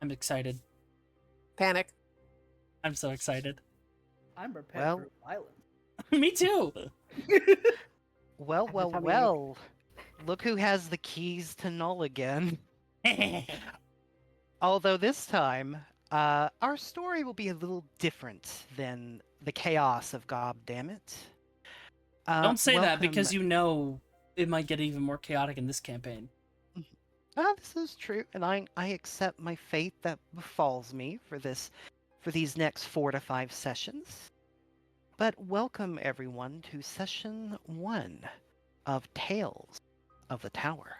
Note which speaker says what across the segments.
Speaker 1: I'm excited.
Speaker 2: Panic.
Speaker 1: I'm so excited.
Speaker 3: I'm prepared for violence.
Speaker 1: Me too.
Speaker 4: Well,
Speaker 2: Every
Speaker 4: well,
Speaker 2: time we-
Speaker 4: well. Look who has the keys to Null again. Although this time, our story will be a little different than the chaos of Goddammit.
Speaker 1: Don't say that
Speaker 4: welcome-
Speaker 1: because you know it might get even more chaotic in this campaign.
Speaker 4: This is true, and I accept my fate that befalls me for these next 4 to 5 sessions. But welcome everyone to session 1 of Tales of the Tower.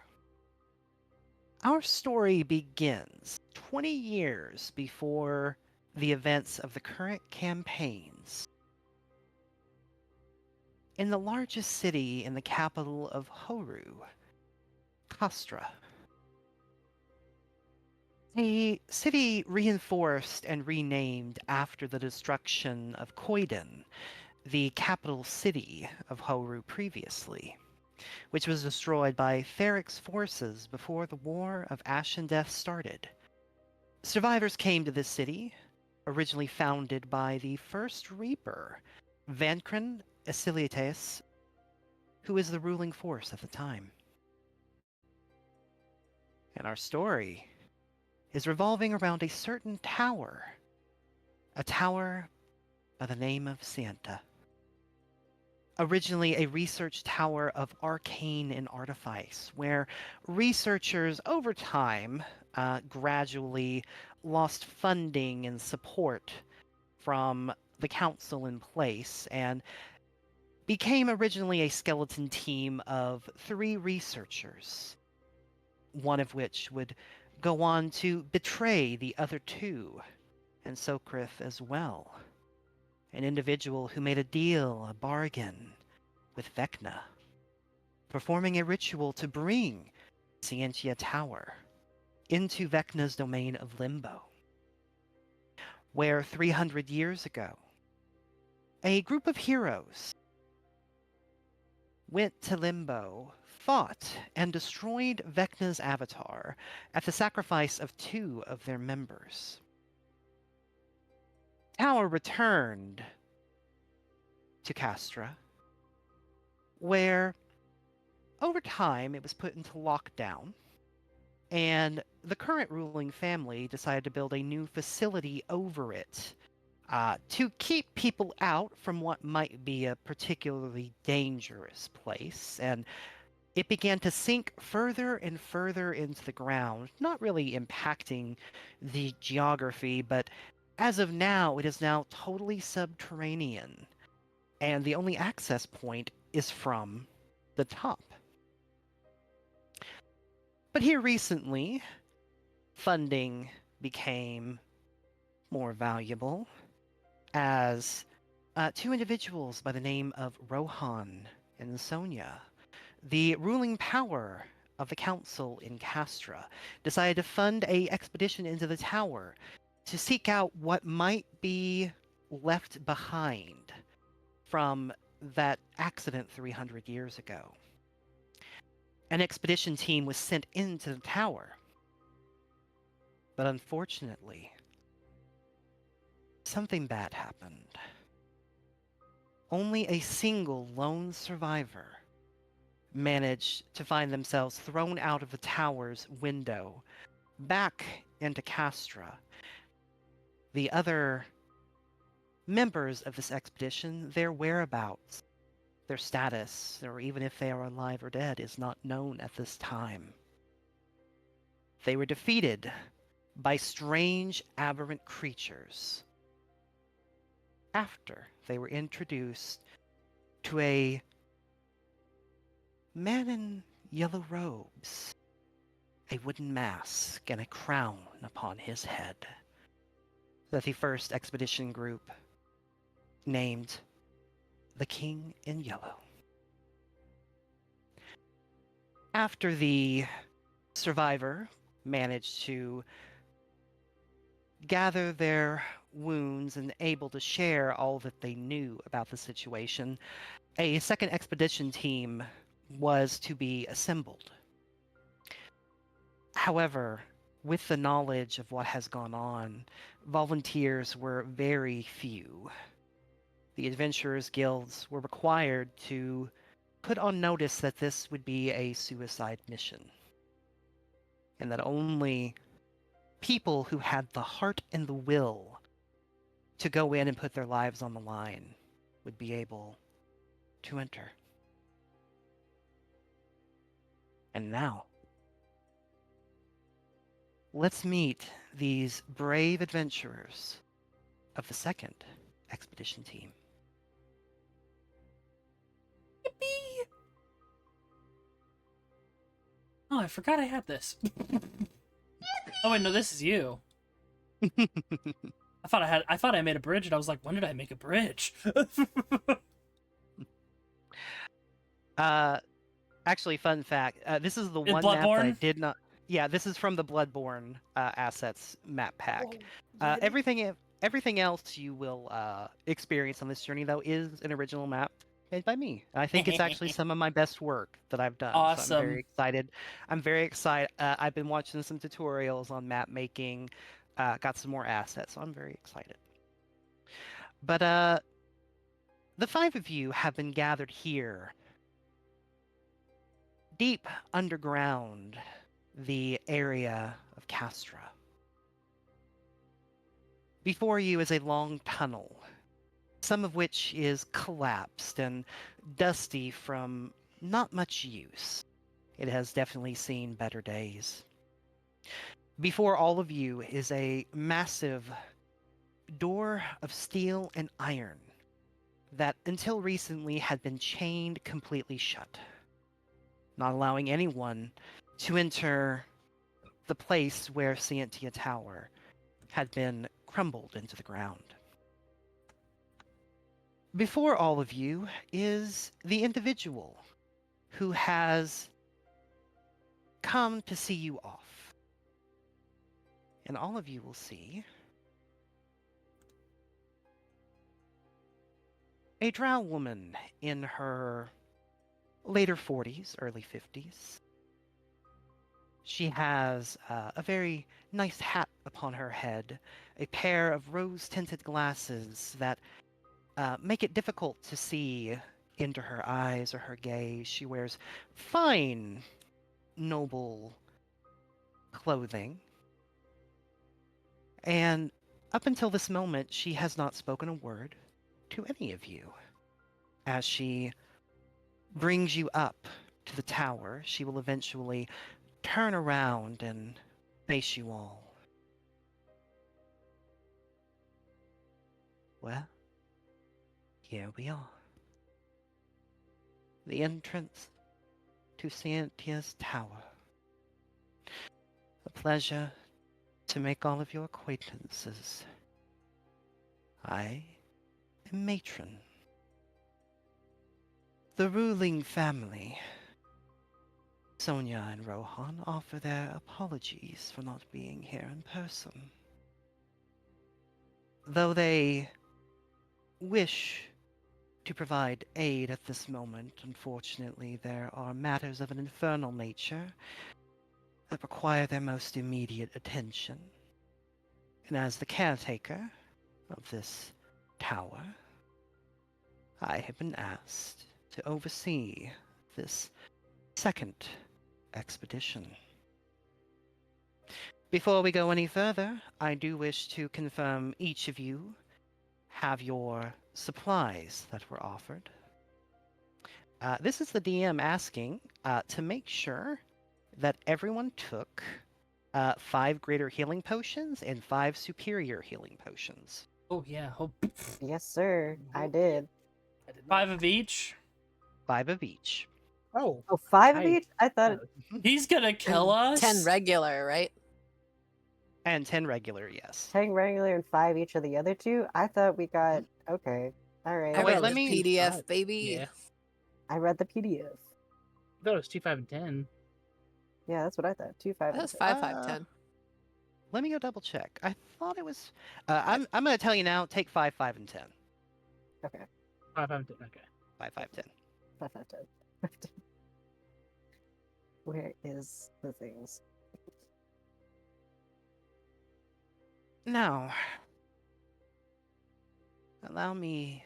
Speaker 4: Our story begins 20 years before the events of the current campaigns. In the largest city in the capital of Horu, Castra. A city reinforced and renamed after the destruction of Koiden, the capital city of Horu previously, which was destroyed by Ferric's forces before the War of Ash and Death started. Survivors came to this city, originally founded by the first Reaper, Vankran Esiliates, who was the ruling force at the time. And our story is revolving around a certain tower, a tower by the name of Cienta. Originally a research tower of arcane and artifice, where researchers over time gradually lost funding and support from the council in place and became originally a skeleton team of 3 researchers, one of which would go on to betray the other 2, and Sokrith as well. An individual who made a deal, a bargain, with Vecna, performing a ritual to bring Cientia Tower into Vecna's domain of Limbo, where 300 years ago, a group of heroes went to Limbo, fought, and destroyed Vecna's avatar at the sacrifice of 2 of their members. Tower returned to Castra, where over time it was put into lockdown, and the current ruling family decided to build a new facility over it to keep people out from what might be a particularly dangerous place, and it began to sink further and further into the ground, not really impacting the geography, but as of now, it is now totally subterranean, and the only access point is from the top. But here recently, funding became more valuable, as 2 individuals by the name of Rohan and Sonia, the ruling power of the council in Castra, decided to fund an expedition into the tower to seek out what might be left behind from that accident 300 years ago. An expedition team was sent into the tower, but unfortunately, something bad happened. Only a single lone survivor managed to find themselves thrown out of the tower's window, back into Castra. The other members of this expedition, their whereabouts, their status, or even if they are alive or dead, is not known at this time. They were defeated by strange, aberrant creatures after they were introduced to a man in yellow robes, a wooden mask, and a crown upon his head, that the first expedition group named the King in Yellow. After the survivor managed to gather their wounds and able to share all that they knew about the situation, a second expedition team was to be assembled. However, with the knowledge of what has gone on, volunteers were very few. The adventurers' guilds were required to put on notice that this would be a suicide mission, and that only people who had the heart and the will to go in and put their lives on the line would be able to enter. And now, let's meet these brave adventurers of the 2nd expedition team.
Speaker 1: Yippee! Oh, I forgot I had this. Oh wait, no, this is you. I thought I made a bridge, and I was like, when did I make a bridge?
Speaker 4: Actually, fun fact, this is the
Speaker 1: In
Speaker 4: one map that I
Speaker 1: Bloodborne?
Speaker 4: did not... Yeah, this is from the Bloodborne assets map pack.
Speaker 3: Oh,
Speaker 4: Everything else you will experience on this journey, though, is an original map made by me. I think it's actually some of my best work that I've done. So I'm very
Speaker 1: Awesome.
Speaker 4: excited. I'm very excited. I've been watching some tutorials on map making, got some more assets, so I'm very excited. But the 5 of you have been gathered here, deep underground the area of Castra. Before you is a long tunnel, some of which is collapsed and dusty from not much use. It has definitely seen better days. Before all of you is a massive door of steel and iron that until recently had been chained completely shut, not allowing anyone to enter the place where Cienta Tower had been crumbled into the ground. Before all of you is the individual who has come to see you off. And all of you will see a drow woman in her later 40s, early 50s. She has a very nice hat upon her head, a pair of rose-tinted glasses that make it difficult to see into her eyes or her gaze. She wears fine, noble clothing. And up until this moment, she has not spoken a word to any of you. As she brings you up to the tower, she will eventually turn around and face you all. Well, here we are. The entrance to Cienta's tower. A pleasure to make all of your acquaintances. I am Matron. The ruling family, Sonia and Rohan, offer their apologies for not being here in person. Though they wish to provide aid at this moment, unfortunately there are matters of an infernal nature that require their most immediate attention. And as the caretaker of this tower, I have been asked to oversee this 2nd expedition. Before we go any further, I do wish to confirm each of you have your supplies that were offered. This is the DM asking to make sure that everyone took 5 greater healing potions and 5 superior healing potions.
Speaker 1: Oh yeah. Oh,
Speaker 2: Yes, sir. I did.
Speaker 1: 5 of each.
Speaker 4: 5 of each.
Speaker 3: Oh,
Speaker 2: Oh, 5 of
Speaker 3: I-
Speaker 2: each? I thought.
Speaker 1: He's gonna kill us.
Speaker 5: 10 regular, right?
Speaker 4: And 10 regular, yes.
Speaker 2: 10 regular and 5 each of the other 2? I thought we got. Okay. All right.
Speaker 5: I
Speaker 4: wait,
Speaker 5: read
Speaker 4: let
Speaker 5: the
Speaker 4: me-
Speaker 5: PDF, baby.
Speaker 3: Yeah.
Speaker 2: I read the PDF.
Speaker 3: I thought it was 2, 5, and 10.
Speaker 2: Yeah, that's what I thought. 2, 5,
Speaker 5: That
Speaker 2: and
Speaker 5: was
Speaker 2: 10.
Speaker 5: 5, 5, 10.
Speaker 4: Let me go double check. I thought it was... I'm going to tell you now, take 5, 5, and 10.
Speaker 2: Okay.
Speaker 3: 5, 5, and 10. Okay.
Speaker 4: 5, 5, 10.
Speaker 2: 5, 5, 10. Where is the things?
Speaker 4: Now, allow me,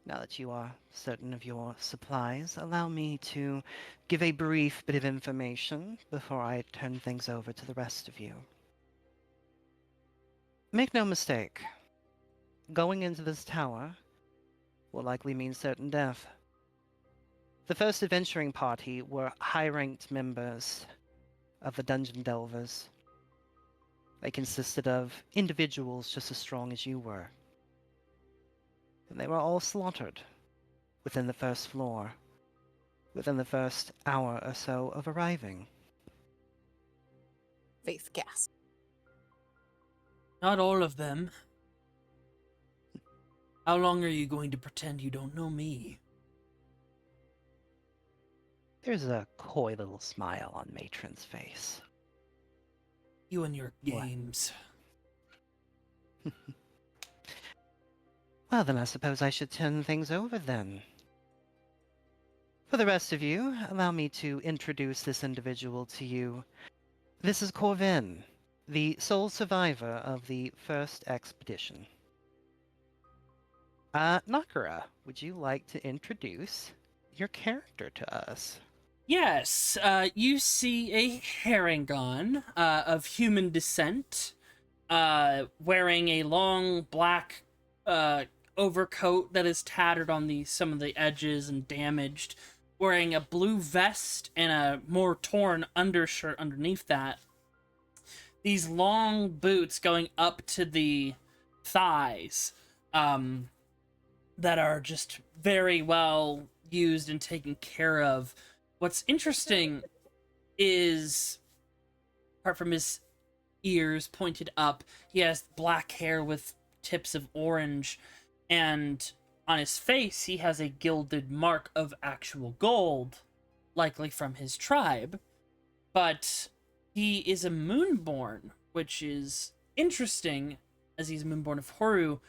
Speaker 4: now that you are certain of your supplies, allow me to give a brief bit of information before I turn things over to the rest of you. Make no mistake, going into this tower will likely mean certain death. The first adventuring party were high-ranked members of the Dungeon Delvers. They consisted of individuals just as strong as you were. And they were all slaughtered within the first floor, within the first hour or so of arriving.
Speaker 5: Faith gasp.
Speaker 1: Not all of them. How long are you going to pretend you don't know me?
Speaker 4: There's a coy little smile on Matron's face.
Speaker 1: You and your
Speaker 4: What?
Speaker 1: games.
Speaker 4: Well, then I suppose I should turn things over then. For the rest of you, allow me to introduce this individual to you. This is Corvin, the sole survivor of the first expedition. Nakara, would you like to introduce your character to us?
Speaker 1: Yes, you see a Harengon of human descent, wearing a long black overcoat that is tattered on some of the edges and damaged, wearing a blue vest and a more torn undershirt underneath that. These long boots going up to the thighs, that are just very well used and taken care of. What's interesting is, apart from his ears pointed up, he has black hair with tips of orange, and on his face he has a gilded mark of actual gold, likely from his tribe. But he is a Moonborn, which is interesting, as he's a Moonborn of Horu,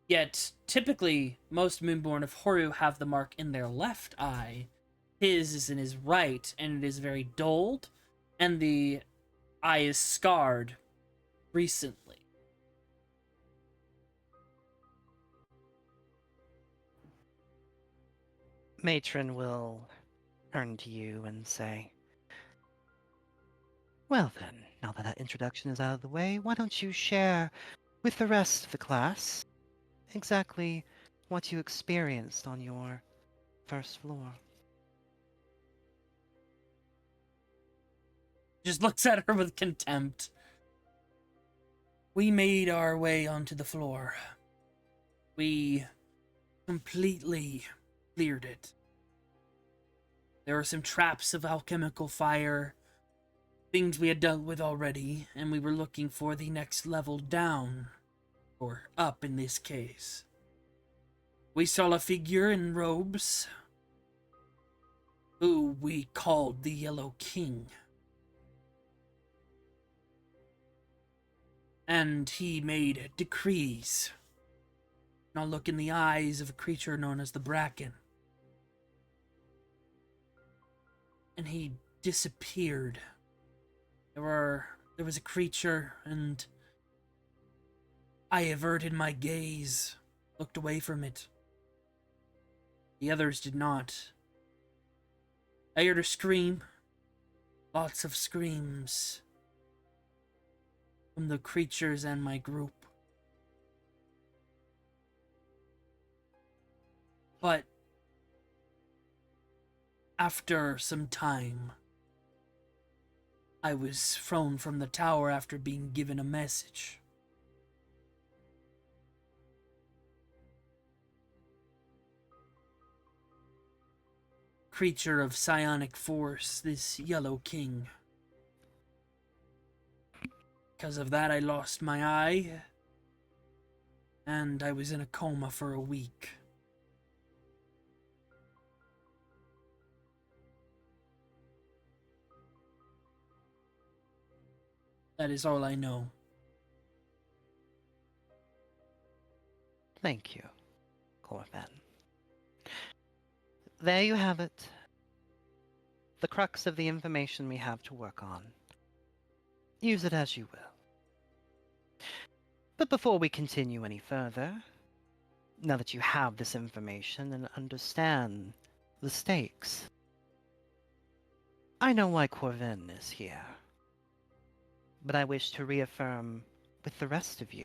Speaker 1: yet typically most Moonborn of Horu have the mark in their left eye. His is in his right, and it is very dulled, and the eye is scarred recently.
Speaker 4: Matron will turn to you and say, well then, now that introduction is out of the way, why don't you share with the rest of the class exactly what you experienced on your first floor?
Speaker 1: Just looks at her with contempt. We made our way onto the floor. We completely cleared it. There were some traps of alchemical fire, things we had dealt with already, and we were looking for the next level down, or up in this case. We saw a figure in robes, who we called the Yellow King. And he made decrees. Now look in the eyes of a creature known as the Bracken. And he disappeared. There was a creature, and I averted my gaze, looked away from it. The others did not. I heard a scream. Lots of screams from the creatures and my group. But after some time, I was thrown from the tower after being given a message. Creature of psionic force, this Yellow King. Because of that, I lost my eye, and I was in a coma for a week. That is all I know.
Speaker 4: Thank you, Corvin. There you have it. The crux of the information we have to work on. Use it as you will. But before we continue any further, now that you have this information and understand the stakes, I know why Corvin is here, but I wish to reaffirm with the rest of you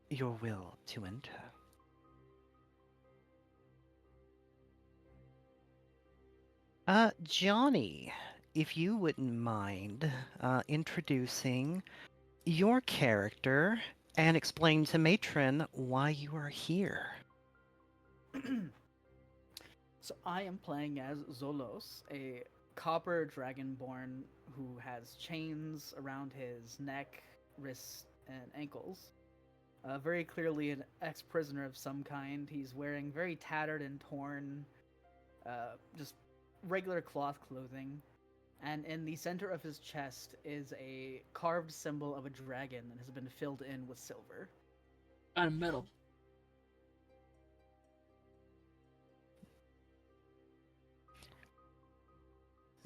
Speaker 4: your will to enter. Johnny, if you wouldn't mind introducing your character and explain to Matron why you are here.
Speaker 6: So I am playing as Zolos, a copper dragonborn who has chains around his neck, wrists, and ankles. Very clearly an ex-prisoner of some kind. He's wearing very tattered and torn, just regular cloth clothing. And in the center of his chest is a carved symbol of a dragon that has been filled in with silver.
Speaker 1: On metal.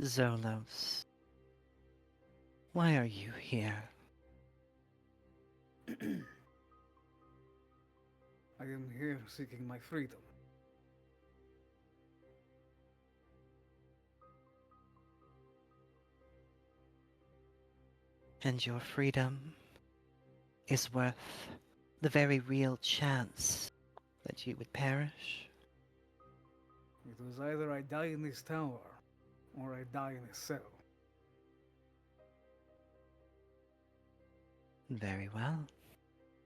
Speaker 4: Zolos, why are you here?
Speaker 7: I am here seeking my freedom.
Speaker 4: And your freedom is worth the very real chance that you would perish?
Speaker 7: It was either I die in this tower, or I die in a cell.
Speaker 4: Very well.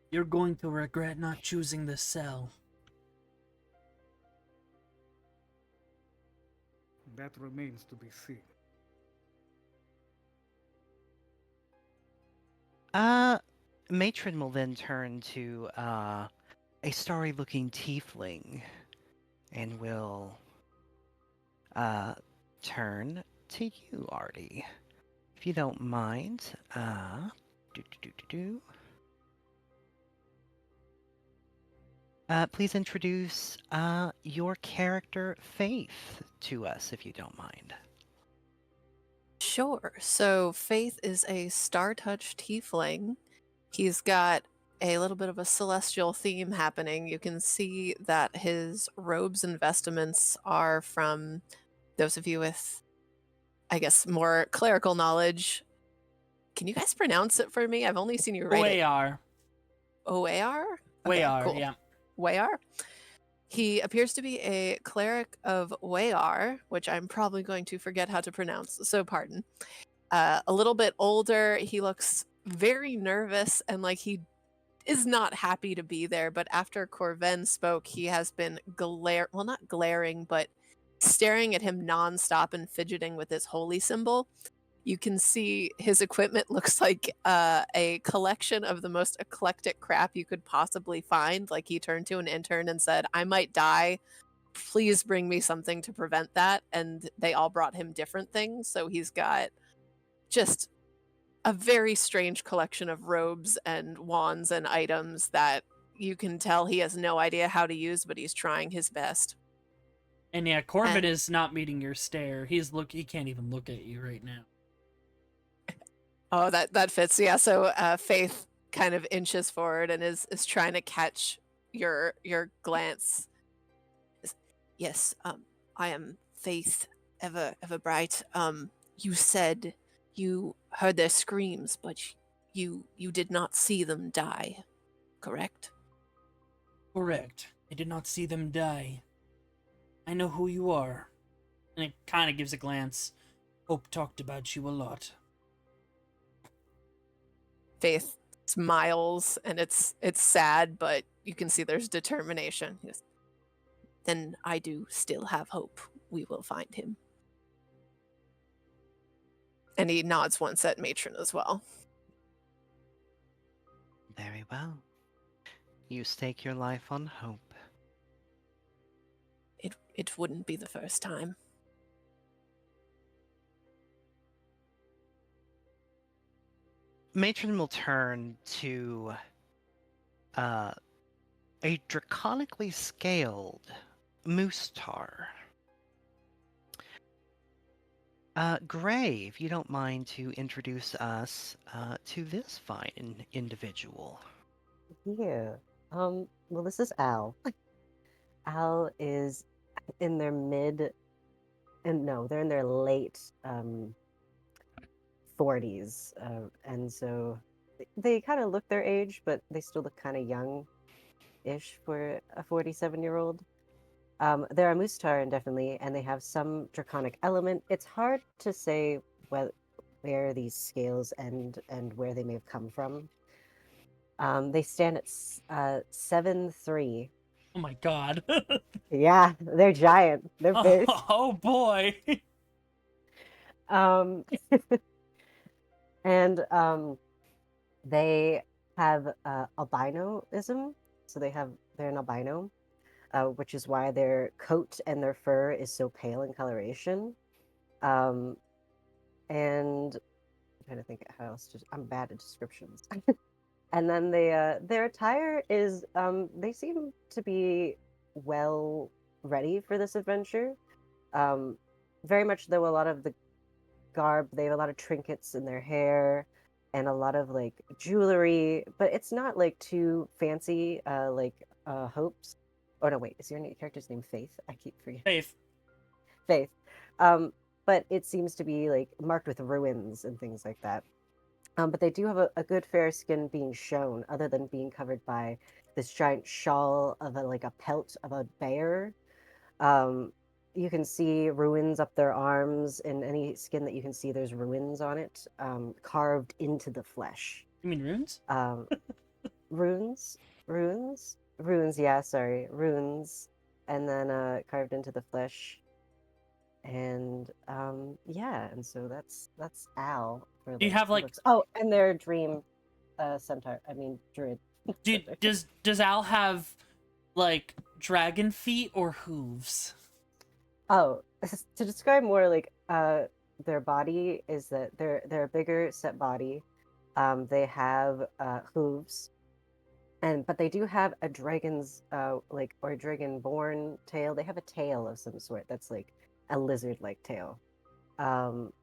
Speaker 1: You're going to regret not choosing the cell.
Speaker 7: That remains to be seen.
Speaker 4: Matron will then turn to, a starry-looking tiefling and will, turn to you, Artie. If you don't mind, please introduce, your character, Faith, to us, if you don't mind.
Speaker 5: Sure. So Faith is a star-touched tiefling. He's got a little bit of a celestial theme happening. You can see that his robes and vestments are from those of you with, I guess, more clerical knowledge. Can you guys pronounce it for me? I've only seen you write it.
Speaker 1: Wayar.
Speaker 5: Oar?
Speaker 1: Wayar,
Speaker 5: cool.
Speaker 1: yeah.
Speaker 5: Wayar. He appears to be a cleric of Wayar, which I'm probably going to forget how to pronounce, so pardon. A little bit older. He looks very nervous and like he is not happy to be there, but after Corven spoke, he has been not glaring, but staring at him nonstop and fidgeting with his holy symbol. You can see his equipment looks like a collection of the most eclectic crap you could possibly find. Like he turned to an intern and said, "I might die. Please bring me something to prevent that." And they all brought him different things. So he's got just a very strange collection of robes and wands and items that you can tell he has no idea how to use, but he's trying his best.
Speaker 1: And yeah, Corbin is not meeting your stare. He can't even look at you right now.
Speaker 5: Oh, that fits. Yeah. So Faith kind of inches forward and is trying to catch your glance. Yes, I am Faith Everbright. You said you heard their screams, but you did not see them die, correct?
Speaker 1: Correct. I did not see them die. I know who you are. And it kind of gives a glance. Hope talked about you a lot.
Speaker 5: Faith smiles, and it's sad, but you can see there's determination. He goes, "Then I do still have hope. We will find him." And he nods once at Matron as well.
Speaker 4: Very well. You stake your life on hope.
Speaker 5: It wouldn't be the first time.
Speaker 4: Matron will turn to a draconically scaled moose tar. Gray, if you don't mind to introduce us to this fine individual.
Speaker 2: Yeah. Well, this is Al. Al is in their and no, they're in their late 40s, and so they kind of look their age, but they still look kind of young-ish for a 47-year-old. They're a Mustaran, definitely, and they have some draconic element. It's hard to say where these scales end and where they may have come from. They stand at 7'3".
Speaker 1: Oh my god.
Speaker 2: Yeah, they're giant. They're big.
Speaker 1: Oh boy.
Speaker 2: Um, and they have albinoism, so they're an albino, which is why their coat and their fur is so pale in coloration. Um, and I'm trying to think how else I'm bad at descriptions. And then their attire is they seem to be well ready for this adventure. Um, very much though a lot of the garb, they have a lot of trinkets in their hair and a lot of like jewelry, but it's not like too fancy like Hope's. Oh no, wait, is your character's name Faith? I keep forgetting.
Speaker 1: Faith.
Speaker 2: Faith. Um, but it seems to be like marked with ruins and things like that. But they do have a good fair skin being shown, other than being covered by this giant shawl of like a pelt of a bear. Um, you can see ruins up their arms, and any skin that you can see, there's ruins on it, carved into the flesh.
Speaker 1: You mean runes?
Speaker 2: Runes, runes. Yeah, sorry, runes, and then carved into the flesh. And yeah, and so that's Al for
Speaker 1: Do you
Speaker 2: like
Speaker 1: have like
Speaker 2: looks. Oh, and their dream centaur. I mean druid. Centaur.
Speaker 1: does Al have like dragon feet or hooves?
Speaker 2: Oh, to describe more like their body is that they're a bigger set body. They have hooves, but they do have a dragon's like or a dragon-born tail. They have a tail of some sort that's like a lizard-like tail. So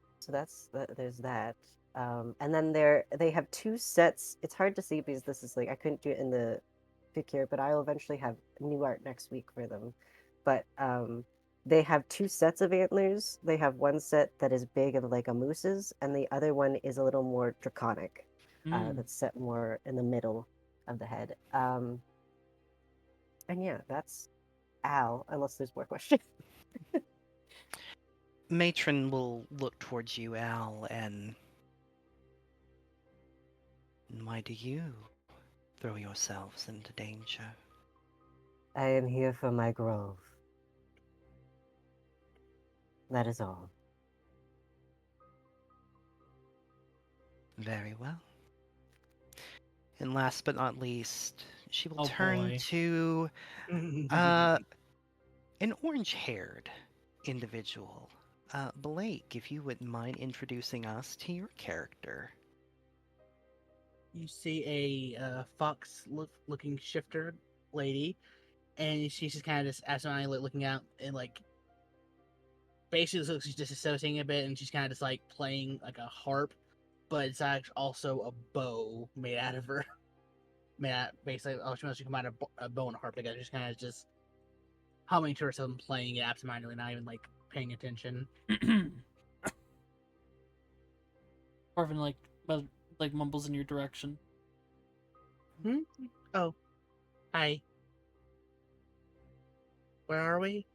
Speaker 2: there's that. And then they have two sets. It's hard to see because this is like I couldn't do it in the figure, but I'll eventually have new art next week for them. But they have two sets of antlers. They have one set that is big and like a moose's, and the other one is a little more draconic.
Speaker 1: Mm.
Speaker 2: That's set more in the middle of the head. And yeah, that's Al. Unless there's more questions.
Speaker 4: Matron will look towards you, Al, and why do you throw yourselves into danger?
Speaker 2: I am here for my grove. That is all.
Speaker 4: Very well. And last but not least, she will
Speaker 1: Oh,
Speaker 4: turn
Speaker 1: boy.
Speaker 4: to an orange-haired individual. Blake, if you wouldn't mind introducing us to your character.
Speaker 3: You see a fox-looking shifter lady, and she's just kind of just absentmindedly looking out and like basically looks she's disassociating a bit, and she's kind of just like playing like a harp, but it's actually also a bow made out of her. Basically, she must combine a bow and a harp together. She's kind of just humming to herself and playing it absentmindedly, not even like paying attention.
Speaker 1: Marvin like mumbles in your direction.
Speaker 3: Oh, hi. Where are we?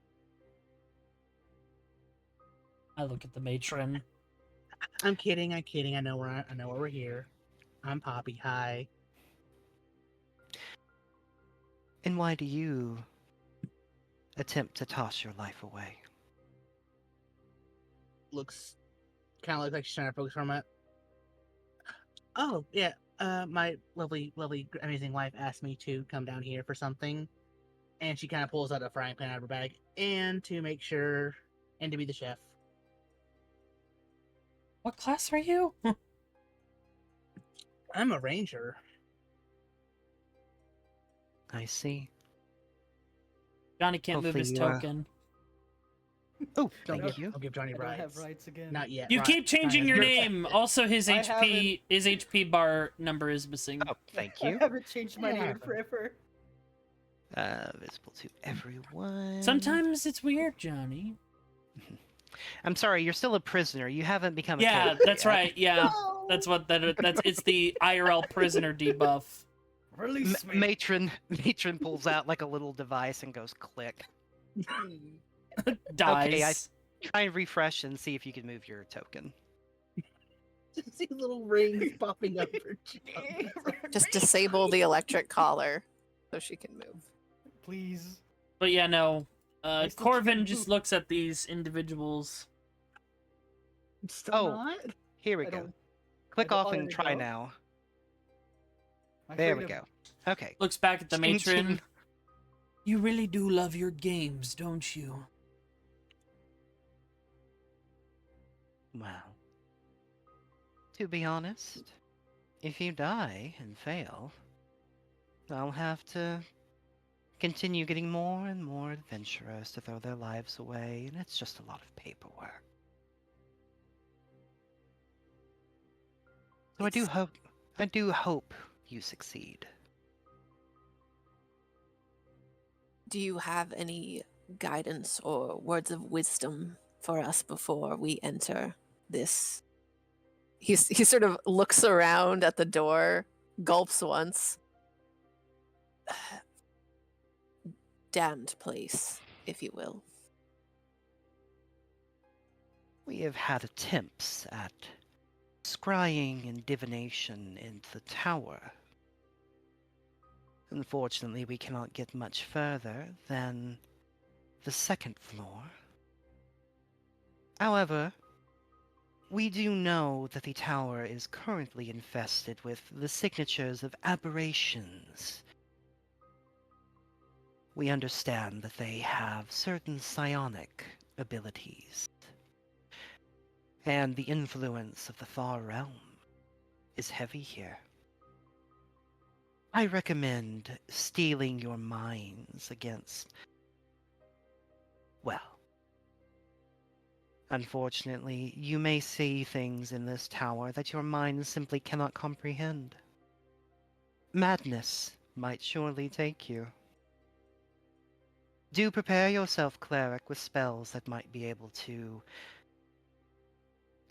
Speaker 1: I look at the matron.
Speaker 3: I'm kidding. I know where we're here. I'm Poppy. Hi.
Speaker 4: And why do you attempt to toss your life away?
Speaker 3: Looks kind of looks like she's trying to focus from it. Oh yeah. My lovely, amazing wife asked me to come down here for something, and she kind of pulls out a frying pan out of her bag, and to make sure, and to be the chef.
Speaker 1: What class are you?
Speaker 3: I'm a ranger.
Speaker 4: I see.
Speaker 1: Johnny can't
Speaker 4: Hopefully
Speaker 1: move his
Speaker 4: you,
Speaker 1: token.
Speaker 4: Oh,
Speaker 3: Don't
Speaker 4: thank you.
Speaker 3: give Johnny
Speaker 6: I don't have
Speaker 3: rights.
Speaker 6: rights again.
Speaker 3: Not yet.
Speaker 1: You
Speaker 3: right.
Speaker 1: keep changing
Speaker 3: Johnny
Speaker 1: your
Speaker 3: has-
Speaker 1: name. Also, his
Speaker 6: I
Speaker 1: HP bar number is missing.
Speaker 4: Oh, thank
Speaker 6: I
Speaker 4: you.
Speaker 6: haven't changed my
Speaker 3: Yeah,
Speaker 6: name
Speaker 3: happened.
Speaker 6: forever.
Speaker 4: Visible to everyone.
Speaker 1: Sometimes it's weird, Johnny.
Speaker 4: I'm sorry, you're still a prisoner. You haven't become a
Speaker 1: Yeah,
Speaker 4: character
Speaker 1: that's
Speaker 4: yet.
Speaker 1: right. Yeah,
Speaker 6: No!
Speaker 1: that's what that's. It's the IRL prisoner debuff.
Speaker 7: Release me.
Speaker 4: Matron pulls out like a little device and goes click.
Speaker 1: Dies.
Speaker 4: Try and refresh and see if you can move your token.
Speaker 3: Just see little rings popping up for John.
Speaker 5: Just disable the electric collar so she can move.
Speaker 6: Please.
Speaker 1: But yeah, no.
Speaker 6: I still
Speaker 1: Corvin
Speaker 6: can't
Speaker 1: just
Speaker 6: move.
Speaker 1: looks at these individuals.
Speaker 3: Still
Speaker 4: Oh.
Speaker 3: not?
Speaker 4: Here we
Speaker 6: I
Speaker 4: go.
Speaker 6: don't-
Speaker 4: Click
Speaker 6: don't
Speaker 4: off
Speaker 6: want
Speaker 4: and
Speaker 6: to
Speaker 4: try
Speaker 6: go.
Speaker 4: now.
Speaker 6: My
Speaker 4: There we
Speaker 6: freedom.
Speaker 4: go. Okay.
Speaker 1: Looks back at the matron.
Speaker 4: Ching.
Speaker 1: You really do love your games, don't you?
Speaker 4: Well, to be honest, if you die and fail, I'll have to continue getting more and more adventurers to throw their lives away, and it's just a lot of paperwork. So I do hope you succeed.
Speaker 5: Do you have any guidance or words of wisdom for us before we enter this? He sort of looks around at the door, gulps once. Damned place, if you will.
Speaker 4: We have had attempts at scrying and divination into the tower. Unfortunately, we cannot get much further than the second floor. However, we do know that the tower is currently infested with the signatures of aberrations. We understand that they have certain psionic abilities, and the influence of the far realm is heavy here. I recommend steeling your minds against, well, unfortunately, you may see things in this tower that your mind simply cannot comprehend. Madness might surely take you. Do prepare yourself, cleric, with spells that might be able to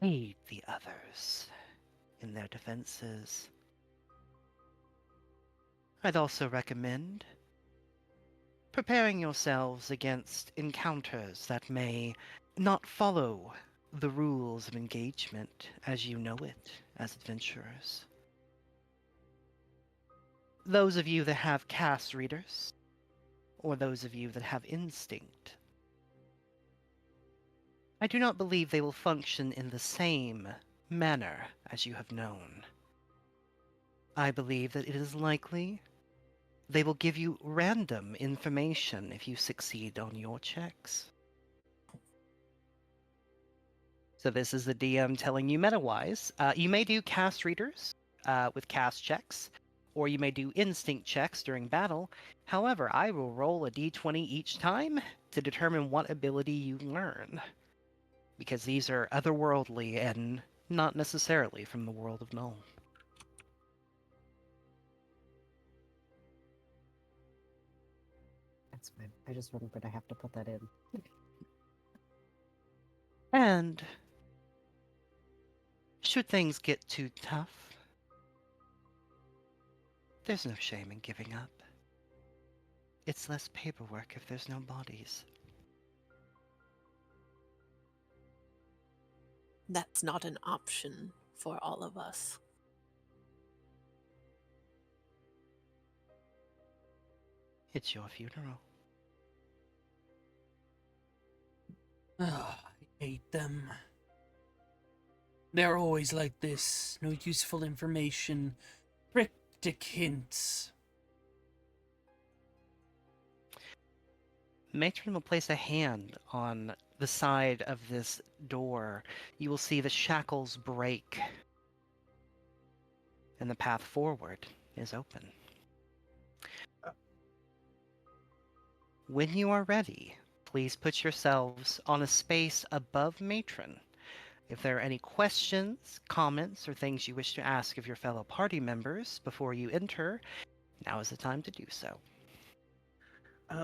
Speaker 4: aid the others in their defenses. I'd also recommend preparing yourselves against encounters that may not follow the rules of engagement as you know it as adventurers. Those of you that have cast readers, or those of you that have instinct, I do not believe they will function in the same manner as you have known. I believe that it is likely they will give you random information if you succeed on your checks. So this is the DM telling you meta-wise. You may do cast readers with cast checks, or you may do instinct checks during battle. However, I will roll a d20 each time to determine what ability you learn, because these are otherworldly and not necessarily from the world of Null.
Speaker 2: That's fine. I just remembered I have to put that in.
Speaker 4: And should things get too tough, there's no shame in giving up. It's less paperwork if there's no bodies.
Speaker 5: That's not an option for all of us.
Speaker 4: It's your funeral.
Speaker 1: Oh, I hate them. They're always like this. No useful information. Cryptic hints.
Speaker 4: Matron will place a hand on the side of this door. You will see the shackles break, and the path forward is open. When you are ready, please put yourselves on a space above Matron. If there are any questions, comments, or things you wish to ask of your fellow party members before you enter, now is the time to do so.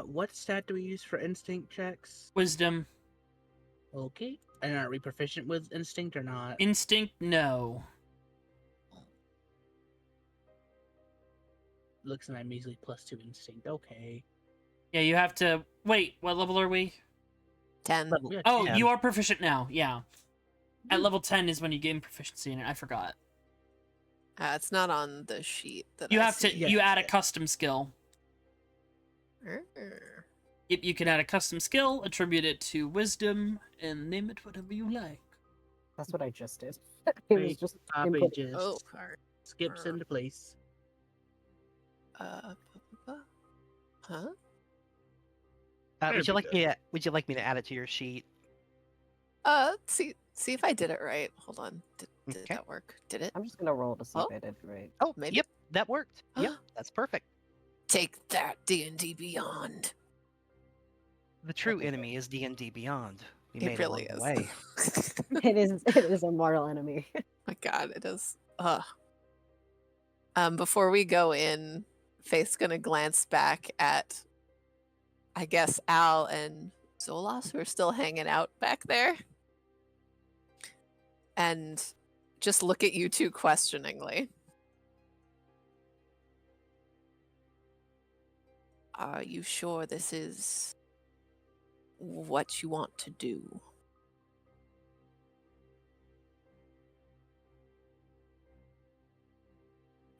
Speaker 3: What stat do we use for instinct checks?
Speaker 1: Wisdom.
Speaker 3: Okay. And are we proficient with instinct or not?
Speaker 1: Instinct, no.
Speaker 3: Looks like I'm measly +2 instinct. Okay.
Speaker 1: Yeah, you have to... Wait, what level are we?
Speaker 5: 10.
Speaker 3: Level, yeah,
Speaker 1: Oh,
Speaker 3: 10.
Speaker 1: you are proficient now, yeah. At level 10 is when you gain proficiency in it, I forgot.
Speaker 5: It's not on the sheet that
Speaker 1: You
Speaker 5: I
Speaker 1: have to...
Speaker 5: see.
Speaker 3: Yeah,
Speaker 1: You add a
Speaker 3: yeah.
Speaker 1: custom skill.
Speaker 5: Err.
Speaker 1: You can add a custom skill, attribute it to wisdom, and name it whatever you like.
Speaker 2: That's what I just did. It was
Speaker 3: Great.
Speaker 2: just
Speaker 3: Copy
Speaker 2: input.
Speaker 3: just
Speaker 5: Oh, alright.
Speaker 3: skips into place.
Speaker 5: Uh, huh?
Speaker 4: Would you
Speaker 3: Very
Speaker 4: like
Speaker 3: good.
Speaker 4: me to, would you like me to add it to your sheet?
Speaker 5: See if I did it right. Hold on. Did
Speaker 4: Okay.
Speaker 5: that work? Did it?
Speaker 2: I'm just gonna roll to see
Speaker 5: Oh.
Speaker 2: if I did it right.
Speaker 4: Oh,
Speaker 5: Maybe.
Speaker 4: yep, that worked. Yep, that's perfect.
Speaker 5: Take that, D&D Beyond.
Speaker 4: The true
Speaker 2: Okay.
Speaker 4: enemy is D&D Beyond. We
Speaker 5: It
Speaker 4: made
Speaker 5: really
Speaker 4: it along the
Speaker 5: is.
Speaker 4: way.
Speaker 2: It is a mortal enemy.
Speaker 5: My God, it is. Ugh. Before we go in, Faith's gonna glance back at, I guess, Al and Zolas, who are still hanging out back there, and just look at you two questioningly. Are you sure this is what you want to do?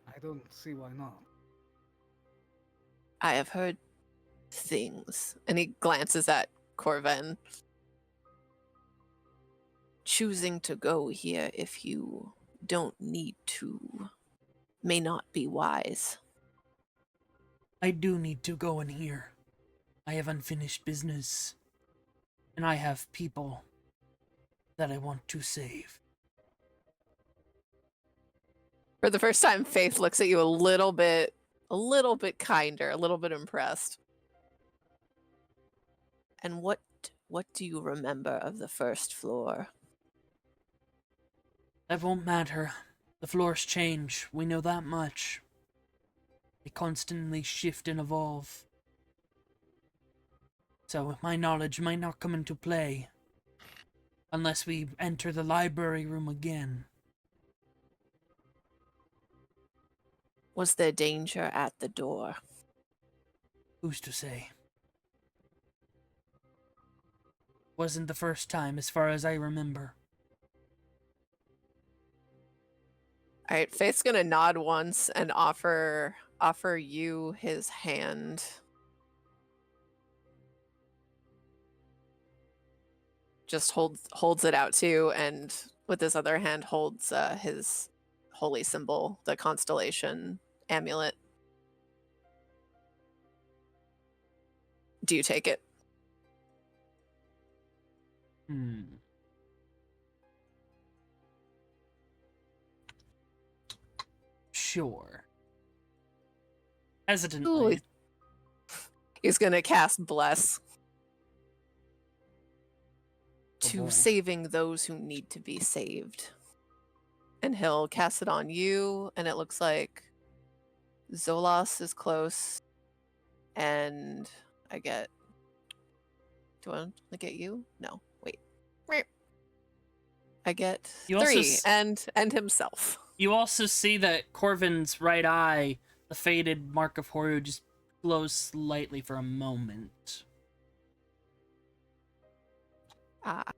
Speaker 7: I don't see why not.
Speaker 5: I have heard things. And he glances at Corvin. Choosing to go here if you don't need to may not be wise.
Speaker 1: I do need to go in here. I have unfinished business. And I have people that I want to save.
Speaker 5: For the first time, Faith looks at you a little bit kinder, a little bit impressed. And what do you remember of the first floor?
Speaker 1: That won't matter. The floors change. We know that much. They constantly shift and evolve. So my knowledge might not come into play unless we enter the library room again.
Speaker 5: Was there danger at the door?
Speaker 1: Who's to say? Wasn't the first time, as far as I remember.
Speaker 5: All right, Faith's gonna nod once and offer you his hand. Just holds it out too, and with his other hand holds his holy symbol, the constellation amulet. Do you take it?
Speaker 1: Sure. Hesitantly.
Speaker 5: Ooh. He's gonna cast Bless. To
Speaker 1: boy.
Speaker 5: saving those who need to be saved. And he'll cast it on you, and it looks like Zolas is close. And I get... Do I want to get you? No, wait. I get
Speaker 1: You also
Speaker 5: 3, and himself.
Speaker 1: You also see that Corvin's right eye, the faded mark of Horu, just glows slightly for a moment.
Speaker 5: Ah,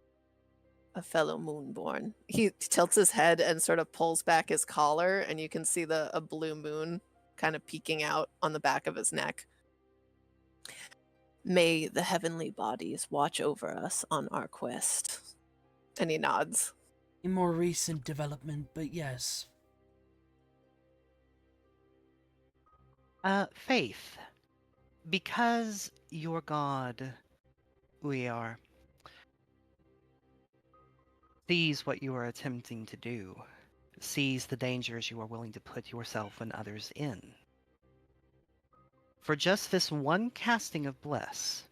Speaker 5: a fellow Moonborn. He tilts his head and sort of pulls back his collar, and you can see a blue moon kind of peeking out on the back of his neck. May the heavenly bodies watch over us on our quest. And he nods.
Speaker 1: A more recent development, but yes.
Speaker 4: Faith, because your god, Uyar, sees what you are attempting to do, sees the dangers you are willing to put yourself and others in. For just this one casting of Bless,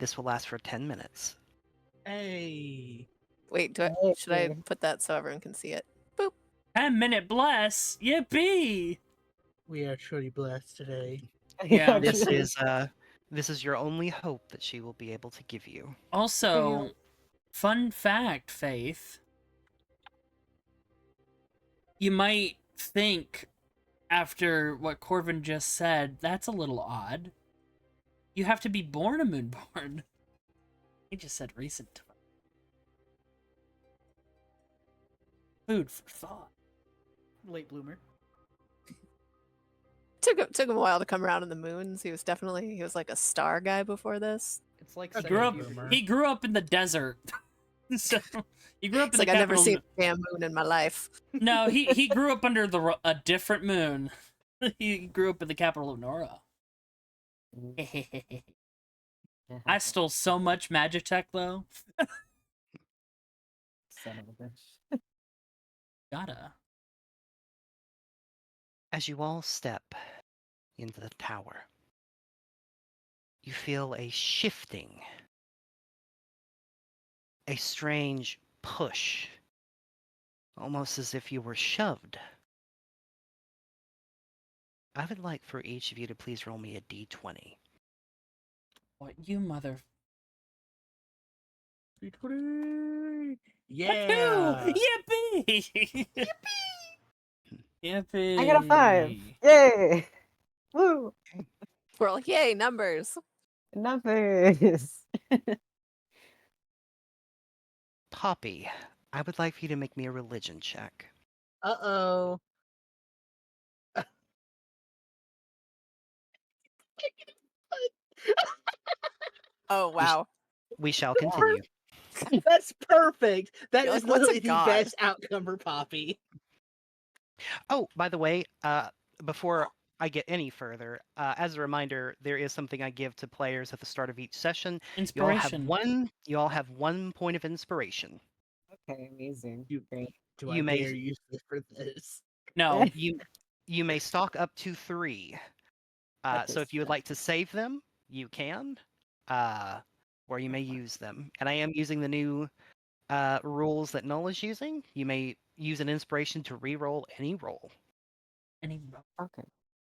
Speaker 4: This will last for 10 minutes.
Speaker 3: Hey.
Speaker 5: Wait, should I put that so everyone can see it? Boop.
Speaker 1: 10-minute bless. Yippee!
Speaker 3: We are truly blessed today.
Speaker 1: Yeah.
Speaker 4: This is your only hope that she will be able to give you.
Speaker 1: Also, fun fact, Faith. You might think, after what Corvin just said, that's a little odd. You have to be born a Moonborn. He just said recent. Food for thought.
Speaker 6: Late bloomer.
Speaker 5: Took him a while to come around in the moons. He was like a star guy before this.
Speaker 6: It's like
Speaker 3: He
Speaker 1: Grew up,
Speaker 6: puberty.
Speaker 1: he grew up in the desert. So he grew up
Speaker 5: It's
Speaker 1: in
Speaker 5: like
Speaker 1: the
Speaker 5: I've never
Speaker 1: capital.
Speaker 5: seen a damn moon in my life.
Speaker 1: No, he grew up under a different moon. He grew up in the capital of Nora. I stole so much Magitech though.
Speaker 2: Son of a bitch.
Speaker 1: Gotta.
Speaker 4: As you all step into the tower, you feel a shifting, a strange push, almost as if you were shoved. I would like for each of you to please roll me a d20.
Speaker 1: What you mother?
Speaker 3: Yeah.
Speaker 1: Yippee! Yippee!
Speaker 2: I got a 5. Yay! Woo!
Speaker 5: We're all yay numbers.
Speaker 2: Numbers.
Speaker 4: Poppy, I would like for you to make me a religion check.
Speaker 3: Uh-oh.
Speaker 5: Oh wow.
Speaker 4: We shall continue.
Speaker 3: That's perfect. That
Speaker 5: You're
Speaker 3: is
Speaker 5: like, what's a
Speaker 3: literally the
Speaker 5: god?
Speaker 3: best outcome for Poppy.
Speaker 4: Oh, by the way, before I get any further, as a reminder, there is something I give to players at the start of each session.
Speaker 1: Inspiration.
Speaker 4: You all have 1 point of inspiration.
Speaker 2: Okay, amazing.
Speaker 3: You-
Speaker 2: Great.
Speaker 3: Do
Speaker 4: You
Speaker 3: I
Speaker 4: may-
Speaker 3: dare use this for this?
Speaker 1: No.
Speaker 4: You may stock up to 3. So if you would like to save them, you can, or you may use them. And I am using the new rules that Null is using. You may use an inspiration to re-roll any roll.
Speaker 1: Any
Speaker 2: Okay.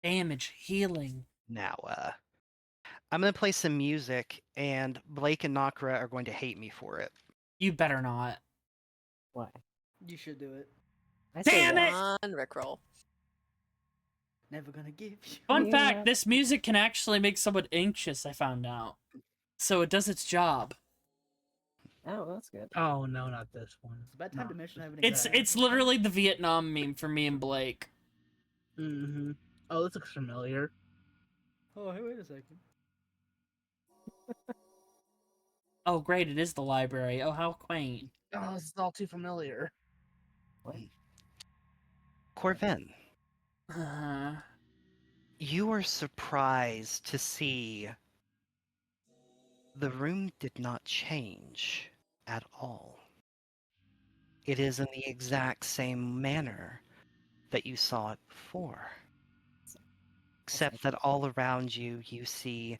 Speaker 1: damage, healing.
Speaker 4: Now, I'm going to play some music, and Blake and Nakra are going to hate me for it.
Speaker 1: You better not.
Speaker 2: Why?
Speaker 6: You should do it.
Speaker 2: I say
Speaker 1: Damn
Speaker 2: yes.
Speaker 1: it!
Speaker 5: On Rickroll.
Speaker 6: Never gonna give you.
Speaker 1: Fun
Speaker 2: Yeah.
Speaker 1: fact, this music can actually make someone anxious, I found out. So it does its job.
Speaker 2: Oh, that's good.
Speaker 3: Oh no, not this one.
Speaker 6: It's about time to mention I haven't.
Speaker 1: It's literally the Vietnam meme for me and Blake.
Speaker 3: Mm-hmm. Oh, this looks familiar.
Speaker 6: Oh, hey, wait a second.
Speaker 1: Oh great, it is the library. Oh how quaint.
Speaker 3: Oh, this is all too familiar.
Speaker 4: Corvin,
Speaker 1: Uh,
Speaker 4: you were surprised to see the room did not change at all. It is in the exact same manner that you saw it before. Except that all around you, you see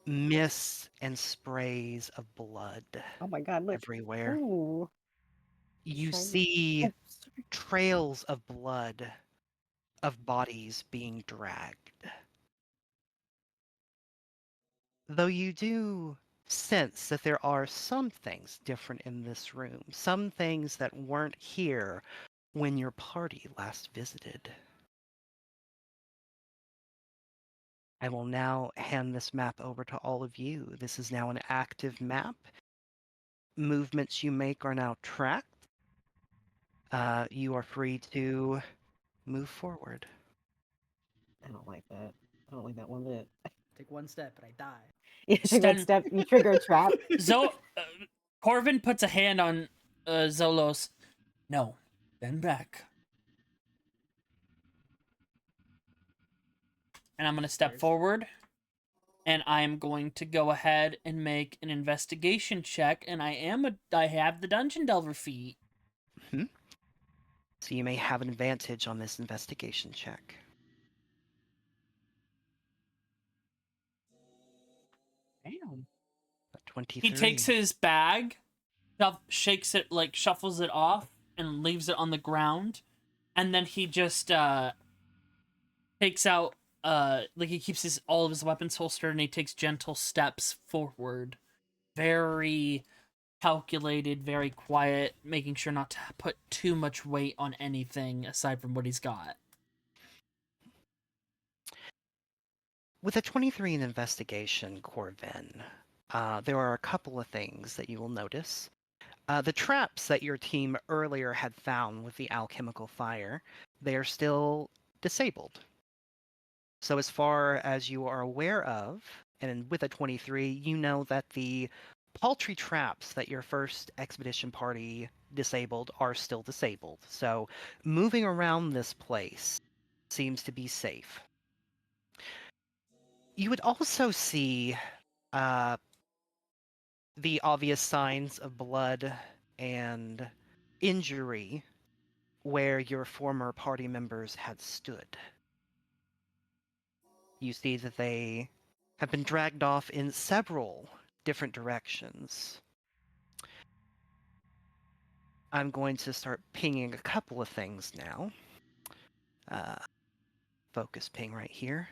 Speaker 4: mists and sprays of blood
Speaker 2: Oh my god, look.
Speaker 4: everywhere.
Speaker 2: Ooh.
Speaker 4: You
Speaker 2: Shiny.
Speaker 4: see
Speaker 2: Oh, sorry.
Speaker 4: trails of blood of bodies being dragged. Though you do sense that there are some things different in this room, some things that weren't here when your party last visited. I will now hand this map over to all of you. This is now an active map. Movements you make are now tracked. You are free to move forward.
Speaker 2: I don't like that. I don't like that one bit.
Speaker 6: Take one step and I die.
Speaker 2: You take one step, you trigger a trap.
Speaker 1: Corvin puts a hand on Zolos. No, bend back. And I'm gonna step
Speaker 6: First.
Speaker 1: forward, and I am going to go ahead and make an investigation check. And I have the Dungeon Delver feat.
Speaker 4: So you may have an advantage on this investigation check.
Speaker 3: Damn.
Speaker 4: 23.
Speaker 1: He takes his bag, shakes it, like shuffles it off, and leaves it on the ground, and then he just takes out like he keeps all of his weapons holstered, and he takes gentle steps forward, very calculated, very quiet, making sure not to put too much weight on anything aside from what he's got.
Speaker 4: With a 23 in investigation, Corvin, there are a couple of things that you will notice. The traps that your team earlier had found with the alchemical fire, they are still disabled. So as far as you are aware of, and with a 23, you know that the paltry traps that your first expedition party disabled are still disabled. So moving around this place seems to be safe. You would also see the obvious signs of blood and injury where your former party members had stood. You see that they have been dragged off in several different directions. I'm going to start pinging a couple of things now. Focus ping right here.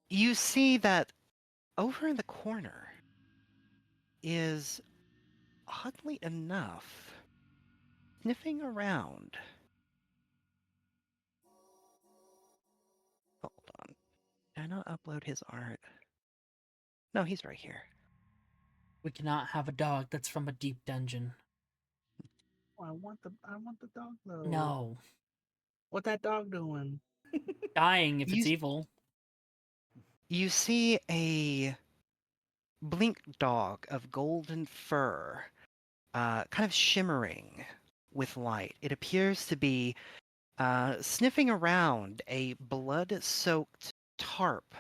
Speaker 4: You see that over in the corner is, oddly enough, sniffing around. Hold on. Did I not upload his art? No, he's right here.
Speaker 1: We cannot have a dog that's from a deep dungeon.
Speaker 3: I want the dog though.
Speaker 1: No.
Speaker 3: What that dog doing?
Speaker 1: Dying if it's
Speaker 4: You-
Speaker 1: evil.
Speaker 4: You see a blink dog of golden fur, kind of shimmering with light. It appears to be sniffing around a blood-soaked tarp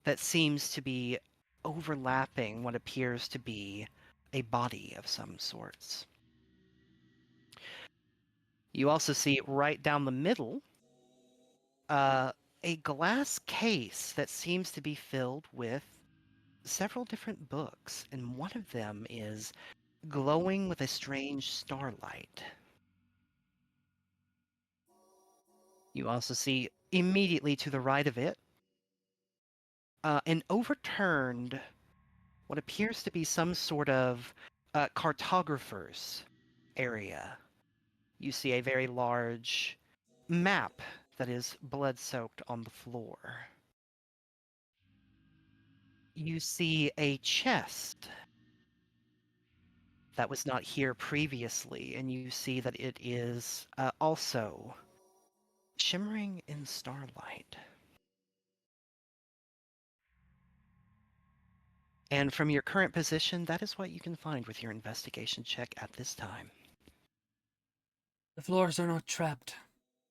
Speaker 4: that seems to be overlapping what appears to be a body of some sorts. You also see right down the middle a glass case that seems to be filled with several different books, and one of them is glowing with a strange starlight. You also see immediately to the right of it an overturned, what appears to be some sort of cartographer's area. You see a very large map that is blood-soaked on the floor. You see a chest that was not here previously, and you see that it is also shimmering in starlight. And from your current position, that is what you can find with your investigation check at this time.
Speaker 1: The floors are not trapped.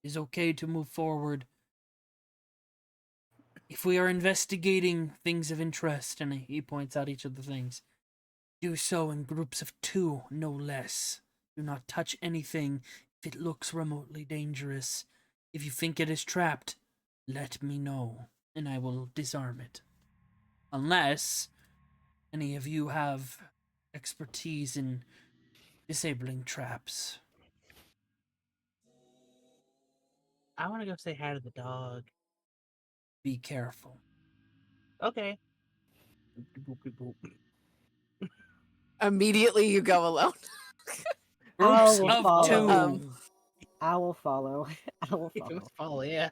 Speaker 1: It is okay to move forward. If we are investigating things of interest, and he points out each of the things, do so in groups of 2, no less. Do not touch anything if it looks remotely dangerous. If you think it is trapped, let me know, and I will disarm it. Unless any of you have expertise in disabling traps.
Speaker 3: I want to go say hi to the dog.
Speaker 1: Be careful.
Speaker 3: Okay.
Speaker 5: Immediately you go alone.
Speaker 1: Groups
Speaker 2: will
Speaker 1: of
Speaker 2: follow.
Speaker 1: 2.
Speaker 2: I will follow. I will
Speaker 3: Let's
Speaker 2: follow.
Speaker 3: follow, yeah.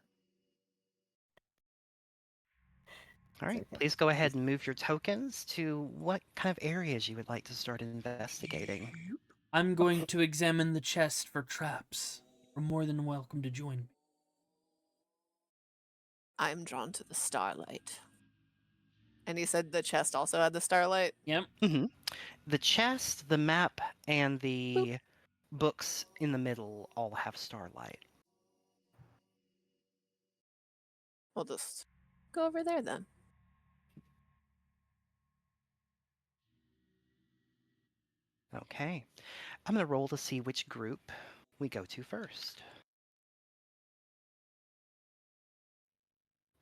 Speaker 4: All right,
Speaker 2: okay.
Speaker 4: please go ahead and move your tokens to what kind of areas you would like to start investigating.
Speaker 1: I'm going to examine the chest for traps. You're more than welcome to join me.
Speaker 5: I'm drawn to the starlight. And he said the chest also had the starlight.
Speaker 1: Yep.
Speaker 4: Mm-hmm. The chest, the map, and the books in the middle all have starlight.
Speaker 5: We'll just go over there then.
Speaker 4: Okay. I'm going to roll to see which group we go to first.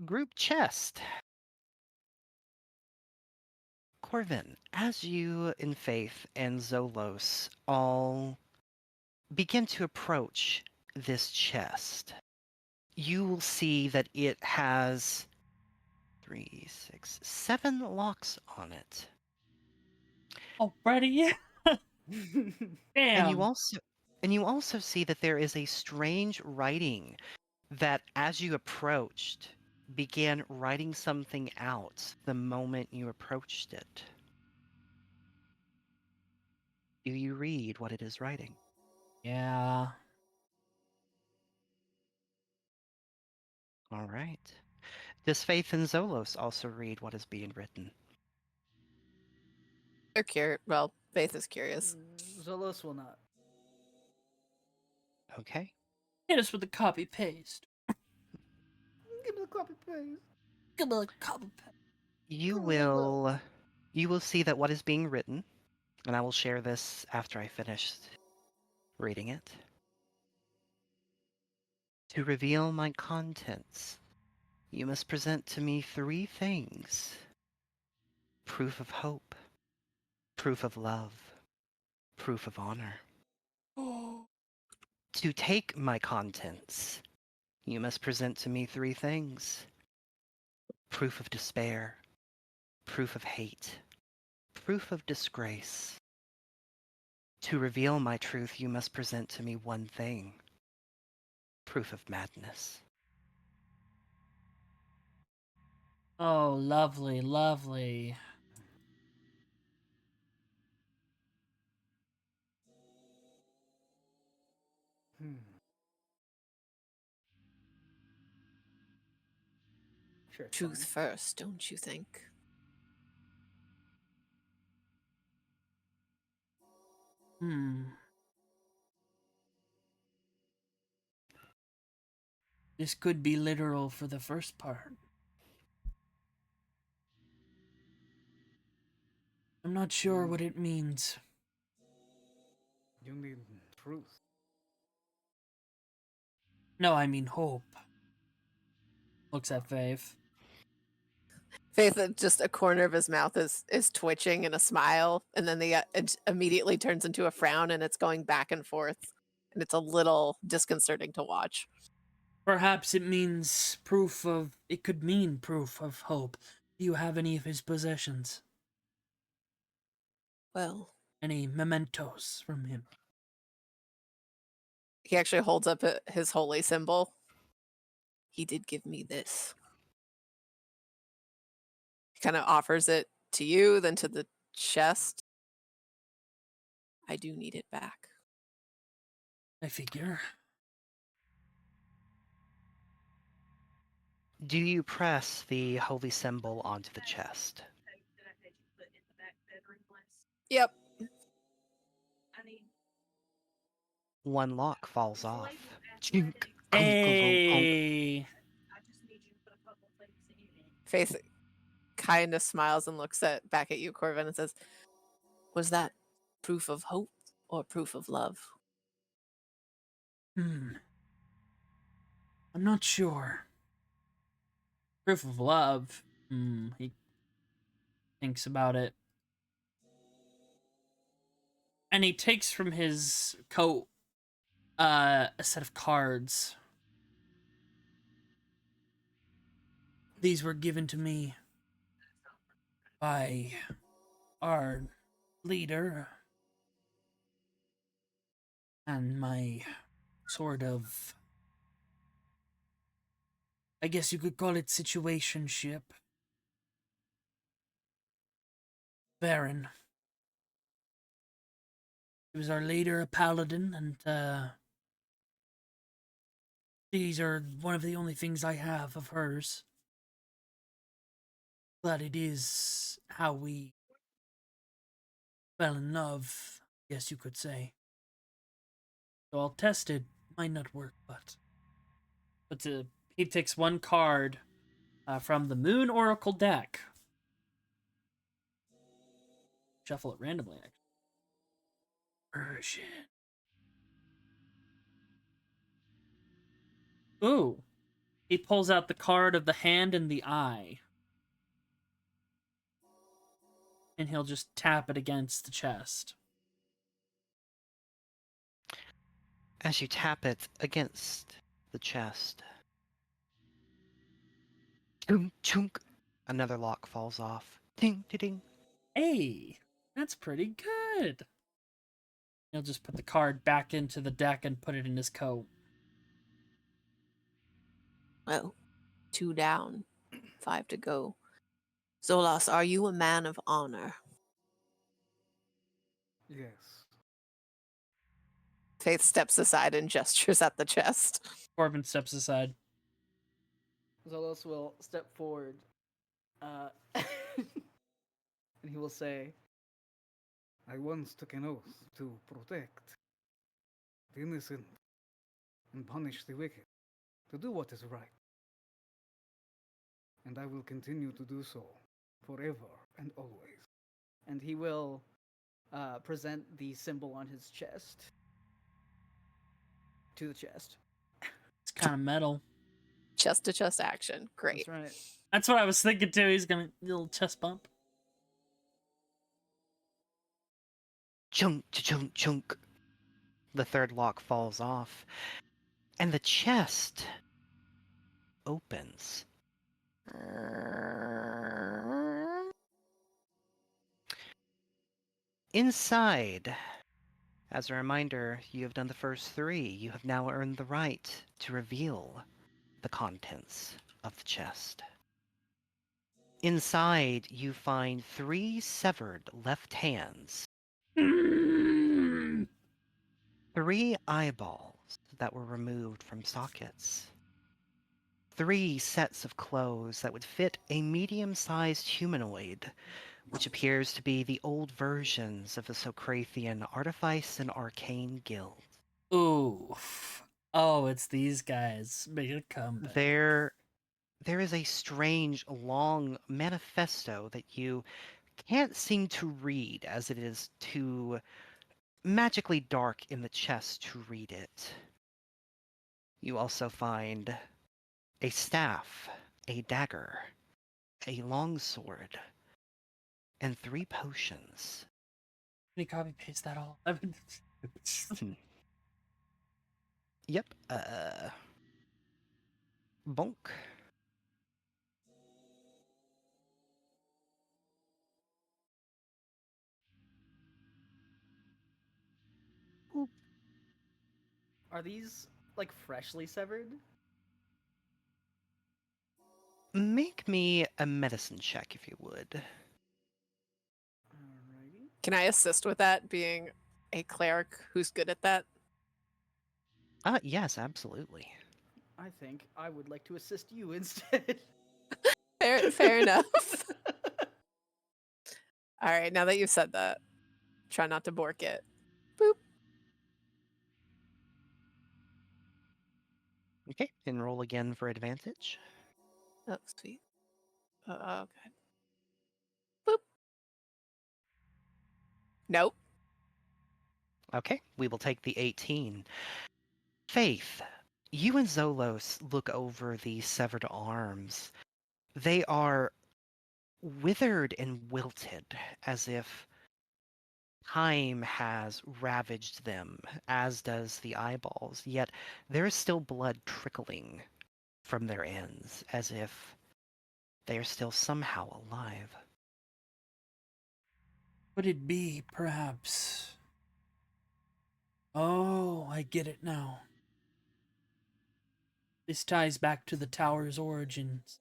Speaker 4: Group chest. Corvin, as you and Faith and Zolos all begin to approach this chest, you will see that it has 3, 6, 7 locks on it.
Speaker 1: Already?
Speaker 4: And you
Speaker 1: Damn.
Speaker 4: also see that there is a strange writing that, as you approached, began writing something out the moment you approached it. Do you read what it is writing?
Speaker 1: Yeah.
Speaker 4: All right. Does Faith and Zolos also read what is being written?
Speaker 5: They're curious. Well, Faith is curious.
Speaker 6: Zolos will not.
Speaker 4: Okay.
Speaker 1: Hit us with the copy paste.
Speaker 6: Give me the copy paste.
Speaker 1: Give me the copy paste.
Speaker 4: You will see that what is being written, and I will share this after I finish reading it. To reveal my contents, you must present to me 3 things: proof of hope, proof of love, proof of honor. To take my contents, you must present to me 3 things: proof of despair, proof of hate, proof of disgrace. To reveal my truth, you must present to me 1 thing: proof of madness.
Speaker 1: Oh, lovely, lovely.
Speaker 7: Hmm.
Speaker 6: Sure, it's
Speaker 5: Truth
Speaker 6: fine.
Speaker 5: first, don't you think?
Speaker 1: Hmm. This could be literal for the first part. I'm not sure what it means.
Speaker 7: You need truth.
Speaker 1: No, I mean hope. Looks at Faith.
Speaker 5: Faith, just a corner of his mouth is twitching in a smile, and then it immediately turns into a frown, and it's going back and forth, and it's a little disconcerting to watch.
Speaker 1: Perhaps it means proof of. It could mean proof of hope. Do you have any of his possessions?
Speaker 5: Well,
Speaker 1: Any mementos from him?
Speaker 5: he actually holds up his holy symbol. He did give me this. He kind of offers it to you, then to the chest. I do need it back.
Speaker 1: I figure.
Speaker 4: Do you press the holy symbol onto the chest?
Speaker 5: Yep.
Speaker 4: 1 lock falls off. Chink, clunk, clunk, clunk.
Speaker 1: Hey!
Speaker 5: Faith kind of smiles and looks back at you, Corvin, and says, "Was that proof of hope or proof of love?"
Speaker 1: I'm not sure. Proof of love. He thinks about it. And he takes from his coat a set of cards. These were given to me by our leader and my sort of, I guess you could call it situationship. Baron. He was our leader, a paladin, and these are one of the only things I have of hers. But it is how we fell in love, I guess you could say. So I'll test it. Might not work, but he takes 1 card from the Moon Oracle deck. Shuffle it randomly, actually. Version. Ooh. He pulls out the card of the hand and the eye. and he'll just tap it against the chest.
Speaker 4: As you tap it against the chest, chunk, chunk, another lock falls off. Ding, ding, ding.
Speaker 1: Hey, that's pretty good. He'll just put the card back into the deck and put it in his coat.
Speaker 5: Well, 2 down, 5 to go. Zolas, are you a man of honor?
Speaker 7: Yes.
Speaker 5: Faith steps aside and gestures at the chest.
Speaker 1: Corbin steps aside.
Speaker 6: Zolos will step forward, and he will say,
Speaker 7: I once took an oath to protect the innocent and punish the wicked, to do what is right. And I will continue to do so forever and always.
Speaker 6: and he will present the symbol on his chest to the chest.
Speaker 1: It's kind of metal.
Speaker 5: Chest to chest action. Great.
Speaker 6: That's right.
Speaker 1: That's what I was thinking too. He's gonna little chest bump.
Speaker 4: Chunk, chunk, chunk. The third lock falls off, and the chest opens. Inside, as a reminder, you have done the first 3. You have now earned the right to reveal the contents of the chest. Inside, you find 3 severed left hands, 3 eyeballs that were removed from sockets, 3 sets of clothes that would fit a medium-sized humanoid, which appears to be the old versions of the Socrathian Artifice and Arcane Guild.
Speaker 1: Oof. Oh, it's these guys. Make a comeback.
Speaker 4: There is a strange, long manifesto that you can't seem to read, as it is too magically dark in the chest to read it. You also find a staff, a dagger, a longsword, and 3 potions.
Speaker 1: Can you copy paste that all?
Speaker 4: Yep, bonk.
Speaker 6: Are these like freshly severed?
Speaker 4: Make me a medicine check, if you would.
Speaker 6: Alrighty.
Speaker 5: Can I assist with that, being a cleric who's good at that?
Speaker 4: Yes, absolutely.
Speaker 6: I think I would like to assist you instead.
Speaker 5: Fair enough. All right, now that you've said that, try not to bork it. Boop.
Speaker 4: Okay, and roll again for advantage.
Speaker 5: Oh, sweet. Okay. Boop. Nope.
Speaker 4: Okay, we will take the 18. Faith, you and Zolos look over the severed arms. They are withered and wilted, as if time has ravaged them, as does the eyeballs, yet there is still blood trickling from their ends, as if they are still somehow alive.
Speaker 1: Would it be, perhaps? Oh, I get it now. This ties back to the tower's origins.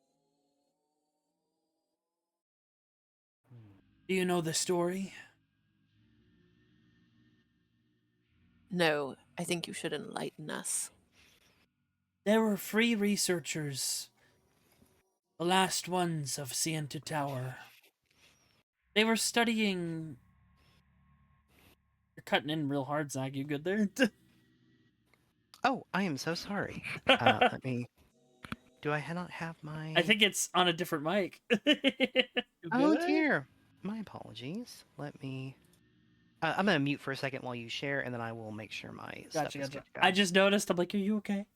Speaker 1: Do you know the story?
Speaker 5: No, I think you should enlighten us.
Speaker 1: There were 3 researchers, the last ones of Cienta Tower. They were studying... You're cutting in real hard, Zach. You good there?
Speaker 4: Oh, I am so sorry. Let me... Do I not have my...
Speaker 1: I think it's on a different mic.
Speaker 6: You
Speaker 4: Oh
Speaker 6: good?
Speaker 4: dear. My apologies. Let me... I'm going to mute for a second while you share, and then I will make sure my stuff
Speaker 1: Gotcha,
Speaker 4: is
Speaker 1: gotcha.
Speaker 4: good to go.
Speaker 1: I just noticed. I'm like, are you okay?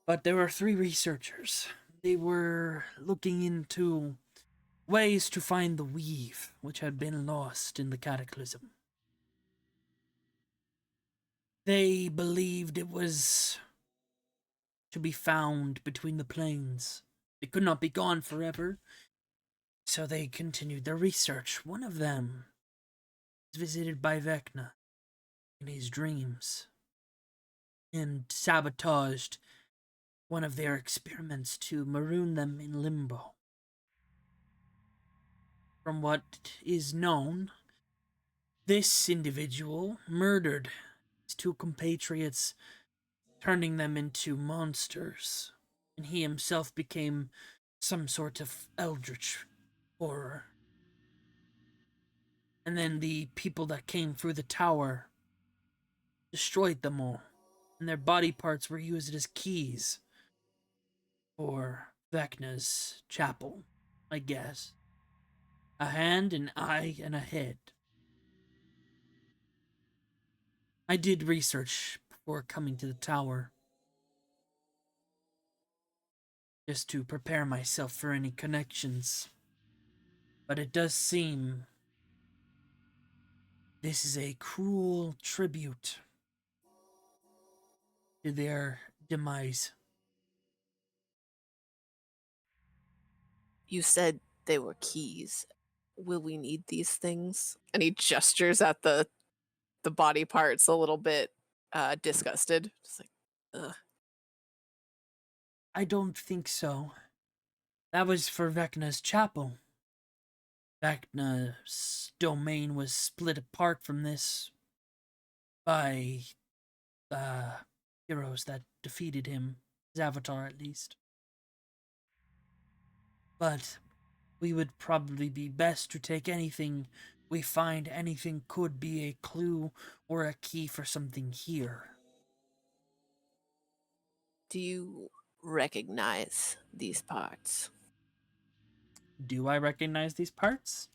Speaker 1: But there were 3 researchers. They were looking into ways to find the weave which had been lost in the cataclysm. They believed it was to be found between the planes. It could not be gone forever, so they continued their research. One of them was visited by Vecna in his dreams and sabotaged one of their experiments to maroon them in limbo. From what is known, this individual murdered his two compatriots, turning them into monsters, and he himself became some sort of eldritch horror. And then the people that came through the tower destroyed them all, and their body parts were used as keys for Vecna's chapel, I guess. A hand, an eye, and a head. I did research before coming to the tower, just to prepare myself for any connections. But it does seem this is a cruel tribute to their demise.
Speaker 5: You said they were keys. Will we need these things? And he gestures at the body parts a little bit disgusted. Just like, ugh.
Speaker 1: I don't think so. That was for Vecna's chapel. Vecna's domain was split apart from this by the heroes that defeated him, his avatar at least. But we would probably be best to take anything we find. Anything could be a clue or a key for something here.
Speaker 5: Do you recognize these parts?
Speaker 1: Do I recognize these parts?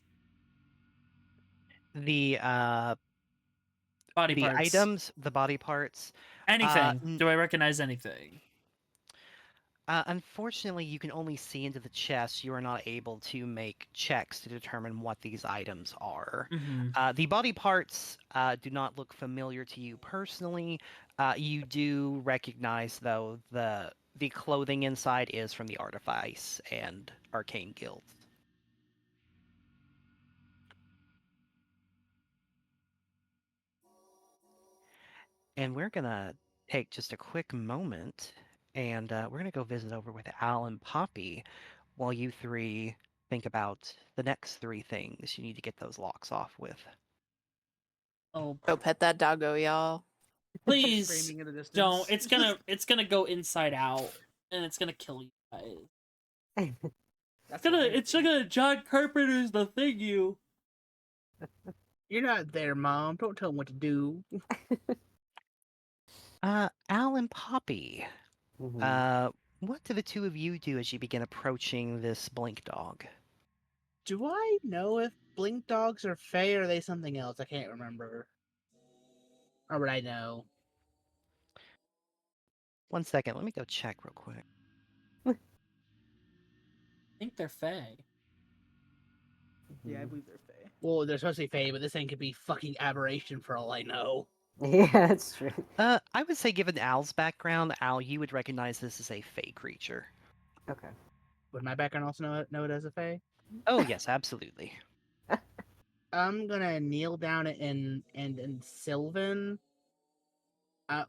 Speaker 4: The
Speaker 1: Body parts.
Speaker 4: items, the body parts.
Speaker 1: Anything. Do I recognize anything?
Speaker 4: Unfortunately, you can only see into the chest. You are not able to make checks to determine what these items are.
Speaker 1: Mm-hmm.
Speaker 4: The body parts do not look familiar to you personally. You do recognize, though, the clothing inside is from the Artifice and Arcane Guilds. And we're gonna take just a quick moment, and we're gonna go visit over with Al and Poppy while you three think about the next three things you need to get those locks off with.
Speaker 1: Oh,
Speaker 5: Go pet that doggo, y'all.
Speaker 1: please
Speaker 6: Screaming in the distance.
Speaker 1: don't. It's gonna go inside out, and it's gonna kill you guys.
Speaker 6: That's
Speaker 1: It's gonna John Carpenter's The Thing you.
Speaker 3: You're not there, Mom. Don't tell him what to do.
Speaker 4: Al and Poppy,
Speaker 2: Mhm.
Speaker 4: what do the two of you do as you begin approaching this blink dog?
Speaker 3: Do I know if blink dogs are Fae or are they something else? I can't remember. Or would I know?
Speaker 4: 1 second, let me go check real quick.
Speaker 1: I think they're Fae.
Speaker 6: Yeah, I
Speaker 2: Mhm.
Speaker 6: believe they're Fae.
Speaker 3: Well, they're supposed to be Fae, but this thing could be fucking aberration for all I know.
Speaker 2: Yeah, that's true.
Speaker 4: I would say, given Al's background, Al, you would recognize this as a Fae creature.
Speaker 2: Okay.
Speaker 3: Would my background also know it as a Fae?
Speaker 4: Oh, yes, absolutely.
Speaker 3: I'm gonna kneel down in Sylvan.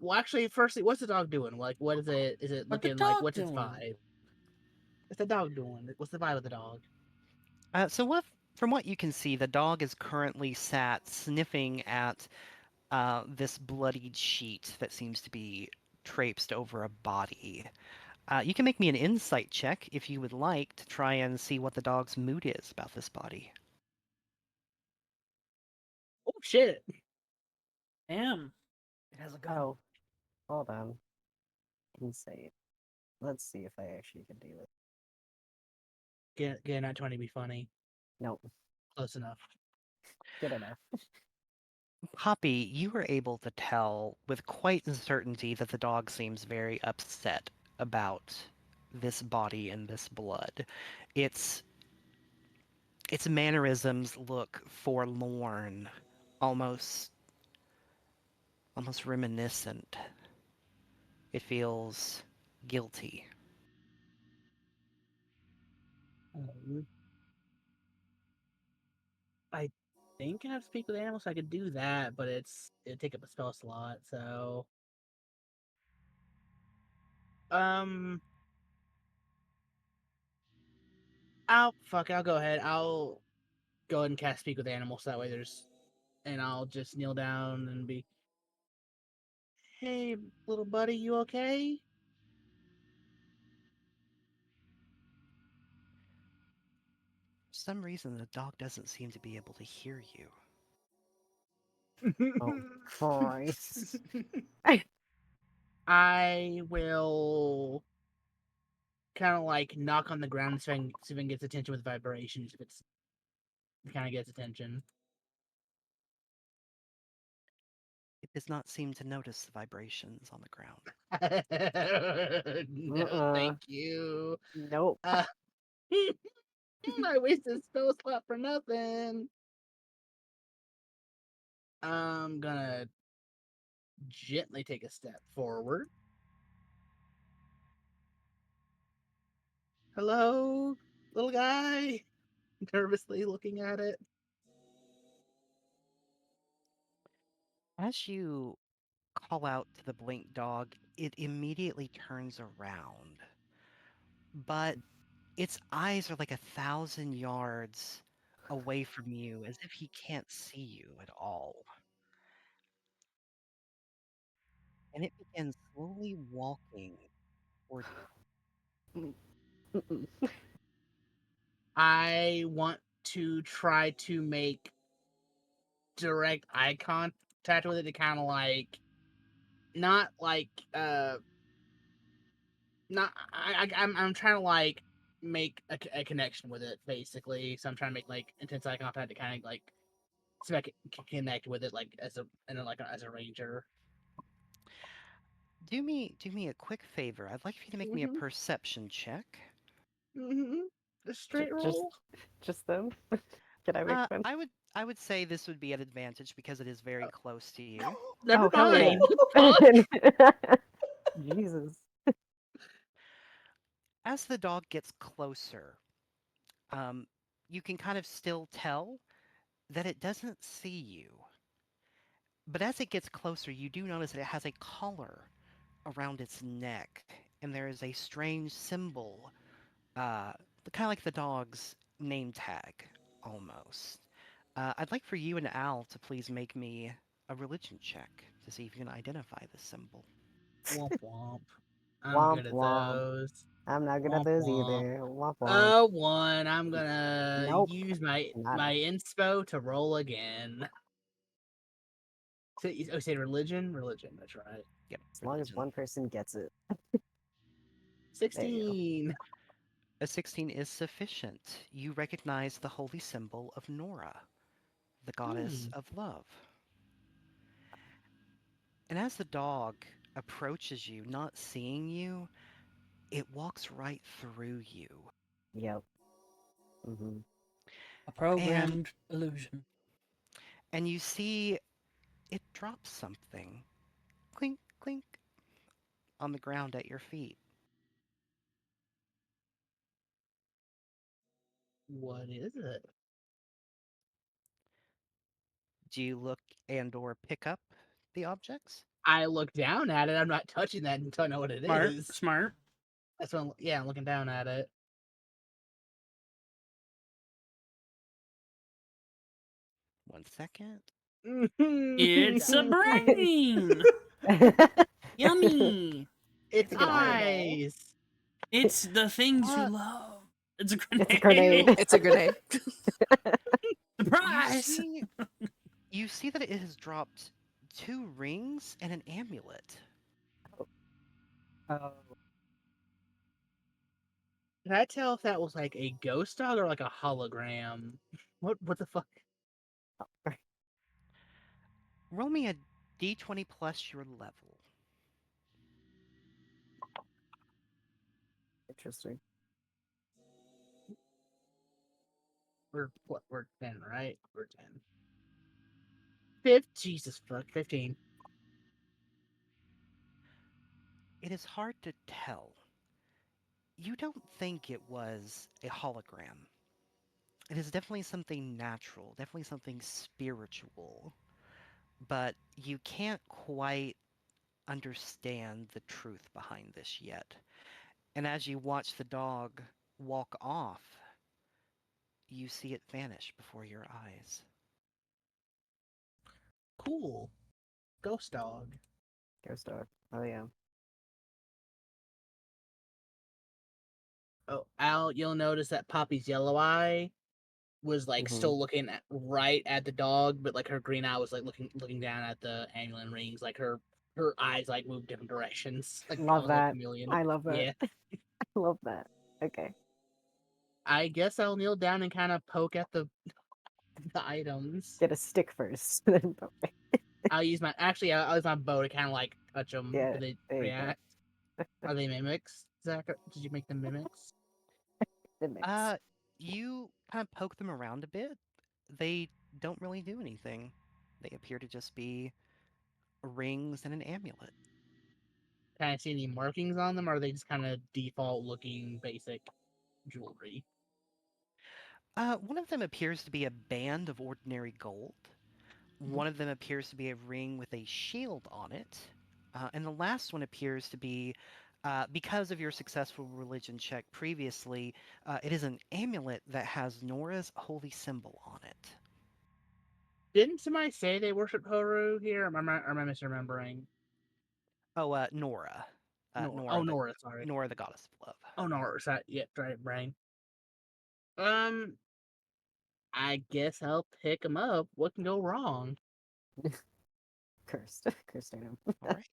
Speaker 3: Well, actually, firstly, what's the dog doing? Like, what is it? Is it
Speaker 1: What the
Speaker 3: looking like?
Speaker 1: dog
Speaker 3: What's its
Speaker 1: doing?
Speaker 3: vibe? What's the dog doing? What's the vibe of the dog?
Speaker 4: From what you can see, the dog is currently sat sniffing at this bloodied sheet that seems to be traipsed over a body. You can make me an insight check if you would like to try and see what the dog's mood is about this body.
Speaker 3: Oh shit!
Speaker 1: Damn.
Speaker 6: It has a gun.
Speaker 2: Oh, hold on. Insight. Let's see if I actually can do it.
Speaker 3: Get not trying to be funny.
Speaker 2: Nope.
Speaker 3: Close enough.
Speaker 2: Good enough.
Speaker 4: Poppy, you were able to tell with quite certainty that the dog seems very upset about this body and this blood. It's Its mannerisms look forlorn, almost almost reminiscent. It feels guilty.
Speaker 3: Um, I think I have to speak with animals, so I could do that, but it'd take up a spell slot. So, um, I'll go ahead. I'll go ahead and cast speak with animals. So that way, and I'll just kneel down and be, "Hey, little buddy, you okay?"
Speaker 4: For some reason, the dog doesn't seem to be able to hear you.
Speaker 2: Oh, Christ.
Speaker 3: I will kind of like knock on the ground so see if I can get attention with vibrations. If it kind of gets attention.
Speaker 4: It does not seem to notice the vibrations on the ground.
Speaker 3: No,
Speaker 2: Uh-uh.
Speaker 3: thank you.
Speaker 2: Nope.
Speaker 3: Uh, I wasted spell slot for nothing. I'm gonna gently take a step forward. Hello, little guy. Nervously looking at it.
Speaker 4: As you call out to the blink dog, it immediately turns around. But its eyes are like 1,000 yards away from you, as if he can't see you at all. And it begins slowly walking toward
Speaker 2: Mm-mm.
Speaker 3: I want to try to make direct eye contact with it to kind of like not like not I'm trying to like make a connection with it basically. So I'm trying to make like intense eye contact to kind of like see if I can connect with it like as a and then like as a ranger.
Speaker 4: Do me a quick favor. I'd like for you to make me a
Speaker 3: Mm-hmm.
Speaker 4: perception check.
Speaker 3: Mm-hmm. A
Speaker 2: J-
Speaker 3: straight
Speaker 2: just,
Speaker 3: roll.
Speaker 2: just them. Can I make one?
Speaker 4: I would say this would be an advantage because it is very close to you.
Speaker 3: Never
Speaker 2: Oh, hell yeah.
Speaker 3: mind. Fuck.
Speaker 2: Jesus.
Speaker 4: As the dog gets closer, um, you can kind of still tell that it doesn't see you. But as it gets closer, you do notice that it has a collar around its neck, and there is a strange symbol, uh, kind of like the dog's name tag, almost. I'd like for you and Al to please make me a religion check to see if you can identify this symbol.
Speaker 3: Womp womp. I'm
Speaker 2: Womp
Speaker 3: good at
Speaker 2: womp.
Speaker 3: those.
Speaker 2: I'm not good at
Speaker 3: Womp
Speaker 2: those
Speaker 3: womp.
Speaker 2: either. Womp womp.
Speaker 3: One. I'm gonna
Speaker 2: Nope.
Speaker 3: use my
Speaker 2: Nada.
Speaker 3: inspo to roll again. Say religion. Religion. That's right.
Speaker 4: Yep,
Speaker 2: As long as
Speaker 4: religion.
Speaker 2: one person gets it. There you go.
Speaker 3: 16.
Speaker 4: A 16 is sufficient. You recognize the holy symbol of Nora, the goddess
Speaker 3: Hmm.
Speaker 4: of love. And as the dog approaches you, not seeing you, it walks right through you.
Speaker 2: Yep. Mm-hmm.
Speaker 1: A
Speaker 4: And
Speaker 1: programmed illusion.
Speaker 4: and you see it drops something. Clink, clink on the ground at your feet.
Speaker 3: What is it?
Speaker 4: Do you look and or pick up the objects?
Speaker 3: I look down at it. I'm not touching that until I know what it
Speaker 1: Smart,
Speaker 3: is.
Speaker 1: smart.
Speaker 3: That's what I'm looking down at it.
Speaker 4: 1 second.
Speaker 1: It's a brain! Yummy!
Speaker 3: It's
Speaker 2: It's a good eye.
Speaker 3: eyes.
Speaker 1: It's the things you
Speaker 4: Uh,
Speaker 1: love. It's a
Speaker 2: It's a
Speaker 1: grenade!
Speaker 2: grenade.
Speaker 5: It's a grenade.
Speaker 4: you
Speaker 1: Surprise!
Speaker 4: see you see that it has dropped 2 rings and an amulet.
Speaker 2: Oh.
Speaker 3: Can I tell if that was like a ghost dog or like a hologram? What the fuck?
Speaker 4: Roll me a d20 plus your level.
Speaker 2: Interesting.
Speaker 3: We're 10, right? We're 10. Jesus fuck, 15.
Speaker 4: It is hard to tell. You don't think it was a hologram. It is definitely something natural, definitely something spiritual, but you can't quite understand the truth behind this yet. And as you watch the dog walk off, you see it vanish before your eyes.
Speaker 3: Cool. Ghost dog.
Speaker 2: Ghost dog. Oh yeah.
Speaker 3: Oh, Al, you'll notice that Poppy's yellow eye was like
Speaker 2: Mhm.
Speaker 3: still looking right at the dog, but like her green eye was like looking down at the amulet rings. Like her eyes like moved different directions. Like
Speaker 2: Love
Speaker 3: almost like a
Speaker 2: that.
Speaker 3: chameleon.
Speaker 2: I love that.
Speaker 3: Yeah.
Speaker 2: I love that. Okay.
Speaker 3: I guess I'll kneel down and kind of poke at the items.
Speaker 2: Get a stick first. Then
Speaker 3: I'll use my bow to kind of like touch them.
Speaker 2: yeah.
Speaker 3: Do they
Speaker 2: There you go.
Speaker 3: react? Are they mimics? Zach, did you make them mimics?
Speaker 2: The mix.
Speaker 4: You kind of poke them around a bit. They don't really do anything. They appear to just be rings and an amulet.
Speaker 3: Can I see any markings on them, or are they just kind of default looking basic jewelry?
Speaker 4: One of them appears to be a band of ordinary gold. One of them appears to be a ring with a shield on it. And the last one appears to be, because of your successful religion check previously, it is an amulet that has Nora's holy symbol on it.
Speaker 3: Didn't somebody say they worship Horu here? Or am I misremembering?
Speaker 4: Oh, Nora.
Speaker 3: Nora.
Speaker 4: Nora,
Speaker 3: Oh, Nora. Sorry.
Speaker 4: Nora, the goddess of love.
Speaker 3: Oh, Nora. Sorry. Yeah, right, brain. I guess I'll pick them up. What can go wrong?
Speaker 2: Cursed. Cursed item.
Speaker 4: All right.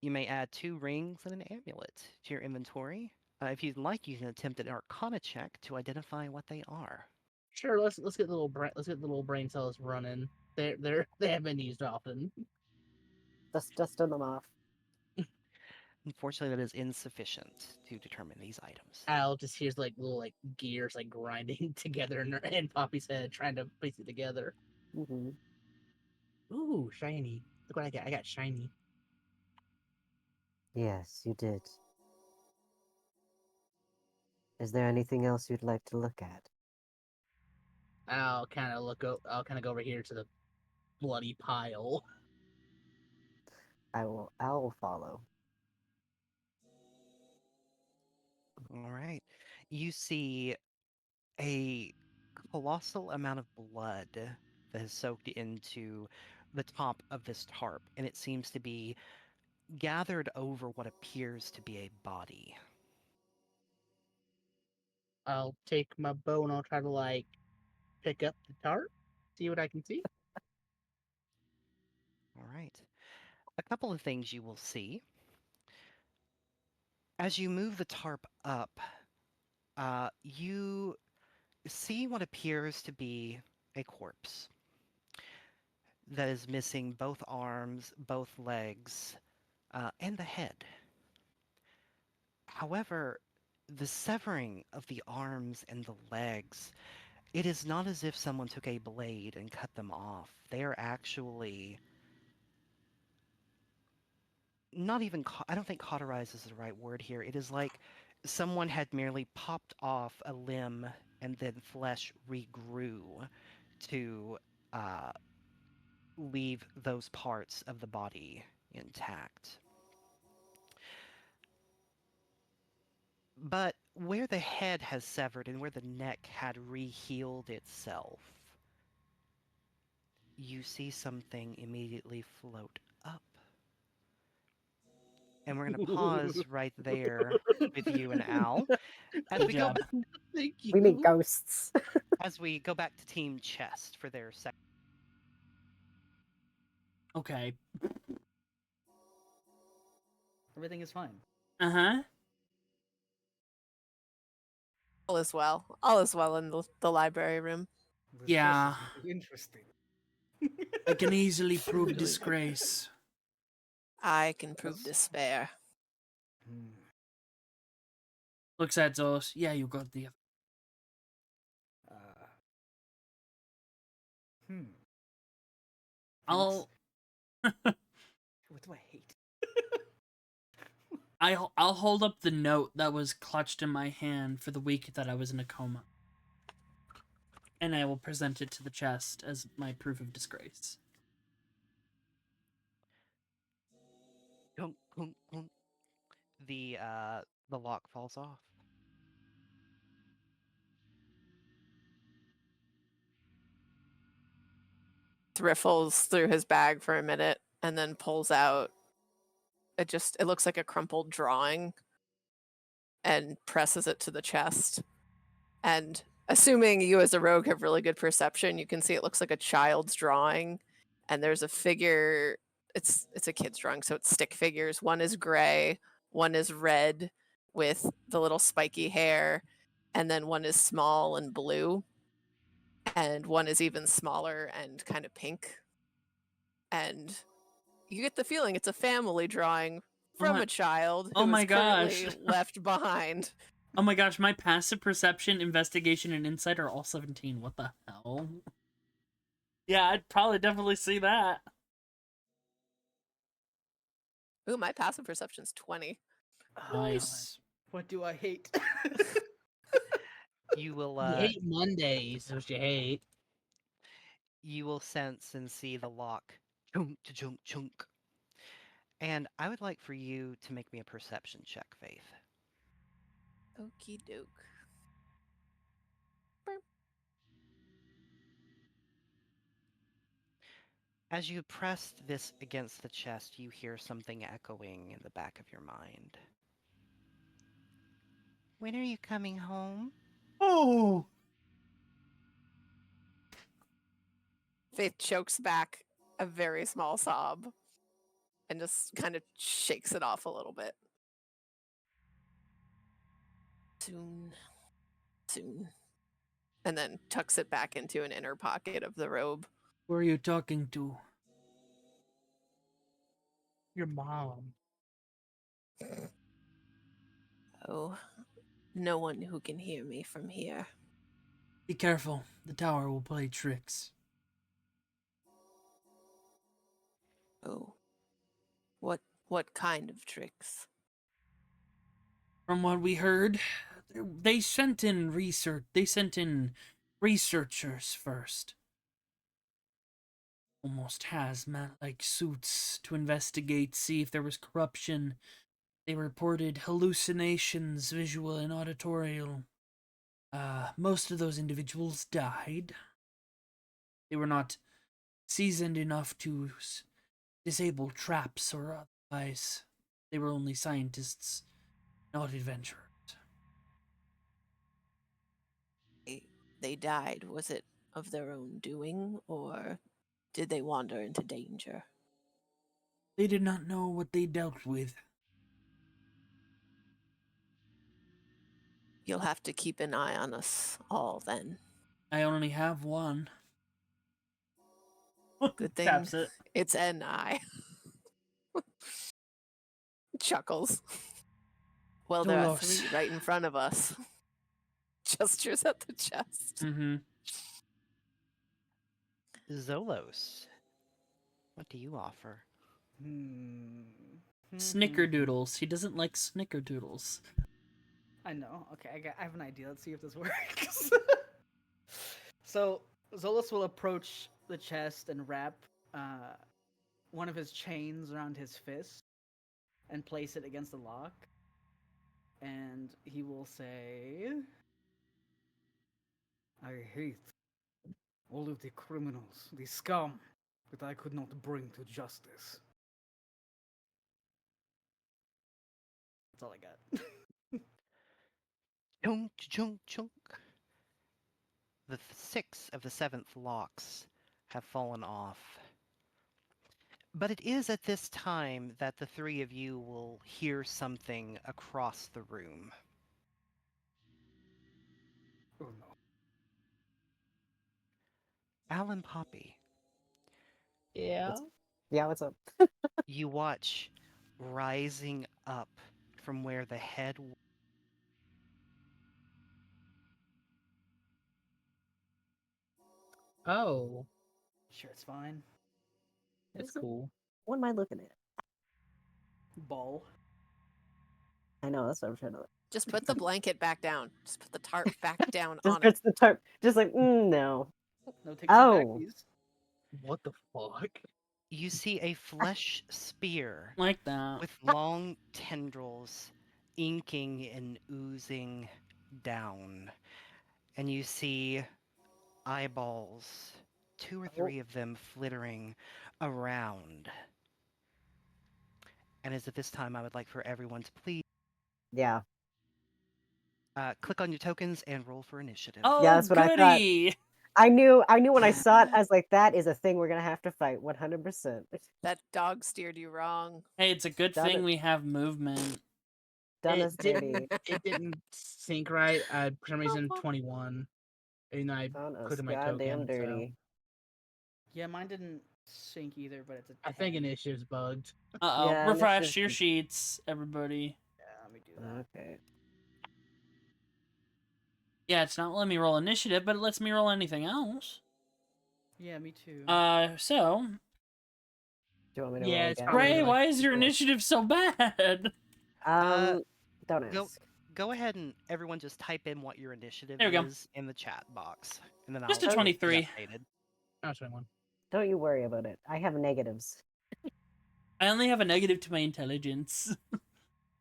Speaker 4: You may add 2 rings and an amulet to your inventory. If you'd like, you can attempt an Arcana check to identify what they are.
Speaker 3: Sure. Let's get the little brain cells running. They haven't been used often.
Speaker 2: Dusting them off.
Speaker 4: Unfortunately, that is insufficient to determine these items.
Speaker 3: Al just hears like little like gears like grinding together in Poppy's head, trying to piece it together.
Speaker 2: Mm-hmm.
Speaker 3: Ooh, shiny! Look what I got! I got shiny.
Speaker 2: Yes, you did. Is there anything else you'd like to look at?
Speaker 3: I'll kind of go over here to the bloody pile.
Speaker 2: I will follow.
Speaker 4: All right. You see a colossal amount of blood that has soaked into the top of this tarp, and it seems to be gathered over what appears to be a body.
Speaker 3: I'll take my bow and I'll try to like pick up the tarp, see what I can see.
Speaker 4: All right. A couple of things you will see. As you move the tarp up, you see what appears to be a corpse that is missing both arms, both legs, and the head. However, the severing of the arms and the legs, it is not as if someone took a blade and cut them off. They are actually not even, I don't think cauterized is the right word here. It is like someone had merely popped off a limb and then flesh regrew to leave those parts of the body intact. But where the head has severed and where the neck had re-healed itself, you see something immediately float up. And we're going to pause right there with you and Al as
Speaker 1: Good
Speaker 4: we go
Speaker 1: job.
Speaker 3: Thank you.
Speaker 2: We meet ghosts.
Speaker 4: as we go back to Team Chest for their second.
Speaker 1: Okay.
Speaker 6: Everything is fine.
Speaker 1: Uh-huh.
Speaker 5: All is well. All is well in the library room.
Speaker 7: This
Speaker 1: Yeah.
Speaker 7: session will be interesting.
Speaker 1: I can easily prove
Speaker 3: Really?
Speaker 1: disgrace.
Speaker 5: I can prove
Speaker 7: Yes.
Speaker 5: despair.
Speaker 7: Hmm.
Speaker 1: Looks at Zolos. Yeah, you got the...
Speaker 7: Uh,
Speaker 1: I'll
Speaker 6: What do I hate?
Speaker 1: I'll hold up the note that was clutched in my hand for the week that I was in a coma. And I will present it to the chest as my proof of disgrace.
Speaker 4: Clunk, clunk, clunk. The lock falls off.
Speaker 5: Riffles through his bag for a minute and then pulls out it looks like a crumpled drawing and presses it to the chest. And assuming you as a rogue have really good perception, you can see it looks like a child's drawing and there's a figure. It's a kid's drawing, so it's stick figures. One is gray, one is red with the little spiky hair, and then one is small and blue, and one is even smaller and kind of pink. And you get the feeling it's a family drawing from a child
Speaker 1: Oh
Speaker 5: who
Speaker 1: my
Speaker 5: is currently
Speaker 1: gosh.
Speaker 5: left behind.
Speaker 1: Oh my gosh, my passive perception, investigation, and insight are all 17. What the hell? Yeah, I'd probably definitely see that.
Speaker 5: Ooh, my passive perception's 20.
Speaker 1: Nice.
Speaker 6: What do I hate?
Speaker 4: You will
Speaker 3: You hate Mondays, which you hate.
Speaker 4: you will sense and see the lock chunk chunk chunk. And I would like for you to make me a perception check, Faith.
Speaker 5: Okie doke.
Speaker 4: As you press this against the chest, you hear something echoing in the back of your mind. When are you coming home?
Speaker 1: Oh!
Speaker 5: Faith chokes back a very small sob and just kind of shakes it off a little bit. Soon. Soon. And then tucks it back into an inner pocket of the robe.
Speaker 1: Who are you talking to?
Speaker 3: Your mom.
Speaker 5: Oh, no one who can hear me from here.
Speaker 1: Be careful. The tower will play tricks.
Speaker 5: Oh. What kind of tricks?
Speaker 1: From what we heard, they sent in research. They sent in researchers first. Almost hazmat-like suits to investigate, see if there was corruption. They reported hallucinations, visual and auditorial. Most of those individuals died. They were not seasoned enough to disable traps or otherwise. They were only scientists, not adventurers.
Speaker 5: They died. Was it of their own doing, or did they wander into danger?
Speaker 1: They did not know what they dealt with.
Speaker 5: You'll have to keep an eye on us all then.
Speaker 1: I only have one.
Speaker 5: Good thing
Speaker 1: Taps it.
Speaker 5: it's an eye. Chuckles. Well, there are
Speaker 1: Dolos.
Speaker 5: 3 right in front of us. Gestures at the chest.
Speaker 1: Mm-hmm.
Speaker 4: Zolos, what do you offer?
Speaker 1: Snickerdoodles. He doesn't like snickerdoodles.
Speaker 6: I know. Okay, I have an idea. Let's see if this works. So Zolas will approach the chest and wrap one of his chains around his fist and place it against the lock. And he will say, I hate all of the criminals, the scum that I could not bring to justice. That's all I got.
Speaker 4: Chunk chunk chunk. The 6 of the 7th locks have fallen off. But it is at this time that the 3 of you will hear something across the room.
Speaker 7: Oh no.
Speaker 4: Alan Poppy,
Speaker 3: Yeah.
Speaker 2: Yeah, what's up?
Speaker 4: you watch rising up from where the head
Speaker 3: Oh.
Speaker 6: Sure, it's fine.
Speaker 3: It's cool.
Speaker 2: What am I looking at?
Speaker 6: Ball.
Speaker 2: I know that's what I'm trying to.
Speaker 5: Just put the blanket back down. Just put the tarp back down
Speaker 2: Just
Speaker 5: on it.
Speaker 2: puts the tarp. Just like no.
Speaker 6: No takesy
Speaker 2: Oh.
Speaker 6: backsies.
Speaker 3: What the fuck?
Speaker 4: You see a flesh spear
Speaker 1: Like that.
Speaker 4: with long tendrils inking and oozing down. And you see eyeballs, 2 or 3 of them flittering around. And as at this time, I would like for everyone to please
Speaker 2: Yeah.
Speaker 4: click on your tokens and roll for initiative.
Speaker 1: Oh,
Speaker 2: that's what I thought.
Speaker 1: goody!
Speaker 2: I knew when I saw it, I was like, that is a thing we're gonna have to fight 100%.
Speaker 5: That dog steered you wrong.
Speaker 1: Hey, it's a good
Speaker 2: Done
Speaker 1: thing
Speaker 2: it.
Speaker 1: we have movement.
Speaker 2: Done
Speaker 3: It
Speaker 2: us dirty.
Speaker 3: It didn't sync right. For some reason, 21. And I
Speaker 2: Done us
Speaker 3: put in my
Speaker 2: goddamn
Speaker 3: token. So
Speaker 2: dirty.
Speaker 6: Yeah, mine didn't sync either, but it's a 10.
Speaker 3: I think initiative's bugged.
Speaker 1: Uh-oh.
Speaker 2: Yeah,
Speaker 1: Refresh
Speaker 2: initiative-
Speaker 1: your sheets, everybody.
Speaker 6: Yeah, let me do that.
Speaker 2: Okay.
Speaker 1: Yeah, it's not letting me roll initiative, but it lets me roll anything else.
Speaker 6: Yeah, me too.
Speaker 1: So...
Speaker 2: Do you want me to
Speaker 3: Yeah,
Speaker 2: roll
Speaker 3: it's
Speaker 2: again?
Speaker 3: probably
Speaker 1: Gray,
Speaker 3: like
Speaker 1: why is your
Speaker 3: equal.
Speaker 1: initiative so bad?
Speaker 2: Don't
Speaker 4: Go,
Speaker 2: ask.
Speaker 4: go ahead and everyone just type in what your initiative
Speaker 1: There we go.
Speaker 4: is in the chat box. And then
Speaker 1: Just
Speaker 4: I'll
Speaker 1: a
Speaker 4: get
Speaker 1: 23.
Speaker 4: updated.
Speaker 3: Oh, 21.
Speaker 2: Don't you worry about it. I have negatives.
Speaker 1: I only have a negative to my intelligence.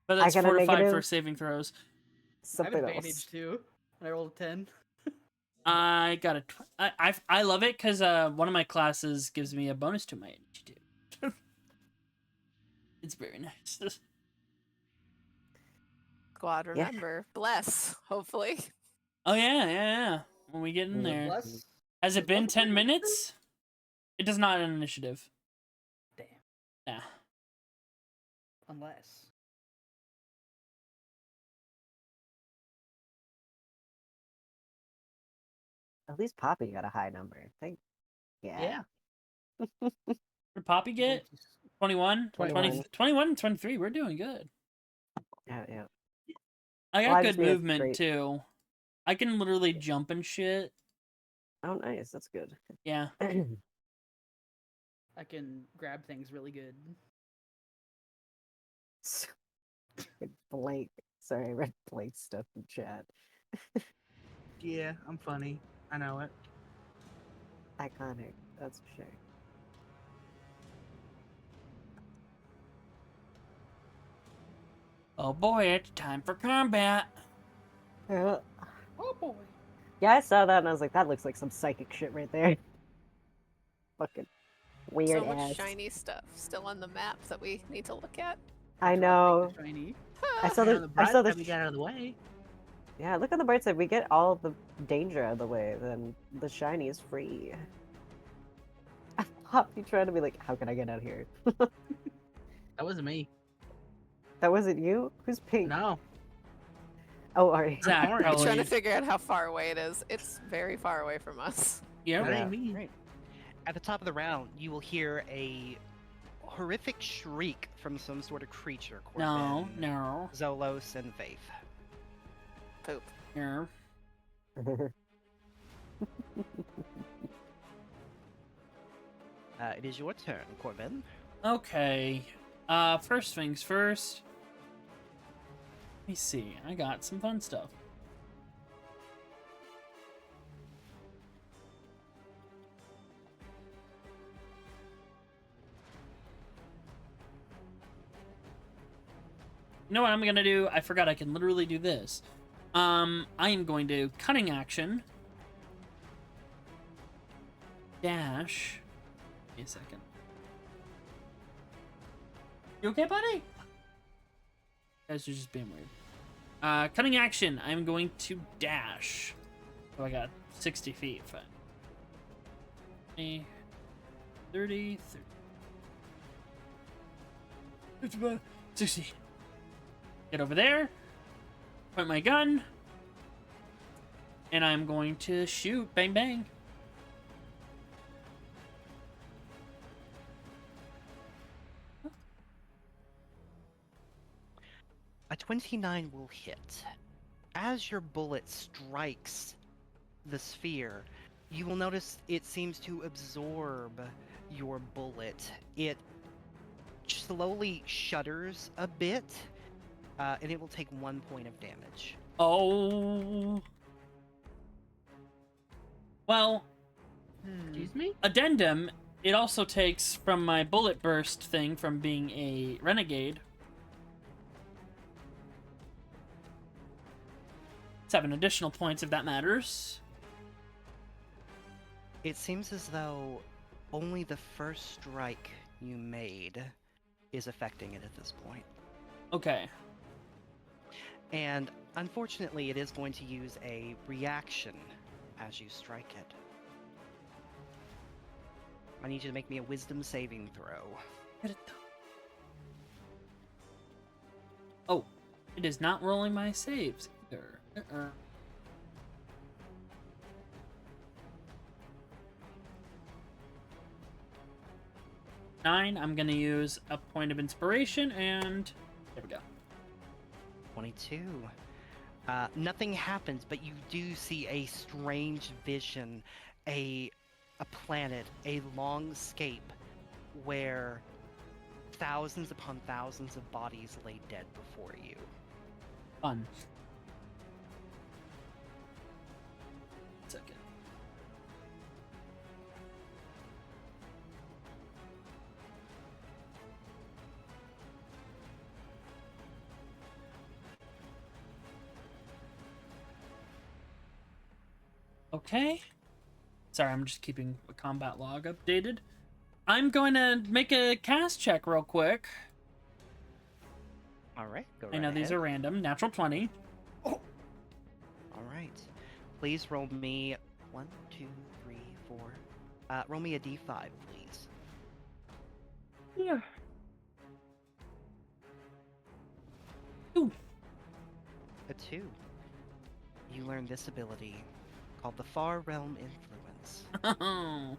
Speaker 1: But
Speaker 2: I
Speaker 1: that's
Speaker 2: got a
Speaker 1: fortified for
Speaker 2: negative.
Speaker 1: saving throws.
Speaker 6: I have
Speaker 2: Something
Speaker 6: advantage
Speaker 2: else.
Speaker 6: too. I rolled a 10.
Speaker 1: I got a... I love it because one of my classes gives me a bonus to my initiative. It's very nice.
Speaker 5: Squad,
Speaker 2: Yeah.
Speaker 5: remember. Bless, hopefully.
Speaker 1: Oh, yeah. When we get in
Speaker 2: Mm.
Speaker 1: there.
Speaker 6: Bless.
Speaker 1: Has it been
Speaker 6: Bless
Speaker 1: 10
Speaker 6: is
Speaker 1: minutes? It does not an initiative.
Speaker 6: Damn.
Speaker 1: Nah.
Speaker 6: Unless.
Speaker 2: At least Poppy got a high number. Thank. Yeah.
Speaker 1: What did Poppy
Speaker 6: I'm
Speaker 1: get?
Speaker 6: going to
Speaker 1: 21?
Speaker 2: 21.
Speaker 1: 21 and 23. We're doing good.
Speaker 2: Yeah.
Speaker 1: I
Speaker 2: Well,
Speaker 1: got
Speaker 2: I
Speaker 1: good
Speaker 2: just mean it's
Speaker 1: movement,
Speaker 2: great.
Speaker 1: too. I can literally jump and shit.
Speaker 2: Oh, nice. That's good.
Speaker 1: Yeah.
Speaker 6: I can grab things really good.
Speaker 2: Blank. Sorry, I read blank stuff in chat.
Speaker 3: Yeah, I'm funny. I know it.
Speaker 2: Iconic. That's for sure.
Speaker 1: Oh boy, it's time for combat.
Speaker 2: Yeah.
Speaker 6: Oh boy.
Speaker 2: Yeah, I saw that and I was like, that looks like some psychic shit right there. Fucking weird
Speaker 5: So much
Speaker 2: ass.
Speaker 5: shiny stuff still on the map that we need to look at.
Speaker 2: I
Speaker 6: Try to
Speaker 2: know.
Speaker 6: make the shiny.
Speaker 2: I saw
Speaker 3: And on
Speaker 2: the.
Speaker 3: the
Speaker 2: I
Speaker 3: bright
Speaker 2: saw the.
Speaker 3: side, we got out of the way.
Speaker 2: Yeah, look on the bright side. We get all the danger out of the way. Then the shiny is free. Pop, you trying to be like, how can I get out here?
Speaker 3: That wasn't me.
Speaker 2: That wasn't you? Who's pink?
Speaker 3: No.
Speaker 2: Oh, Ari.
Speaker 1: Zach,
Speaker 3: Orange.
Speaker 5: I'm trying to
Speaker 1: probably.
Speaker 5: figure out how far away it is. It's very far away from us.
Speaker 1: Yep.
Speaker 3: That
Speaker 2: Yeah.
Speaker 3: ain't me.
Speaker 4: Great. At the top of the round, you will hear a horrific shriek from some sort of creature.
Speaker 1: No,
Speaker 4: Corbin,
Speaker 1: no,
Speaker 4: Zolos, and Faith.
Speaker 5: Poop.
Speaker 1: no.
Speaker 4: It is your turn, Corbin.
Speaker 1: Okay. First things first. Let me see. I got some fun stuff. You know what I'm gonna do? I forgot I can literally do this. I am going to cunning action. Dash. Give me a second. You okay, buddy? You guys are just being weird. Cunning action. I'm going to dash. Oh, I got 60 feet. Fine. 20, 30, 55, 60. Get over there. Point my gun. And I'm going to shoot. Bang, bang.
Speaker 4: A 29 will hit. As your bullet strikes the sphere, you will notice it seems to absorb your bullet, it slowly shudders a bit, and it will take 1 point of damage.
Speaker 1: Oh. Well,
Speaker 3: Excuse me?
Speaker 1: addendum, it also takes from my bullet burst thing from being a renegade. 7 additional points if that matters.
Speaker 4: It seems as though only the first strike you made is affecting it at this point.
Speaker 1: Okay.
Speaker 4: And unfortunately, it is going to use a reaction as you strike it. I need you to make me a wisdom saving throw.
Speaker 1: Oh, it is not rolling my saves either. 9, I'm gonna use a point of inspiration, and there we go.
Speaker 4: 22. Nothing happens, but you do see a strange vision, a planet, a longscape where thousands upon thousands of bodies lay dead before you.
Speaker 1: Fun. Second. Okay. Sorry, I'm just keeping a combat log updated. I'm going to make a cast check real quick.
Speaker 4: All right, go right
Speaker 1: I know these
Speaker 4: ahead.
Speaker 1: are random. Natural 20.
Speaker 4: All right. Please roll me 1, 2, 3, 4. Roll me a d5, please.
Speaker 1: Yeah. Ooh.
Speaker 4: A 2. You learn this ability called the Far Realm Influence.
Speaker 1: Oh.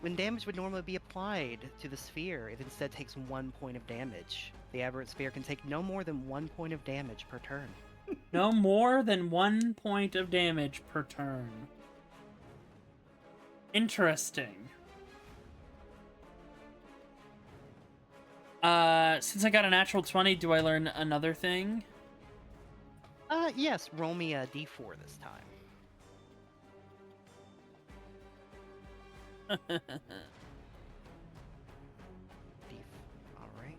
Speaker 4: When damage would normally be applied to the sphere, it instead takes 1 point of damage. The aberrant sphere can take no more than 1 point of damage per turn.
Speaker 1: No more than 1 point of damage per turn. Interesting. Since I got a natural 20, do I learn another thing?
Speaker 4: Yes, roll me a d4 this time. Alright.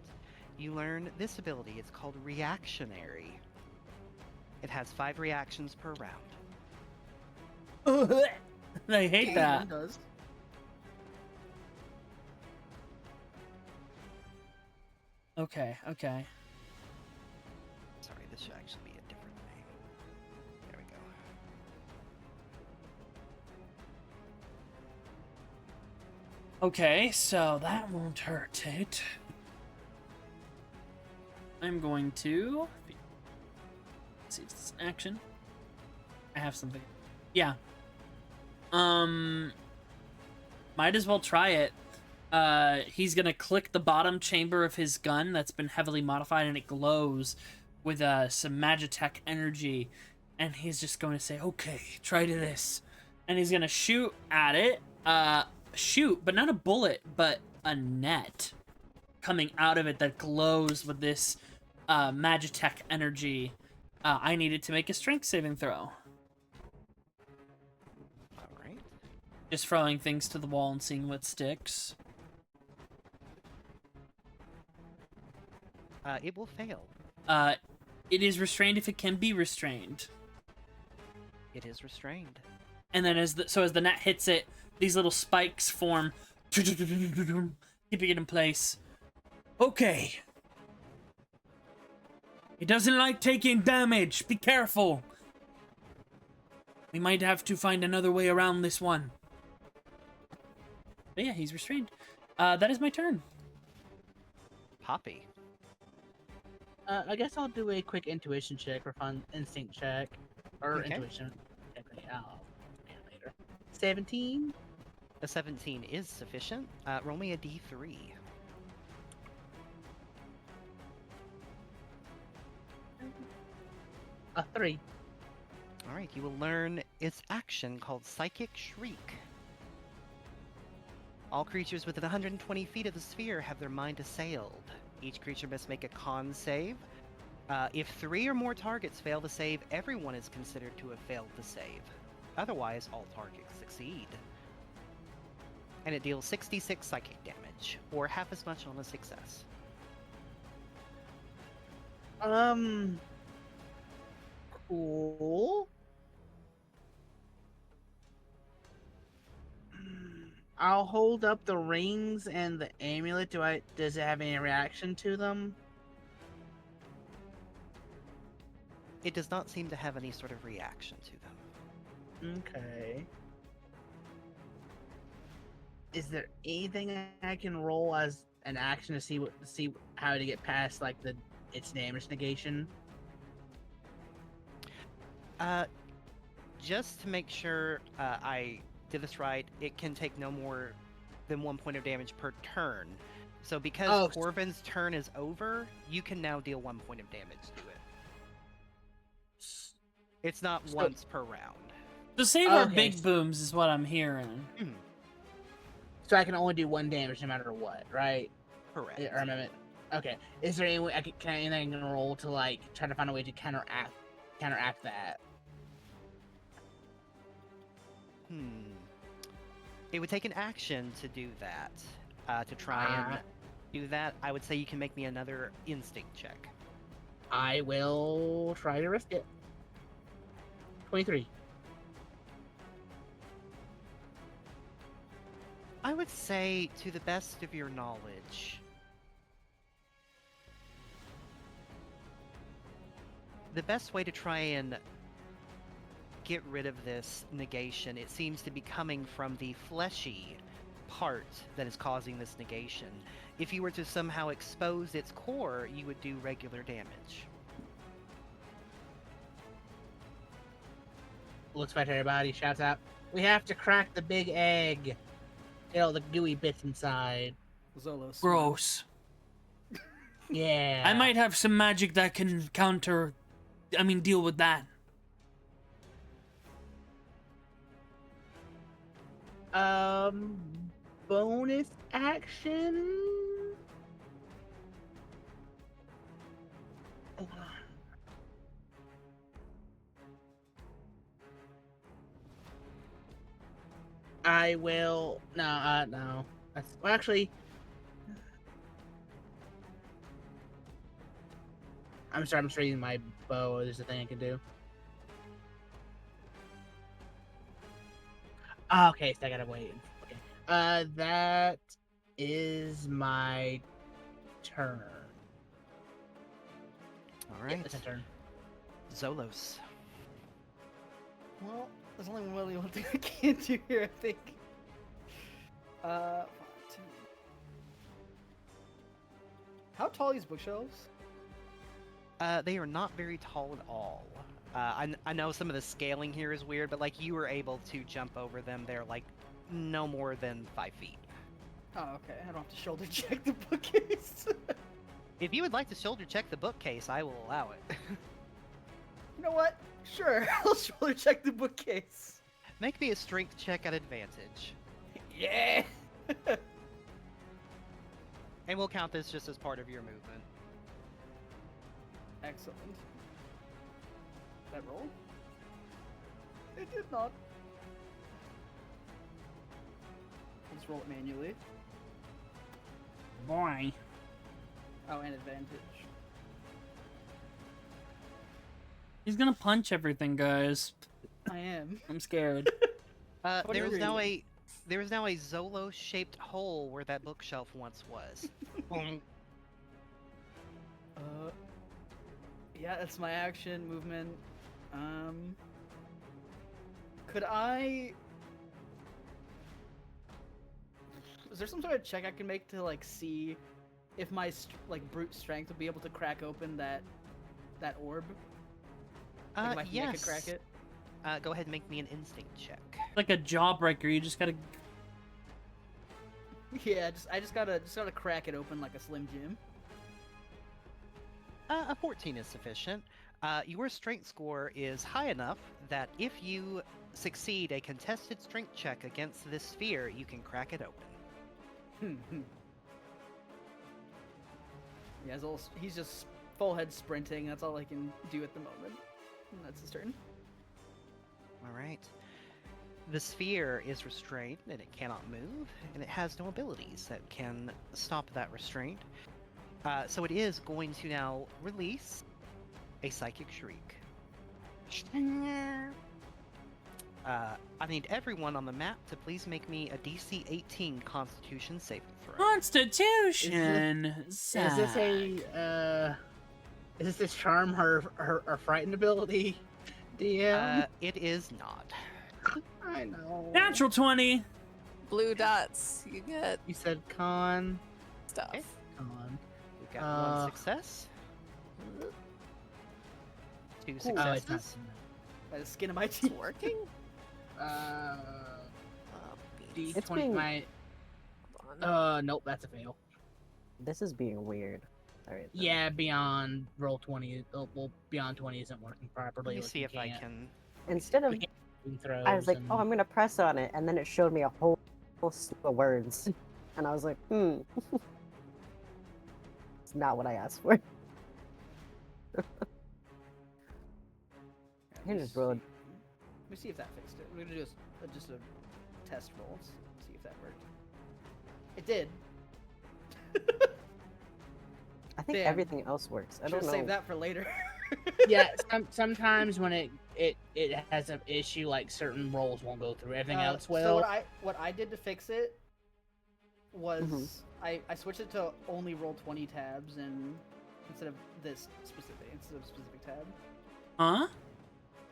Speaker 4: You learn this ability. It's called Reactionary. It has 5 reactions per round.
Speaker 1: I hate that.
Speaker 3: Does.
Speaker 1: Okay, okay.
Speaker 4: Sorry, this should actually be a different name. There we go.
Speaker 1: Okay, so that won't hurt it. I'm going to... Let's see if it's an action. I have something. Yeah. Might as well try it. He's gonna click the bottom chamber of his gun that's been heavily modified, and it glows with some Magitech energy. And he's just going to say, okay, try to this. And he's gonna shoot at it. Shoot, but not a bullet, but a net coming out of it that glows with this Magitech energy. I needed to make a strength saving throw.
Speaker 4: Alright.
Speaker 1: Just throwing things to the wall and seeing what sticks.
Speaker 4: It will fail.
Speaker 1: It is restrained if it can be restrained.
Speaker 4: It is restrained.
Speaker 1: And then as the net hits it, these little spikes form, keeping it in place. Okay. It doesn't like taking damage. Be careful. We might have to find another way around this one. But yeah, he's restrained. That is my turn.
Speaker 4: Poppy.
Speaker 3: I guess I'll do a quick intuition check or fun instinct check. Or
Speaker 4: Okay.
Speaker 3: intuition. Technically, I'll expand later. 17?
Speaker 4: A 17 is sufficient. Roll me a d3.
Speaker 3: A 3.
Speaker 4: Alright, you will learn its action called Psychic Shriek. All creatures within 120 feet of the sphere have their mind assailed. Each creature must make a con save. If 3 or more targets fail the save, everyone is considered to have failed the save. Otherwise, all targets succeed. And it deals 66 psychic damage, or half as much on a success.
Speaker 3: Cool. I'll hold up the rings and the amulet. Does it have any reaction to them?
Speaker 4: It does not seem to have any sort of reaction to them.
Speaker 3: Okay. Is there anything I can roll as an action to see how to get past like its damage negation?
Speaker 4: Just to make sure I did this right, it can take no more than 1 point of damage per turn. So because Corvin's turn is over, you can now deal 1 point of damage to it. It's not once per round.
Speaker 1: So save our big booms is what I'm hearing.
Speaker 3: So I can only do 1 damage no matter what, right?
Speaker 4: Correct.
Speaker 3: Okay. Is there any way anything I can roll to like try to find a way to counteract that?
Speaker 4: It would take an action to do that. To try and do that, I would say you can make me another instinct check.
Speaker 3: I will try to risk it. 23.
Speaker 4: I would say, to the best of your knowledge, the best way to try and get rid of this negation, it seems to be coming from the fleshy part that is causing this negation. If you were to somehow expose its core, you would do regular damage.
Speaker 3: Looks back to everybody, shouts out, "We have to crack the big egg. Get all the gooey bits inside."
Speaker 6: Zolos.
Speaker 1: Gross.
Speaker 3: Yeah.
Speaker 1: I might have some magic that can deal with that.
Speaker 3: Bonus action. I will. No. Well, actually, I'm sorry. I'm just reading my bow. There's a thing I can do. Okay, so I gotta wait. Okay. That is my turn.
Speaker 4: All right.
Speaker 3: Yeah, that's my turn.
Speaker 4: Zolos.
Speaker 6: Well, there's only one thing I can't do here, I think. 5, 2. How tall are these bookshelves?
Speaker 4: They are not very tall at all. I know some of the scaling here is weird, but like you were able to jump over them. They're like no more than 5 feet.
Speaker 6: Oh, okay. I don't have to shoulder check the bookcase.
Speaker 4: If you would like to shoulder check the bookcase, I will allow it.
Speaker 6: You know what? Sure, I'll shoulder check the bookcase.
Speaker 4: Make me a strength check at advantage.
Speaker 6: Yeah!
Speaker 4: And we'll count this just as part of your movement.
Speaker 6: Excellent. That roll? It did not. Let's roll it manually.
Speaker 1: Boy.
Speaker 6: Oh, and advantage.
Speaker 1: He's gonna punch everything, guys.
Speaker 6: I am.
Speaker 1: I'm scared.
Speaker 4: There is now a Zolo-shaped hole where that bookshelf once was.
Speaker 6: Yeah, that's my action movement. Could I? Is there some sort of check I can make to like see if my brute strength would be able to crack open that orb? Like, if I could crack it.
Speaker 4: Go ahead and make me an instinct check.
Speaker 1: Like a jawbreaker, you just gotta.
Speaker 6: Yeah, I just gotta crack it open like a Slim Jim.
Speaker 4: A 14 is sufficient. Your strength score is high enough that if you succeed a contested strength check against this sphere, you can crack it open.
Speaker 6: Yeah, he's just full head sprinting. That's all I can do at the moment. And that's his turn.
Speaker 4: All right. The sphere is restrained and it cannot move, and it has no abilities that can stop that restraint. So it is going to now release a Psychic Shriek. I need everyone on the map to please make me a DC 18 Constitution saving throw.
Speaker 1: Constitution.
Speaker 3: Is this a charm or frightened ability? DM?
Speaker 4: It is not.
Speaker 3: I know.
Speaker 1: Natural 20.
Speaker 5: Blue dots. You get
Speaker 3: You said con.
Speaker 5: stuff.
Speaker 4: Okay.
Speaker 3: Con.
Speaker 4: We've got one success, 2
Speaker 3: Oh, it's
Speaker 4: successes.
Speaker 3: not.
Speaker 6: By the skin of my
Speaker 5: It's
Speaker 6: teeth.
Speaker 5: working.
Speaker 3: Uh,
Speaker 5: Beans.
Speaker 2: It's
Speaker 3: D20
Speaker 2: being-
Speaker 3: my.
Speaker 5: Hold on.
Speaker 3: Nope, that's a fail.
Speaker 2: This is being weird. All right.
Speaker 3: Yeah, beyond roll 20. Well, beyond 20 isn't working properly.
Speaker 4: Let me
Speaker 3: like,
Speaker 4: see
Speaker 3: you
Speaker 4: if I
Speaker 3: can't
Speaker 4: can.
Speaker 2: Instead of,
Speaker 3: do throws
Speaker 2: I was like,
Speaker 3: and-
Speaker 2: oh, I'm gonna press on it, and then it showed me a whole slew of words, and I was like, it's not what I asked for.
Speaker 6: Let me
Speaker 2: just rolled.
Speaker 6: Let me see if that fixed it. We're gonna do just a test roll. See if that worked. It did.
Speaker 2: I think
Speaker 6: Damn.
Speaker 2: everything else works. I
Speaker 6: Should
Speaker 2: don't
Speaker 6: have
Speaker 2: know.
Speaker 6: saved that for later.
Speaker 3: Yeah, sometimes when it has an issue, like certain rolls won't go through. Everything else will.
Speaker 6: So what I did to fix it was I switched it to only roll 20 tabs and instead of specific tab.
Speaker 1: Huh?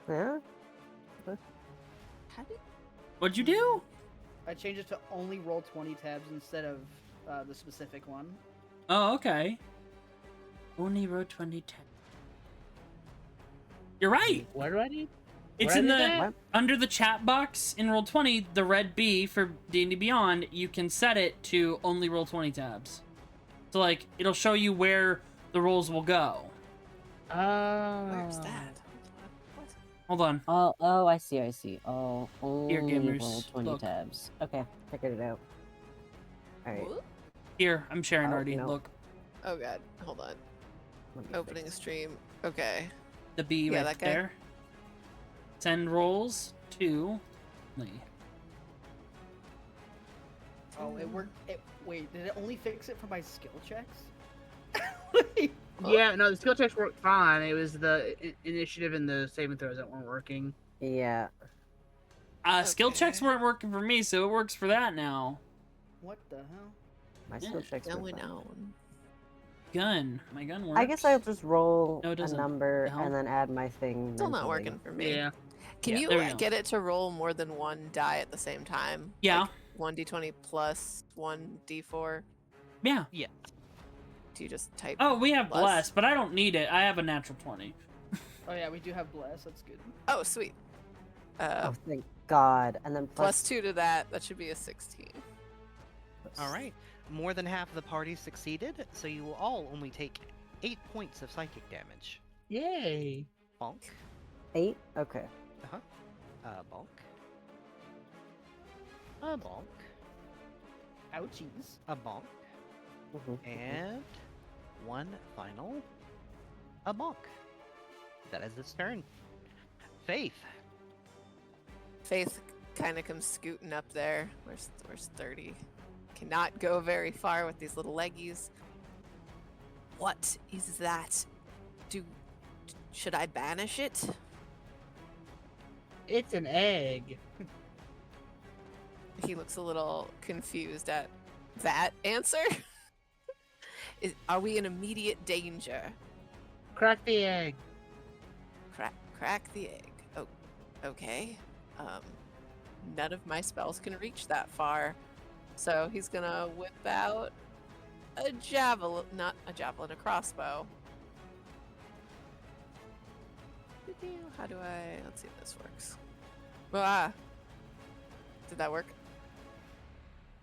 Speaker 2: Yeah.
Speaker 5: How did
Speaker 1: What'd you do?
Speaker 6: I changed it to only roll 20 tabs instead of the specific one.
Speaker 1: Oh, okay. Only row 2010. You're right.
Speaker 3: What do I need?
Speaker 1: It's
Speaker 3: Where
Speaker 1: in
Speaker 3: did
Speaker 1: the
Speaker 3: that?
Speaker 2: What?
Speaker 1: under the chat box in roll 20, the red B for D&D Beyond. You can set it to only roll 20 tabs. So like it'll show you where the rolls will go.
Speaker 5: Where's that? What?
Speaker 1: Hold on.
Speaker 2: Oh, I see. Oh,
Speaker 1: Here,
Speaker 2: only
Speaker 1: gamers,
Speaker 2: roll 20
Speaker 1: look.
Speaker 2: tabs. Okay, figured it out. All right.
Speaker 5: Whoop.
Speaker 1: Here, I'm sharing
Speaker 2: Oh,
Speaker 1: already.
Speaker 2: no.
Speaker 1: Look,
Speaker 5: Oh god, hold on.
Speaker 2: let me
Speaker 5: Opening
Speaker 2: fix it.
Speaker 5: stream. Okay.
Speaker 1: the B
Speaker 5: Yeah,
Speaker 1: right
Speaker 5: that guy.
Speaker 1: there. Send rolls to Lee.
Speaker 6: Oh, it worked. Wait, did it only fix it for my skill checks?
Speaker 3: Yeah, no, the skill checks worked fine. It was the initiative and the saving throws that weren't working.
Speaker 2: Yeah.
Speaker 1: Skill checks
Speaker 5: Okay.
Speaker 1: weren't working for me, so it works for that now.
Speaker 6: What the hell?
Speaker 2: My
Speaker 1: Yeah,
Speaker 2: skill checks
Speaker 5: Now
Speaker 2: were
Speaker 5: we
Speaker 2: fine.
Speaker 5: know.
Speaker 1: Gun. My gun works.
Speaker 2: I guess I'll just roll
Speaker 1: No, it
Speaker 2: a
Speaker 1: doesn't.
Speaker 2: number
Speaker 1: The hell?
Speaker 2: and then add my thing.
Speaker 5: Still not
Speaker 2: mentally.
Speaker 5: working for me.
Speaker 3: Yeah.
Speaker 5: Can
Speaker 1: Yeah, there we
Speaker 5: you
Speaker 1: go.
Speaker 5: get it to roll more than one die at the same time?
Speaker 1: Yeah.
Speaker 5: Like 1d20 plus 1d4?
Speaker 1: Yeah.
Speaker 5: Do you just type?
Speaker 1: Oh, we have
Speaker 5: Bless?
Speaker 1: bless, but I don't need it. I have a natural 20.
Speaker 6: Oh yeah, we do have bless. That's good.
Speaker 5: Oh, sweet.
Speaker 2: Oh, thank God. And then
Speaker 5: Plus 2 to that. That should be a 16.
Speaker 4: All right. More than half of the party succeeded, so you will all only take 8 points of psychic damage.
Speaker 3: Yay.
Speaker 4: Bonk.
Speaker 2: 8? Okay.
Speaker 4: Bonk. A bonk.
Speaker 6: Ouchies.
Speaker 4: A bonk.
Speaker 2: Mhm.
Speaker 4: And one final. A bonk. That is its turn. Faith.
Speaker 5: Faith kind of comes scooting up there. Where's 30? Cannot go very far with these little leggies. What is that? Should I banish it?
Speaker 3: It's an egg.
Speaker 5: He looks a little confused at that answer. Are we in immediate danger?
Speaker 3: Crack the egg.
Speaker 5: Crack the egg. Oh, okay. None of my spells can reach that far, so he's gonna whip out a javelin, not a javelin, a crossbow. How do I? Let's see if this works. Did that work?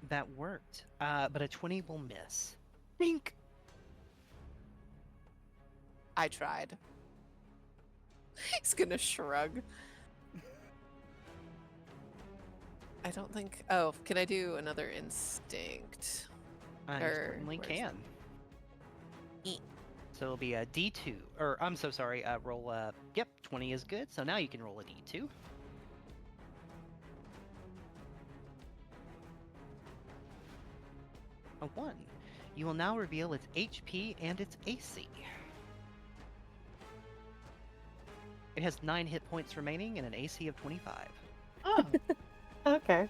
Speaker 4: That worked. But a 20 will miss. Think.
Speaker 5: I tried. He's gonna shrug. I don't think. Oh, can I do another instinct?
Speaker 4: You certainly
Speaker 5: where's
Speaker 4: can. So it'll be a D2, or I'm so sorry, roll yep, 20 is good, so now you can roll a D2. A 1. You will now reveal its HP and its AC. It has 9 hit points remaining and an AC of 25.
Speaker 3: Oh,
Speaker 2: Okay.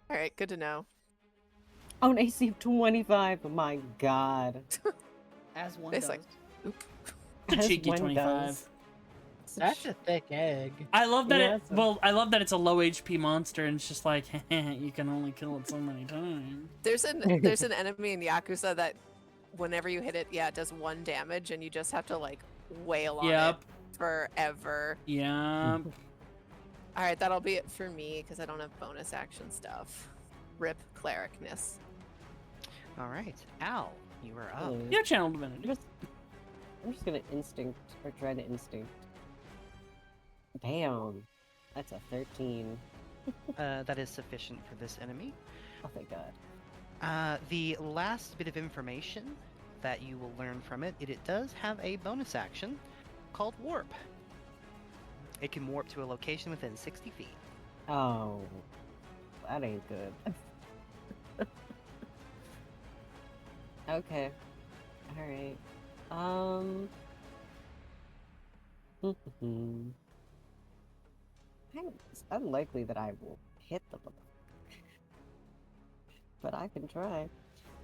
Speaker 5: All right, good to know.
Speaker 2: Oh, an AC of 25. Oh my god.
Speaker 6: As one
Speaker 5: It's
Speaker 6: does.
Speaker 5: like-
Speaker 1: It's a
Speaker 2: As
Speaker 1: cheeky
Speaker 2: one
Speaker 1: 25.
Speaker 2: does.
Speaker 3: that's a thick egg.
Speaker 1: I love that
Speaker 2: Yeah,
Speaker 1: it.
Speaker 2: so-
Speaker 1: Well, I love that it's a low HP monster, and it's just like you can only kill it so many times.
Speaker 5: There's an enemy in Yakuza that whenever you hit it, yeah, it does 1 damage, and you just have to like wail on it
Speaker 1: Yep.
Speaker 5: forever.
Speaker 1: Yeah.
Speaker 5: All right, that'll be it for me because I don't have bonus action stuff. Rip clericness.
Speaker 4: All right, Al, you are up.
Speaker 2: Hmm.
Speaker 1: Your channel divinity.
Speaker 2: I'm just gonna instinct or try to instinct. Damn. That's a 13.
Speaker 4: That is sufficient for this enemy.
Speaker 2: Oh thank god.
Speaker 4: The last bit of information that you will learn from it, it does have a bonus action called Warp. It can warp to a location within 60 feet.
Speaker 2: Oh. That ain't good. Okay. Alright. It's unlikely that I will hit the motherfucker. But I can try.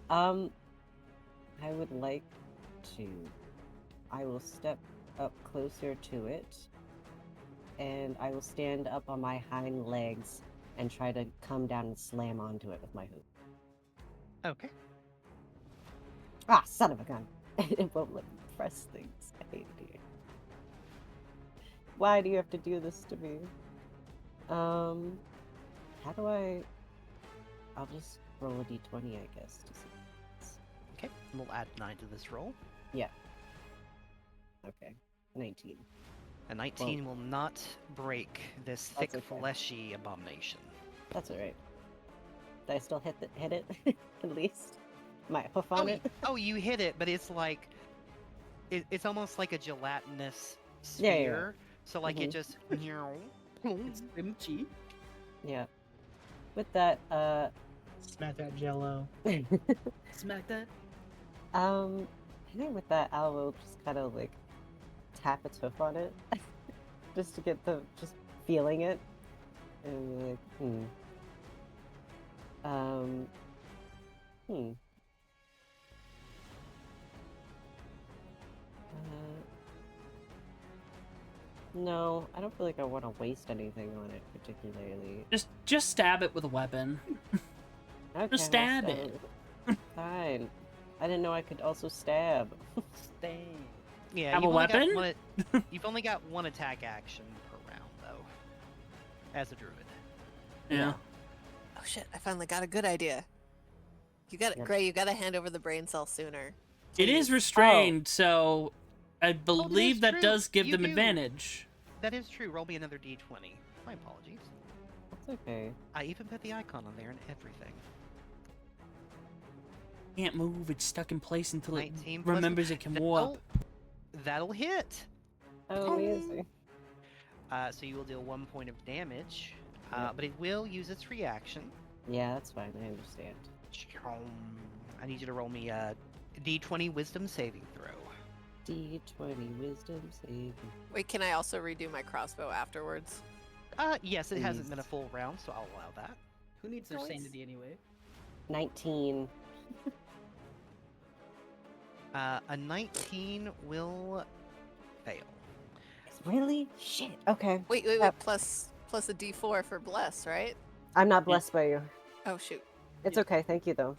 Speaker 2: I would like to. I will step up closer to it, and I will stand up on my hind legs and try to come down and slam onto it with my hoop.
Speaker 4: Okay.
Speaker 2: Ah, son of a gun! It won't let me press things. I hate it here. Why do you have to do this to me? How do I? I'll just roll a d20, I guess. To see.
Speaker 4: Okay, we'll add 9 to this roll.
Speaker 2: Yeah. Okay. 19.
Speaker 4: A 19 will not break this thick,
Speaker 2: That's okay.
Speaker 4: fleshy abomination.
Speaker 2: That's alright. Did I still hit it? At least? My hoof on it?
Speaker 4: Oh, you hit it, but it's like... it's almost like a gelatinous
Speaker 2: Yeah, yeah,
Speaker 4: sphere. So, like, it
Speaker 2: Mhm.
Speaker 4: just...
Speaker 6: It's kimchi.
Speaker 2: Yeah. With that,
Speaker 3: Smack that jello.
Speaker 6: Smack that.
Speaker 2: I think with that, Al will just kind of like tap its hoof on it, just to get just feeling it, and be like, no, I don't feel like I want to waste anything on it particularly.
Speaker 1: Just stab it with a weapon.
Speaker 2: Okay, I'll
Speaker 1: stab it.
Speaker 2: Fine. I didn't know I could also stab.
Speaker 6: Stab.
Speaker 4: Yeah,
Speaker 1: Have a weapon?
Speaker 4: You've only got 1 attack action per round, though. As a druid.
Speaker 1: Yeah.
Speaker 5: Oh shit! I finally got a good idea. You got it,
Speaker 2: Yep.
Speaker 5: Gray. You got to hand over the brain cell sooner.
Speaker 1: It is
Speaker 5: Please.
Speaker 1: restrained, so I believe that
Speaker 4: true.
Speaker 1: does give
Speaker 4: You
Speaker 1: them
Speaker 4: do.
Speaker 1: advantage.
Speaker 4: That is true. Roll me another d20. My apologies.
Speaker 2: That's okay.
Speaker 4: I even put the icon on there and everything.
Speaker 1: Can't move. It's stuck in place until it
Speaker 4: 19 plus-
Speaker 1: remembers it can warp.
Speaker 4: That'll hit.
Speaker 2: Oh, amazing.
Speaker 4: So you will deal 1 point of damage,
Speaker 2: Yep.
Speaker 4: but it will use its reaction.
Speaker 2: Yeah, that's fine. I understand.
Speaker 4: I need you to roll me a d20 wisdom saving throw.
Speaker 2: D20 wisdom save.
Speaker 5: Wait, can I also redo my crossbow afterwards?
Speaker 4: Yes, it hasn't been a
Speaker 2: Please.
Speaker 4: full round, so I'll allow that.
Speaker 6: Who needs their
Speaker 5: Nice.
Speaker 6: sanity anyway?
Speaker 2: 19.
Speaker 4: A 19 will fail.
Speaker 2: Really? Shit. Okay.
Speaker 5: Wait,
Speaker 2: Yep.
Speaker 5: plus a D4 for bless, right?
Speaker 2: I'm not blessed by you.
Speaker 5: Oh shoot.
Speaker 2: It's okay. Thank you, though.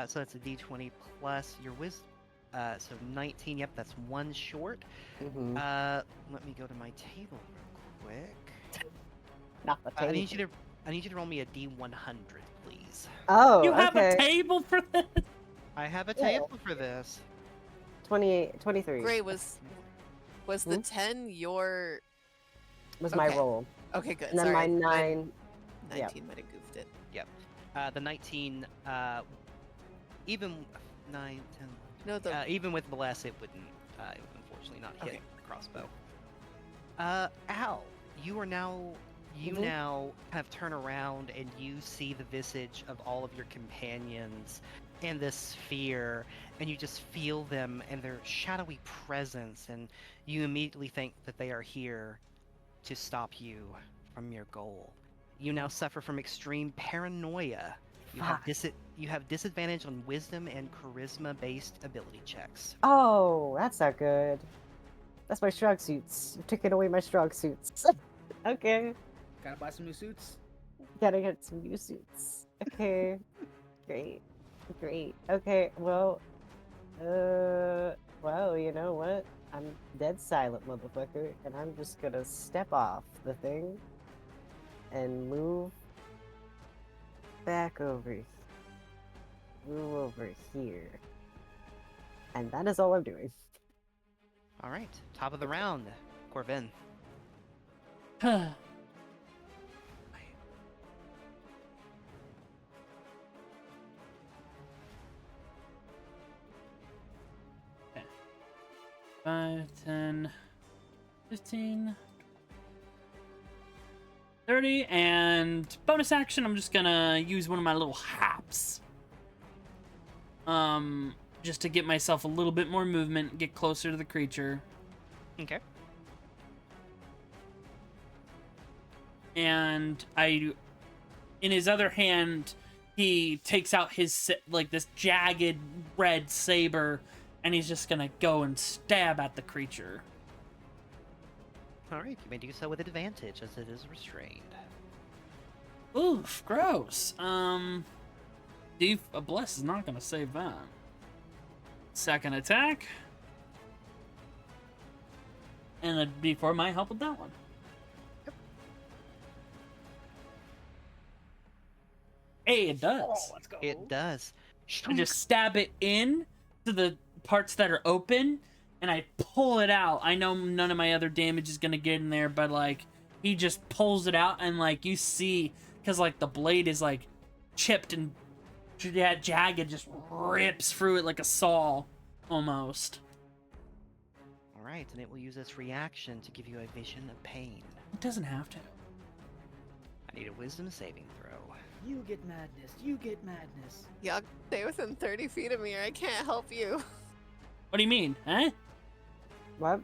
Speaker 4: So that's a d20 plus your wisdom. So 19, yep, that's 1 short.
Speaker 2: Mm-hmm.
Speaker 4: Let me go to my table real quick.
Speaker 2: Not the
Speaker 4: I
Speaker 2: table.
Speaker 4: need you to roll me a d100, please.
Speaker 2: Oh,
Speaker 1: You have
Speaker 2: okay.
Speaker 1: a table for this?
Speaker 4: I have a
Speaker 2: Yeah.
Speaker 4: table for this.
Speaker 2: 28, 23
Speaker 5: Gray, was the
Speaker 2: Hmm?
Speaker 5: 10 your?
Speaker 2: was my
Speaker 5: okay.
Speaker 2: roll.
Speaker 5: Okay, good.
Speaker 2: And then
Speaker 5: Sorry.
Speaker 2: my 9
Speaker 5: 19 might have goofed it.
Speaker 4: The 19, even 9, 10,
Speaker 5: No, the
Speaker 4: even with bless, it would unfortunately not hit
Speaker 5: Okay.
Speaker 4: the crossbow. Al, you now kind of turn around and you see the visage of all of your companions in this sphere, and you just feel them and their shadowy presence, and you immediately think that they are here to stop you from your goal. You now suffer from extreme paranoia. You have disadvantage on wisdom and charisma-based ability checks.
Speaker 2: Oh, that's not good. That's my strong suits. You're taking away my strong suits. Okay.
Speaker 3: Gotta buy some new suits.
Speaker 2: Gotta get some new suits. Okay. Great. Great. Okay, well, you know what? I'm dead silent, motherfucker, and I'm just gonna step off the thing and move back over here. And that is all I'm doing.
Speaker 4: All right, top of the round, Corvin.
Speaker 1: Okay. 5, 10, 15, 30, and bonus action, I'm just gonna use one of my little hops. Just to get myself a little bit more movement, get closer to the creature.
Speaker 4: Okay.
Speaker 1: And in his other hand, he takes out his, like, this jagged red saber, and he's just gonna go and stab at the creature.
Speaker 4: All right, you may do so with advantage as it is restrained.
Speaker 1: Oof, gross. A bless is not gonna save that. Second attack. And a D4 might help with that one. Hey, it does.
Speaker 3: Oh, let's go.
Speaker 4: It does.
Speaker 1: I just stab it in to the parts that are open, and I pull it out. I know none of my other damage is gonna get in there, but, like, he just pulls it out, and, like, you see, because, like, the blade is, like, chipped and jagged, just rips through it like a saw, almost.
Speaker 4: All right, and it will use its reaction to give you a vision of pain.
Speaker 1: It doesn't have to.
Speaker 4: I need a wisdom saving throw.
Speaker 3: You get madness. You get madness.
Speaker 5: Y'all stay within 30 feet of me or I can't help you.
Speaker 1: What do you mean, huh?
Speaker 2: What?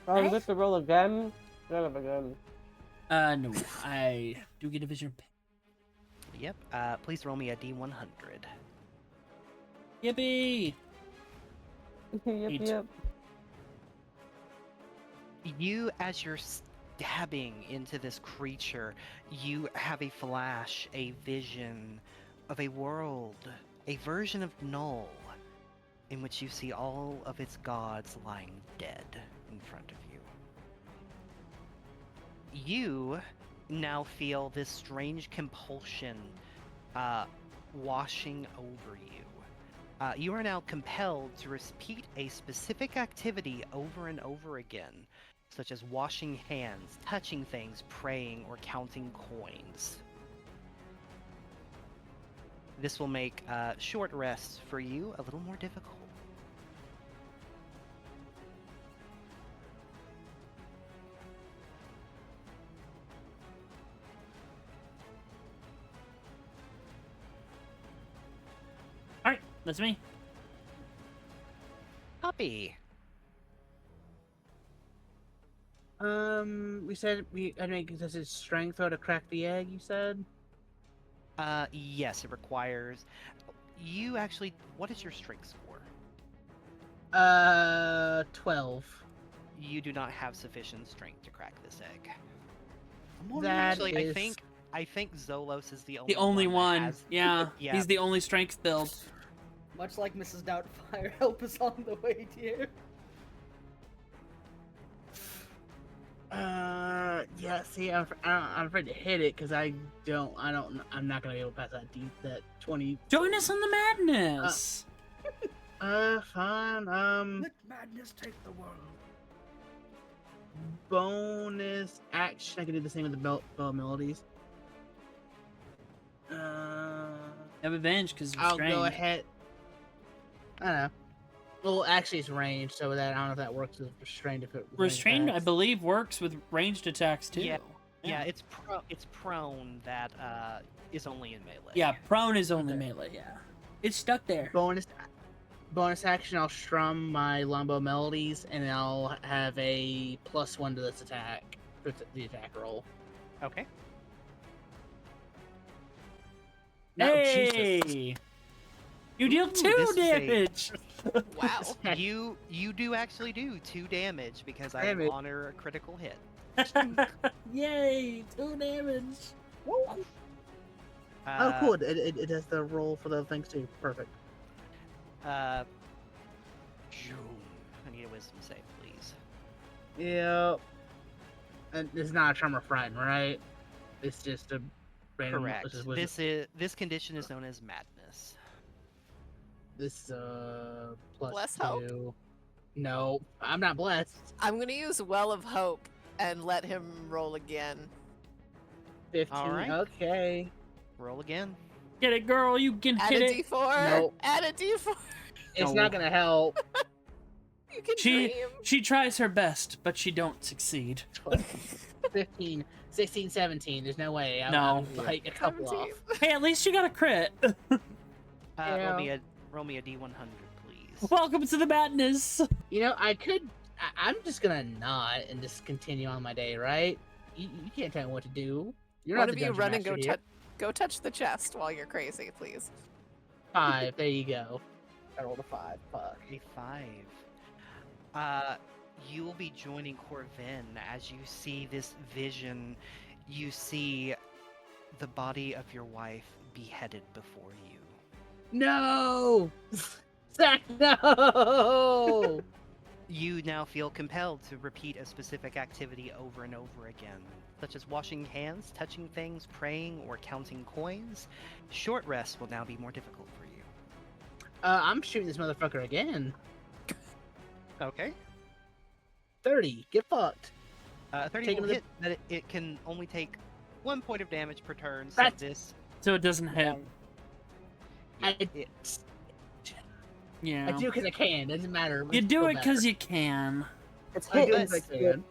Speaker 2: Oh, is it to roll again? Son of a gun.
Speaker 1: No. I do get a vision of pain.
Speaker 4: Yep. Please roll me a D100.
Speaker 1: Yippee!
Speaker 2: Yep.
Speaker 4: You, as you're stabbing into this creature, you have a flash, a vision of a world, a version of Null, in which you see all of its gods lying dead in front of you. You now feel this strange compulsion washing over you. You are now compelled to repeat a specific activity over and over again, such as washing hands, touching things, praying, or counting coins. This will make short rests for you a little more difficult.
Speaker 1: Alright, that's me.
Speaker 4: Puppy.
Speaker 3: We said we had to make this his strength throw to crack the egg. You said.
Speaker 4: Yes, it requires. You actually. What is your strength score?
Speaker 3: 12.
Speaker 4: You do not have sufficient strength to crack this egg.
Speaker 3: That
Speaker 4: Actually,
Speaker 3: is-
Speaker 4: I think Zolos is the
Speaker 1: The only
Speaker 4: that
Speaker 1: one.
Speaker 4: has-
Speaker 1: Yeah,
Speaker 4: Yeah.
Speaker 1: he's the only strength build.
Speaker 3: Much like Mrs. Doubtfire, help us on the way, dear. Yeah. See, I'm afraid to hit it because I'm not gonna be able to pass that 20.
Speaker 1: Join us on the madness!
Speaker 3: Fine. Let madness take the world. Bonus action. I can do the same with the bell melodies.
Speaker 1: Have advantage because
Speaker 3: I'll
Speaker 1: restrained.
Speaker 3: go ahead. I don't know. Well, actually, it's ranged, so that I don't know if that works with restrained. If it was
Speaker 1: Restrained, I
Speaker 3: attacks.
Speaker 1: believe, works with ranged attacks too.
Speaker 4: Yeah, it's prone that is only in melee.
Speaker 1: Yeah, prone is only
Speaker 3: Okay.
Speaker 1: melee. Yeah, it's stuck there.
Speaker 3: Bonus action. I'll strum my Lombo melodies, and I'll have a +1 to this attack for the attack roll.
Speaker 4: Okay.
Speaker 3: No, Jesus.
Speaker 1: Hey, you deal
Speaker 4: Ooh,
Speaker 1: 2
Speaker 4: this is a-
Speaker 1: damage.
Speaker 5: Wow.
Speaker 4: You do actually do 2 damage because I
Speaker 3: Damage.
Speaker 4: honor a critical hit.
Speaker 1: Yay, 2 damage.
Speaker 3: Oh, cool! It does the roll for the things too. Perfect.
Speaker 4: I need a wisdom save, please.
Speaker 3: Yep. And it's not a tremor frighten, right? It's just a random.
Speaker 4: Correct.
Speaker 3: It's just wisdom.
Speaker 4: This condition is known as madness.
Speaker 3: This
Speaker 5: Bless
Speaker 3: +2.
Speaker 5: hope?
Speaker 3: No, I'm not blessed.
Speaker 5: I'm gonna use Well of Hope and let him roll again.
Speaker 3: 15.
Speaker 4: Alright.
Speaker 3: Okay.
Speaker 4: Roll again.
Speaker 1: Get it, girl. You can
Speaker 5: Add
Speaker 1: get
Speaker 5: a
Speaker 1: it.
Speaker 5: D4.
Speaker 3: Nope.
Speaker 5: Add a D4.
Speaker 3: It's
Speaker 1: No.
Speaker 3: not gonna help.
Speaker 5: You can
Speaker 1: She
Speaker 5: dream.
Speaker 1: she tries her best, but she don't succeed.
Speaker 3: 15, 16, 17. There's no way.
Speaker 1: No.
Speaker 3: I'll bite a couple
Speaker 5: 17.
Speaker 3: off.
Speaker 1: Hey, at least you got a crit.
Speaker 3: Yeah.
Speaker 4: Roll me a D100, please.
Speaker 1: Welcome to the madness.
Speaker 3: You know, I'm just gonna nod and just continue on my day, right? You can't tell me what to do. You're
Speaker 5: One
Speaker 3: not
Speaker 5: of
Speaker 3: the
Speaker 5: you
Speaker 3: dungeon
Speaker 5: run and
Speaker 3: master
Speaker 5: go
Speaker 3: here.
Speaker 5: go touch the chest while you're crazy, please.
Speaker 3: 5. There you go. I rolled a 5. Fuck.
Speaker 4: A 5. You will be joining Corvin as you see this vision. You see the body of your wife beheaded before you.
Speaker 3: No! Zach, no!
Speaker 4: You now feel compelled to repeat a specific activity over and over again, such as washing hands, touching things, praying, or counting coins. Short rests will now be more difficult for you.
Speaker 3: I'm shooting this motherfucker again.
Speaker 4: Okay.
Speaker 3: 30. Get fucked.
Speaker 4: 30
Speaker 3: Taking
Speaker 4: will
Speaker 3: the-
Speaker 4: hit, that it can only take 1 point of damage per turn, so
Speaker 3: That's-
Speaker 4: this...
Speaker 1: So it doesn't hit.
Speaker 4: Yeah,
Speaker 3: I-
Speaker 4: it-
Speaker 1: Yeah.
Speaker 3: I do because I can. Doesn't matter.
Speaker 1: You do it because you can.
Speaker 2: It's
Speaker 3: I
Speaker 2: hit
Speaker 3: do
Speaker 2: and
Speaker 3: it 'cause I
Speaker 2: skip.
Speaker 3: can.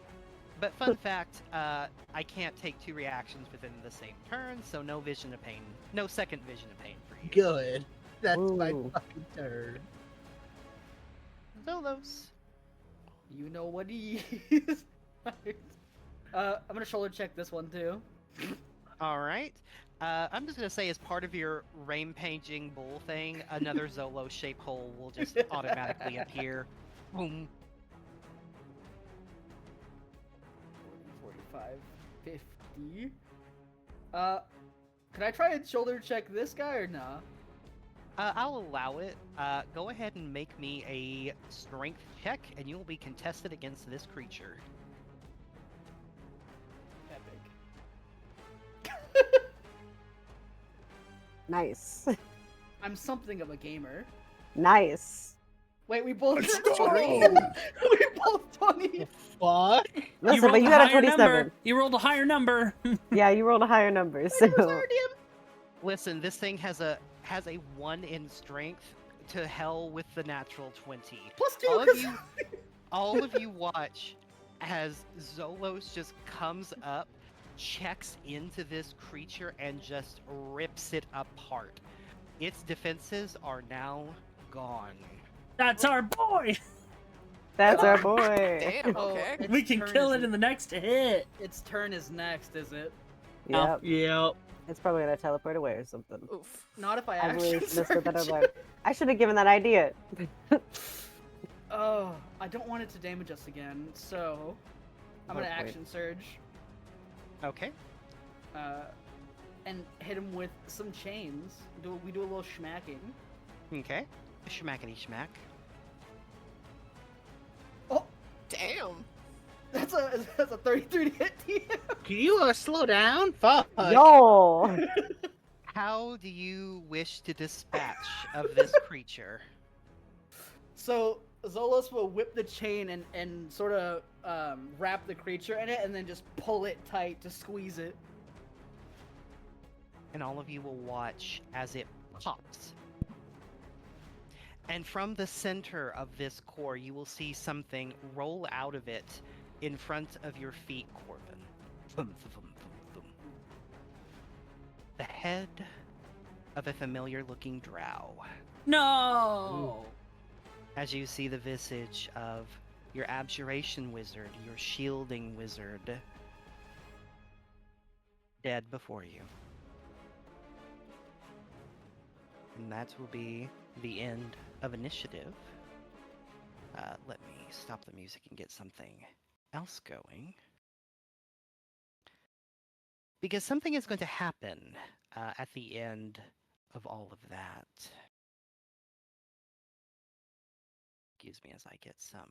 Speaker 4: But fun fact, I can't take 2 reactions within the same turn, so no vision of pain, no second vision of pain for you.
Speaker 3: Good. That's my
Speaker 2: Ooh.
Speaker 3: fucking turn.
Speaker 4: Zolos.
Speaker 6: You know what he is. I'm gonna shoulder check this one too.
Speaker 4: All right. I'm just gonna say, as part of your rampaging bull thing, another Zolo shape hole will just automatically appear. Boom.
Speaker 6: 45, 50. Can I try and shoulder check this guy or nah?
Speaker 4: I'll allow it. Go ahead and make me a strength check, and you will be contested against this creature.
Speaker 6: Epic.
Speaker 2: Nice.
Speaker 6: I'm something of a gamer.
Speaker 2: Nice.
Speaker 6: Wait, we both
Speaker 3: Let's
Speaker 6: got
Speaker 3: go.
Speaker 6: 20. We both 20.
Speaker 3: Fuck.
Speaker 2: Listen, but you got a
Speaker 1: higher
Speaker 2: 27.
Speaker 1: number. You rolled a higher number.
Speaker 2: Yeah, you rolled a higher number, so
Speaker 4: Listen, this thing has a 1 in strength. To hell with the natural 20.
Speaker 6: Plus 2.
Speaker 4: All of
Speaker 6: 'cause-
Speaker 4: you, all of you watch as Zolos just comes up, checks into this creature, and just rips it apart. Its defenses are now gone.
Speaker 1: That's our boy.
Speaker 2: that's our boy.
Speaker 5: Damn,
Speaker 6: Oh,
Speaker 5: okay.
Speaker 6: its
Speaker 1: We can
Speaker 6: turn
Speaker 1: kill
Speaker 6: is-
Speaker 1: it in the next hit.
Speaker 6: Its turn is next, is it?
Speaker 2: Yep.
Speaker 3: Yep.
Speaker 2: It's probably gonna teleport away or something.
Speaker 5: Oof.
Speaker 6: Not if I
Speaker 2: I really
Speaker 6: actually
Speaker 2: should have said that out
Speaker 6: search.
Speaker 2: loud. I should have given that idea.
Speaker 6: Oh, I don't want it to damage us again, so I'm gonna
Speaker 2: Oh, wait.
Speaker 6: action surge
Speaker 4: Okay.
Speaker 6: and hit him with some chains. We do a little schmacking.
Speaker 4: Okay. Schmackety schmack.
Speaker 6: Oh,
Speaker 5: Damn.
Speaker 6: that's a 33 to hit TM.
Speaker 3: Can you slow down? Fuck.
Speaker 2: Yo!
Speaker 4: How do you wish to dispatch of this creature?
Speaker 6: So Zolos will whip the chain and sort of wrap the creature in it, and then just pull it tight to squeeze it.
Speaker 4: and all of you will watch as it pops. And from the center of this core, you will see something roll out of it in front of your feet, Corvin. Thum, thum, thum, thum. The head of a familiar-looking drow.
Speaker 1: No.
Speaker 4: As you see the visage of your abjuration wizard, your shielding wizard, dead before you. And that will be the end of initiative. Let me stop the music and get something else going. Because something is going to happen at the end of all of that. Excuse me as I get some.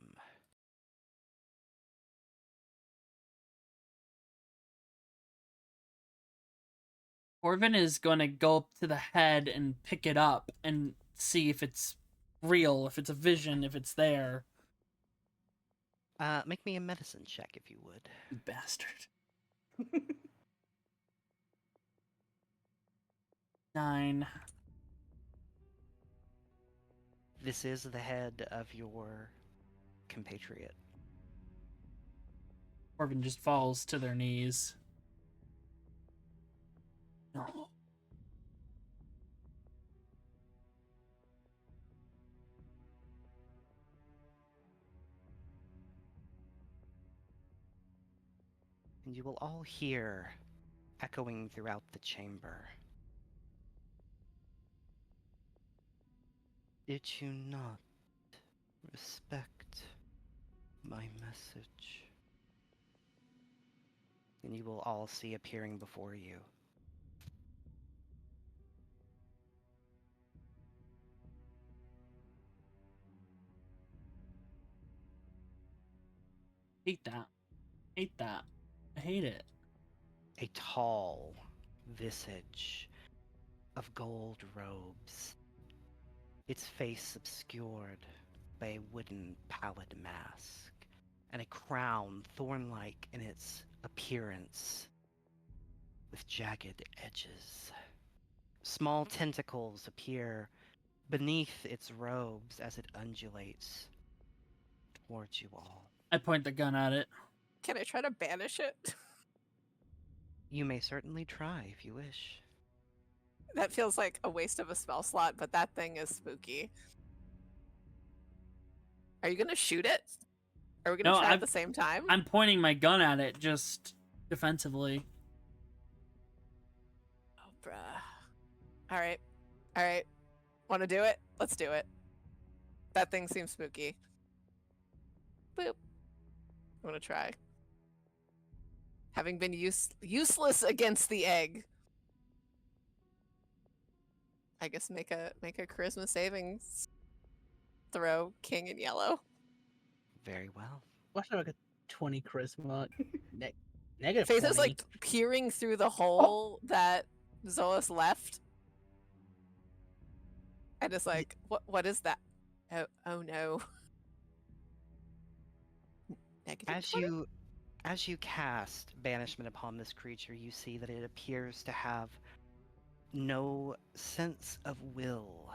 Speaker 1: Corvin is going to go up to the head and pick it up and see if it's real, if it's a vision, if it's there.
Speaker 4: Make me a medicine check if you would.
Speaker 1: You bastard. 9.
Speaker 4: This is the head of your compatriot.
Speaker 1: Corvin just falls to their knees. No.
Speaker 4: And you will all hear echoing throughout the chamber. Did you not respect my message? And you will all see appearing before you.
Speaker 1: Hate that. Hate that. I hate it.
Speaker 4: A tall visage of gold robes, its face obscured by a wooden pallid mask, and a crown thorn-like in its appearance, with jagged edges. Small tentacles appear beneath its robes as it undulates towards you all.
Speaker 1: I point the gun at it.
Speaker 5: Can I try to banish it?
Speaker 4: You may certainly try if you wish.
Speaker 5: That feels like a waste of a spell slot, but that thing is spooky. Are you gonna shoot it? Are we gonna
Speaker 1: No,
Speaker 5: try at the same time?
Speaker 1: I'm pointing my gun at it just defensively.
Speaker 5: Oh, bruh. All right. All right. Want to do it? Let's do it. That thing seems spooky. Boop. I'm gonna try. Having been useless against the egg, I guess make a charisma savings throw, king in yellow.
Speaker 4: Very well.
Speaker 3: Watch out, like a 20 charisma. Negative
Speaker 5: Faith
Speaker 3: 20.
Speaker 5: is like peering through the hole that Zolas left. And it's like, what is that? Oh no. Negative 20?
Speaker 4: As you cast banishment upon this creature, you see that it appears to have no sense of will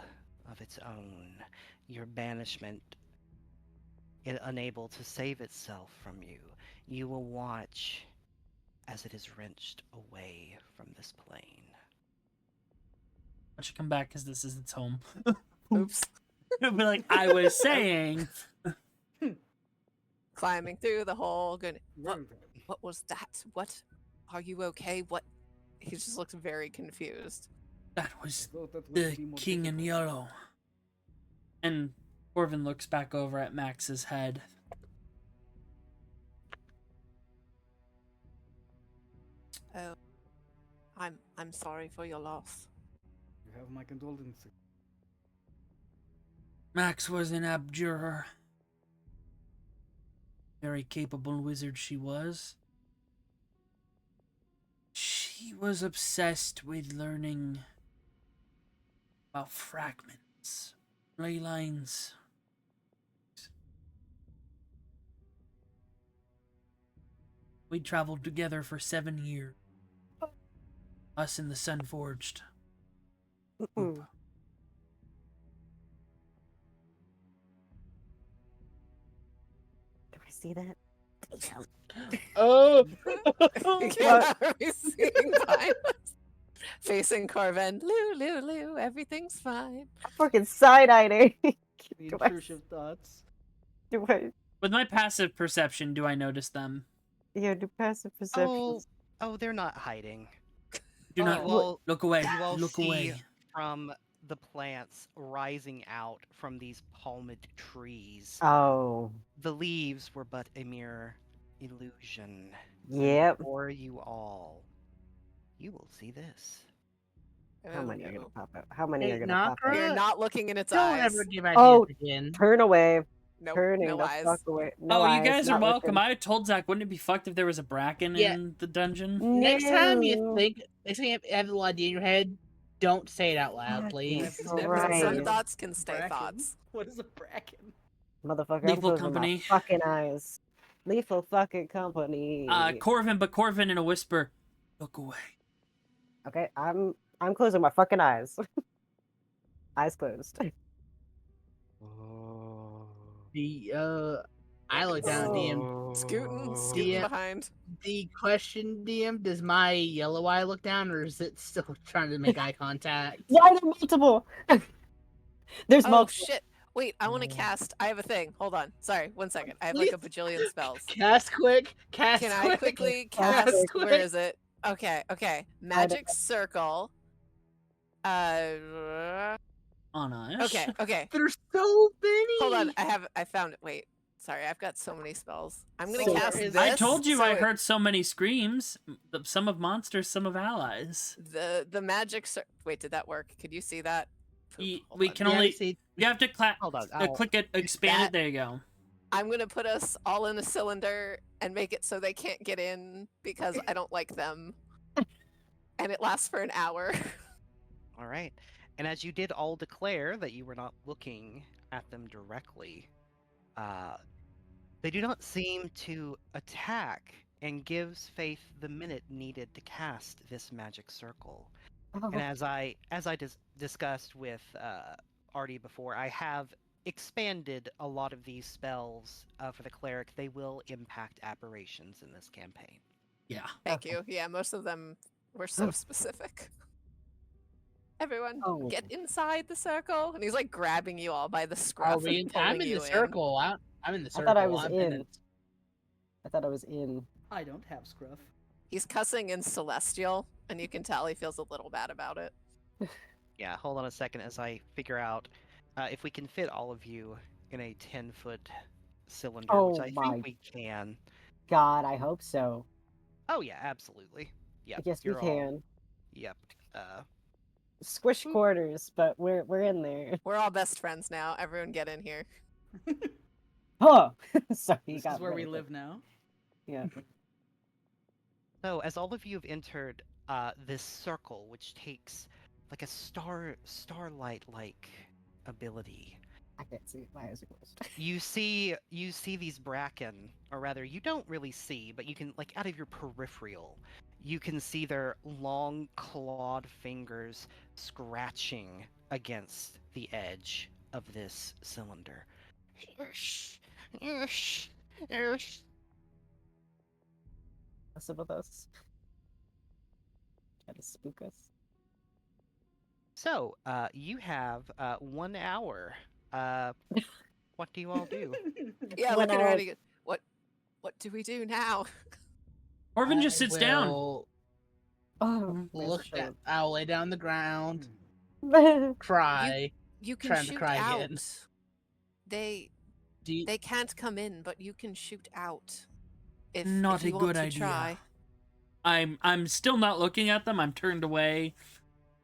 Speaker 4: of its own. Your banishment is unable to save itself from you. You will watch as it is wrenched away from this plane.
Speaker 1: I should come back because this is its home.
Speaker 5: Oops.
Speaker 1: But like I was saying,
Speaker 5: Climbing through the hole. Good.
Speaker 7: Well then.
Speaker 5: What was that? What? Are you okay? What? He just looks very confused.
Speaker 1: that
Speaker 7: I
Speaker 1: was
Speaker 7: thought that would
Speaker 1: the
Speaker 7: be more
Speaker 1: king in
Speaker 7: difficult.
Speaker 1: yellow. And Corvin looks back over at Max's head.
Speaker 5: Oh, I'm sorry for your loss.
Speaker 7: You have my condolences.
Speaker 1: Max was an abjurer. Very capable wizard she was. She was obsessed with learning about fragments, ley lines. We traveled together for 7 years. Us in the Sun Forged.
Speaker 2: Mm-mm. Do I see that?
Speaker 3: Oh,
Speaker 5: Yeah, are we seeing fine? Facing Corvin. Lou, everything's fine.
Speaker 2: Fucking side-eyeing.
Speaker 6: The
Speaker 2: do I?
Speaker 6: intrusive thoughts.
Speaker 2: Do I?
Speaker 1: With my passive perception, do I notice them?
Speaker 2: Yeah, do passive
Speaker 4: Oh,
Speaker 2: perceptions.
Speaker 4: oh, they're not hiding.
Speaker 1: Do
Speaker 3: Oh.
Speaker 1: not
Speaker 4: You all,
Speaker 1: look away.
Speaker 4: you all
Speaker 1: Look
Speaker 4: see
Speaker 1: away.
Speaker 4: from the plants rising out from these palmed trees.
Speaker 2: Oh,
Speaker 4: The leaves were but a mere illusion. And
Speaker 2: yep.
Speaker 4: before you all, you will see this.
Speaker 2: How
Speaker 5: Oh,
Speaker 2: many are gonna
Speaker 5: no.
Speaker 2: pop out? How many
Speaker 3: Hey,
Speaker 2: are gonna pop out?
Speaker 5: You're
Speaker 3: Nakra,
Speaker 5: not looking in its
Speaker 3: don't
Speaker 5: eyes.
Speaker 3: ever give
Speaker 2: Oh,
Speaker 3: ideas again.
Speaker 2: Turn away.
Speaker 5: Nope,
Speaker 2: Turning
Speaker 5: no
Speaker 2: the
Speaker 5: eyes.
Speaker 2: fuck away. No
Speaker 1: Oh,
Speaker 2: eyes,
Speaker 1: you guys are
Speaker 2: not
Speaker 1: welcome.
Speaker 2: looking.
Speaker 1: I told Zach, wouldn't it be fucked if there was a bracken
Speaker 3: Yeah.
Speaker 1: in the dungeon?
Speaker 3: Next time you
Speaker 2: No.
Speaker 3: next time you have a little idea in your head, don't say it out loud,
Speaker 2: Fuck
Speaker 3: please.
Speaker 2: yes.
Speaker 6: Never
Speaker 2: Right.
Speaker 5: Some
Speaker 6: heard of
Speaker 5: thoughts can stay
Speaker 6: bracken.
Speaker 5: thoughts.
Speaker 6: What is a bracken?
Speaker 2: Motherfucker, I'm
Speaker 1: Lethal
Speaker 2: closing
Speaker 1: company.
Speaker 2: my fucking eyes. Lethal fucking company.
Speaker 1: Corvin in a whisper. Look away.
Speaker 2: Okay, I'm closing my fucking eyes. Eyes closed.
Speaker 3: I look down at DM.
Speaker 5: Scooting
Speaker 3: DM.
Speaker 5: behind.
Speaker 3: The question, DM, does my yellow eye look down, or is it still trying to make eye contact?
Speaker 2: Why are there multiple? There's
Speaker 5: Oh,
Speaker 2: multiple.
Speaker 5: shit. Wait, I want to cast. I have a thing. Hold on. Sorry, 1 second. I have like a bajillion spells.
Speaker 3: Cast quick. Cast
Speaker 5: Can
Speaker 3: quick.
Speaker 5: I quickly
Speaker 2: Cast
Speaker 5: cast?
Speaker 3: quick.
Speaker 5: Where is it? Okay. Magic circle.
Speaker 1: On us.
Speaker 5: Okay.
Speaker 3: There's so many.
Speaker 5: Hold on. I found it. Wait. Sorry, I've got so many spells. I'm gonna
Speaker 3: So
Speaker 5: cast
Speaker 3: there is-
Speaker 5: this.
Speaker 1: I told you
Speaker 5: so
Speaker 1: I heard so many screams. Some of monsters, some of allies.
Speaker 5: the magic. Wait, did that work? Could you see that? Poop, hold
Speaker 1: We
Speaker 5: on.
Speaker 1: can
Speaker 3: Yeah,
Speaker 1: only.
Speaker 3: see,
Speaker 1: You have to
Speaker 4: Hold on.
Speaker 1: click it, expand
Speaker 5: That-
Speaker 1: it. There you go.
Speaker 5: I'm gonna put us all in a cylinder and make it so they can't get in because I don't like them. And it lasts for an hour.
Speaker 4: All right. And as you did all declare that you were not looking at them directly, they do not seem to attack and gives Faith the minute needed to cast this magic circle. And as I discussed with Artie before, I have expanded a lot of these spells for the cleric. They will impact aberrations in this campaign.
Speaker 1: Yeah.
Speaker 5: Thank you. Yeah, most of them were so specific. Everyone,
Speaker 2: Oh.
Speaker 5: get inside the circle. And he's like grabbing you all by the scruff and pulling
Speaker 3: I'm in
Speaker 5: you
Speaker 3: the circle. I'm in the circle.
Speaker 2: I thought I was
Speaker 3: I'm
Speaker 2: in.
Speaker 3: it.
Speaker 2: I thought I was in.
Speaker 6: I don't have scruff.
Speaker 5: He's cussing in Celestial, and you can tell he feels a little bad about it.
Speaker 4: Yeah, hold on a second as I figure out if we can fit all of you in a 10-foot cylinder, which
Speaker 2: Oh
Speaker 4: I
Speaker 2: my-
Speaker 4: think we can.
Speaker 2: God, I hope so.
Speaker 4: Oh yeah, absolutely. Yep,
Speaker 2: Yes, we
Speaker 4: you're all-
Speaker 2: can.
Speaker 4: Yep.
Speaker 2: Squish quarters, but we're in there.
Speaker 5: We're all best friends now. Everyone get in here.
Speaker 2: Huh. Sorry, you
Speaker 6: This
Speaker 2: got
Speaker 6: is where we
Speaker 2: really
Speaker 6: live now.
Speaker 2: Yeah.
Speaker 4: So as all of you have entered this circle, which takes like a starlight-like ability,
Speaker 2: I can't see. My eyes are closed.
Speaker 4: you see these bracken, or rather, you don't really see, but you can, like, out of your peripheral, you can see their long clawed fingers scratching against the edge of this cylinder.
Speaker 2: What's up with us? Try to spook us.
Speaker 4: So, you have 1 hour. What do you all do?
Speaker 5: Yeah,
Speaker 2: When
Speaker 5: looking
Speaker 2: I-
Speaker 5: around. What do we do now?
Speaker 1: Corvin just sits down.
Speaker 2: Oh,
Speaker 3: Look at. I'll lay down on the ground,
Speaker 2: down.
Speaker 3: cry.
Speaker 5: You can
Speaker 3: Trying to
Speaker 5: shoot
Speaker 3: cry
Speaker 5: out.
Speaker 3: again.
Speaker 5: They
Speaker 3: Do you,
Speaker 5: can't come in, but you can shoot out. If
Speaker 1: Not
Speaker 5: if you
Speaker 1: a
Speaker 5: want
Speaker 1: good
Speaker 5: to
Speaker 1: idea.
Speaker 5: Try.
Speaker 1: I'm still not looking at them. I'm turned away.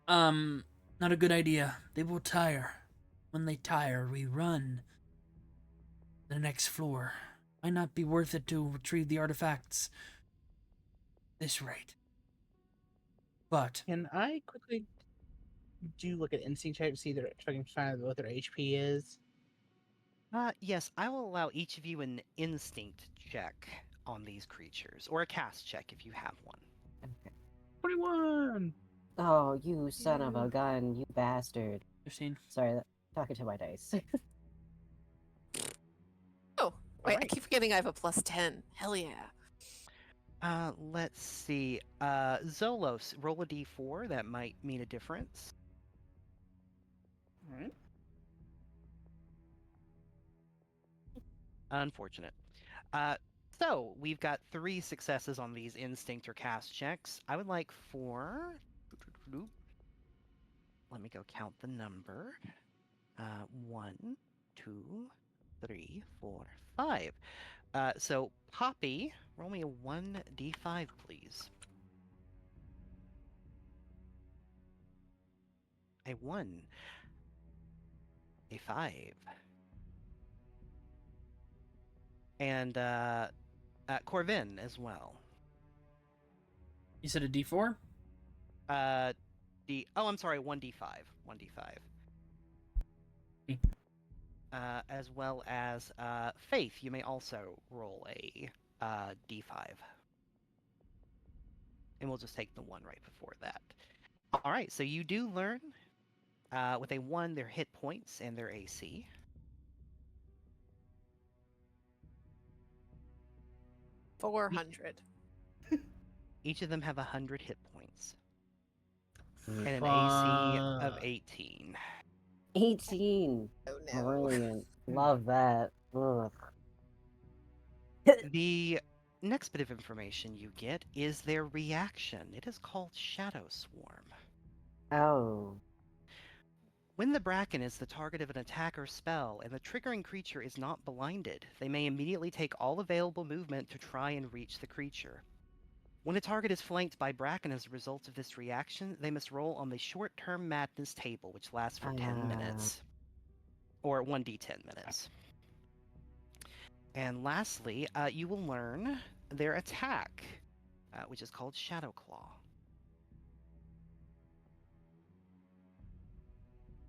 Speaker 1: Not a good idea. They will tire. When they tire, we run. The next floor. Might not be worth it to retrieve the artifacts. This rate. But
Speaker 3: can I quickly do look at instinct check to see if I can find out what their HP is?
Speaker 4: Yes, I will allow each of you an instinct check on these creatures, or a cast check if you have one.
Speaker 3: 21.
Speaker 2: Oh, you son of a gun, you bastard.
Speaker 1: 15.
Speaker 2: Sorry, talking to my dice.
Speaker 5: Oh, wait, I
Speaker 4: Alright.
Speaker 5: keep forgetting I have a +10. Hell yeah.
Speaker 4: Let's see. Zolos, roll a d4. That might mean a difference.
Speaker 6: All right.
Speaker 4: Unfortunate. So we've got 3 successes on these instinct or cast checks. I would like 4. Let me go count the number. 1, 2, 3, 4, 5. So Poppy, roll me a 1d5, please. A 1. A 5. And Corvin as well.
Speaker 1: You said a D4?
Speaker 4: I'm sorry, 1d5. 1d5. As well as Faith, you may also roll a d5. And we'll just take the 1 right before that. All right, so you do learn with a 1 their hit points and their AC.
Speaker 5: $400.
Speaker 4: Each of them have 100 hit points
Speaker 2: Mm.
Speaker 4: and an AC of
Speaker 3: Fuck.
Speaker 4: 18.
Speaker 2: 18.
Speaker 5: Oh no.
Speaker 2: Brilliant. Love that. Ugh.
Speaker 4: The next bit of information you get is their reaction. It is called Shadow Swarm.
Speaker 2: Oh.
Speaker 4: When the Bracken is the target of an attack or spell, and the triggering creature is not blinded, they may immediately take all available movement to try and reach the creature. When a target is flanked by Bracken as a result of this reaction, they must roll on the short-term madness table, which lasts for 10 minutes. Or 1d10 minutes. And lastly, you will learn their attack, which is called Shadow Claw.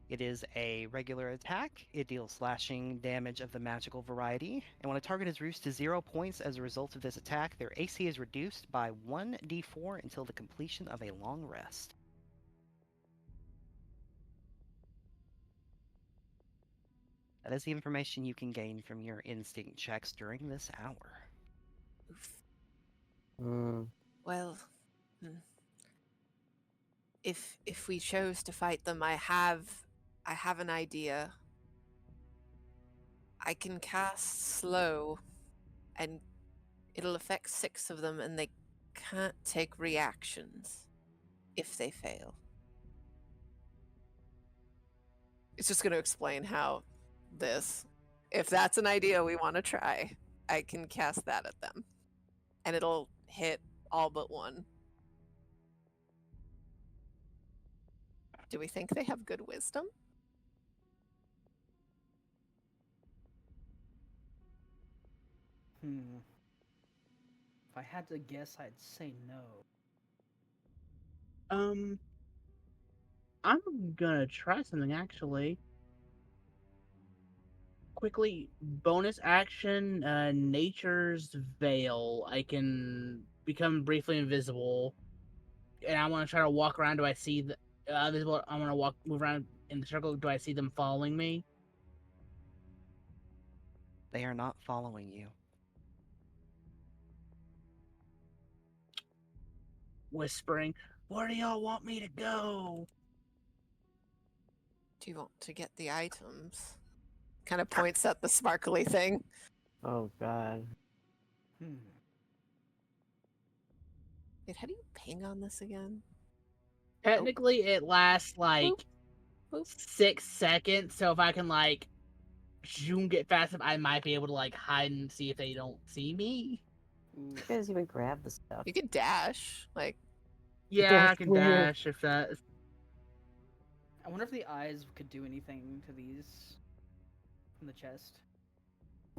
Speaker 4: It is a regular attack. It deals slashing damage of the magical variety, and when a target is reduced to 0 points as a result of this attack, their AC is reduced by 1d4 until the completion of a long rest. That is the information you can gain from your instinct checks during this hour.
Speaker 5: Oof.
Speaker 2: Mm.
Speaker 5: Well, if we chose to fight them, I have an idea. I can cast slow, and it'll affect 6 of them, and they can't take reactions if they fail. It's just going to explain how if that's an idea we want to try, I can cast that at them, and it'll hit all but 1. Do we think they have good wisdom?
Speaker 6: If I had to guess, I'd say no.
Speaker 3: I'm gonna try something actually. Quickly, bonus action, Nature's Veil. I can become briefly invisible, and I want to try to walk around. Do I see the visible? I want to move around in the circle. Do I see them following me?
Speaker 4: They are not following you.
Speaker 3: Whispering, "Where do y'all want me to go?"
Speaker 5: Do you want to get the items? Kind of points at the sparkly thing.
Speaker 2: Oh, God.
Speaker 5: Wait, how do you ping on this again?
Speaker 3: Technically, it lasts like
Speaker 5: Boop.
Speaker 3: 6 seconds. So if I can like zoom, get fast enough, I might be able to like hide and see if they don't see me.
Speaker 2: You guys even grab the stuff.
Speaker 5: You could dash. Like,
Speaker 3: Yeah, I
Speaker 2: Dash
Speaker 3: can
Speaker 2: where?
Speaker 3: dash if that.
Speaker 6: I wonder if the eyes could do anything to these from the chest.